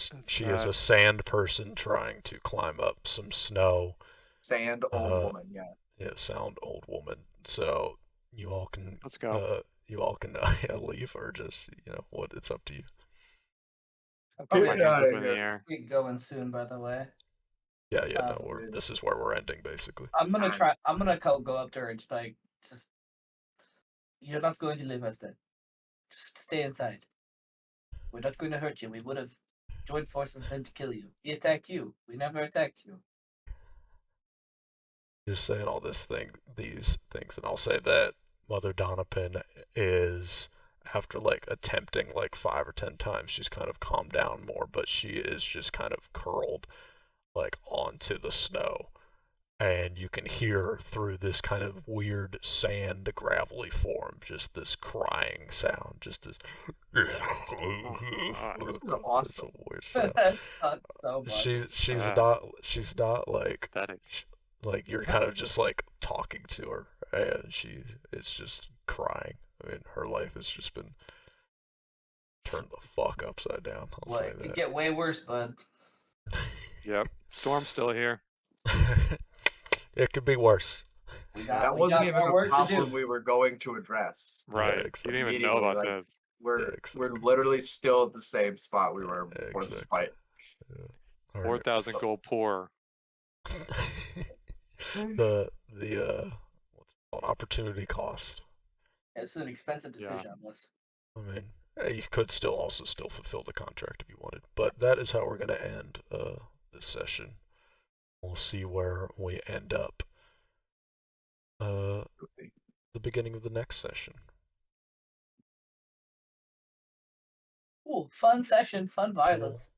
is a sand person trying to climb up some snow. Sand old woman, yeah. Yeah, sound old woman. So you all can let's go. Leave or just what it's up to you. I'll put my hands up in the air. We're going soon, by the way. Yeah, this is where we're ending basically. I'm gonna go up to her and just you're not going to live as dead. Just stay inside. We're not going to hurt you. We would have joined forces with them to kill you. He attacked you. We never attacked you. You're saying all these things, and I'll say that Mother Donovan is, after like attempting like 5 or 10 times, she's kind of calmed down more, but she is just kind of curled like onto the snow. And you can hear through this kind of weird sand gravelly form just this crying sound, just this. This is awesome. Weird sound. That sucks so much. She's not like you're kind of just like talking to her, and she is just crying. I mean, her life has just been turned the fuck upside down. I'll say that. It get way worse, bud. Yep, storm's still here. It could be worse. That wasn't even a problem we were going to address. Right. Yeah, exactly. You didn't even know about like, this. We're literally still at the same spot we were before this fight. Yeah. 4,000 gold poor. the what's it called? Opportunity cost. It's an expensive decision on this. I mean, you could still fulfill the contract if you wanted, but that is how we're gonna end this session. We'll see where we end up. The beginning of the next session. Cool, fun session, fun violence.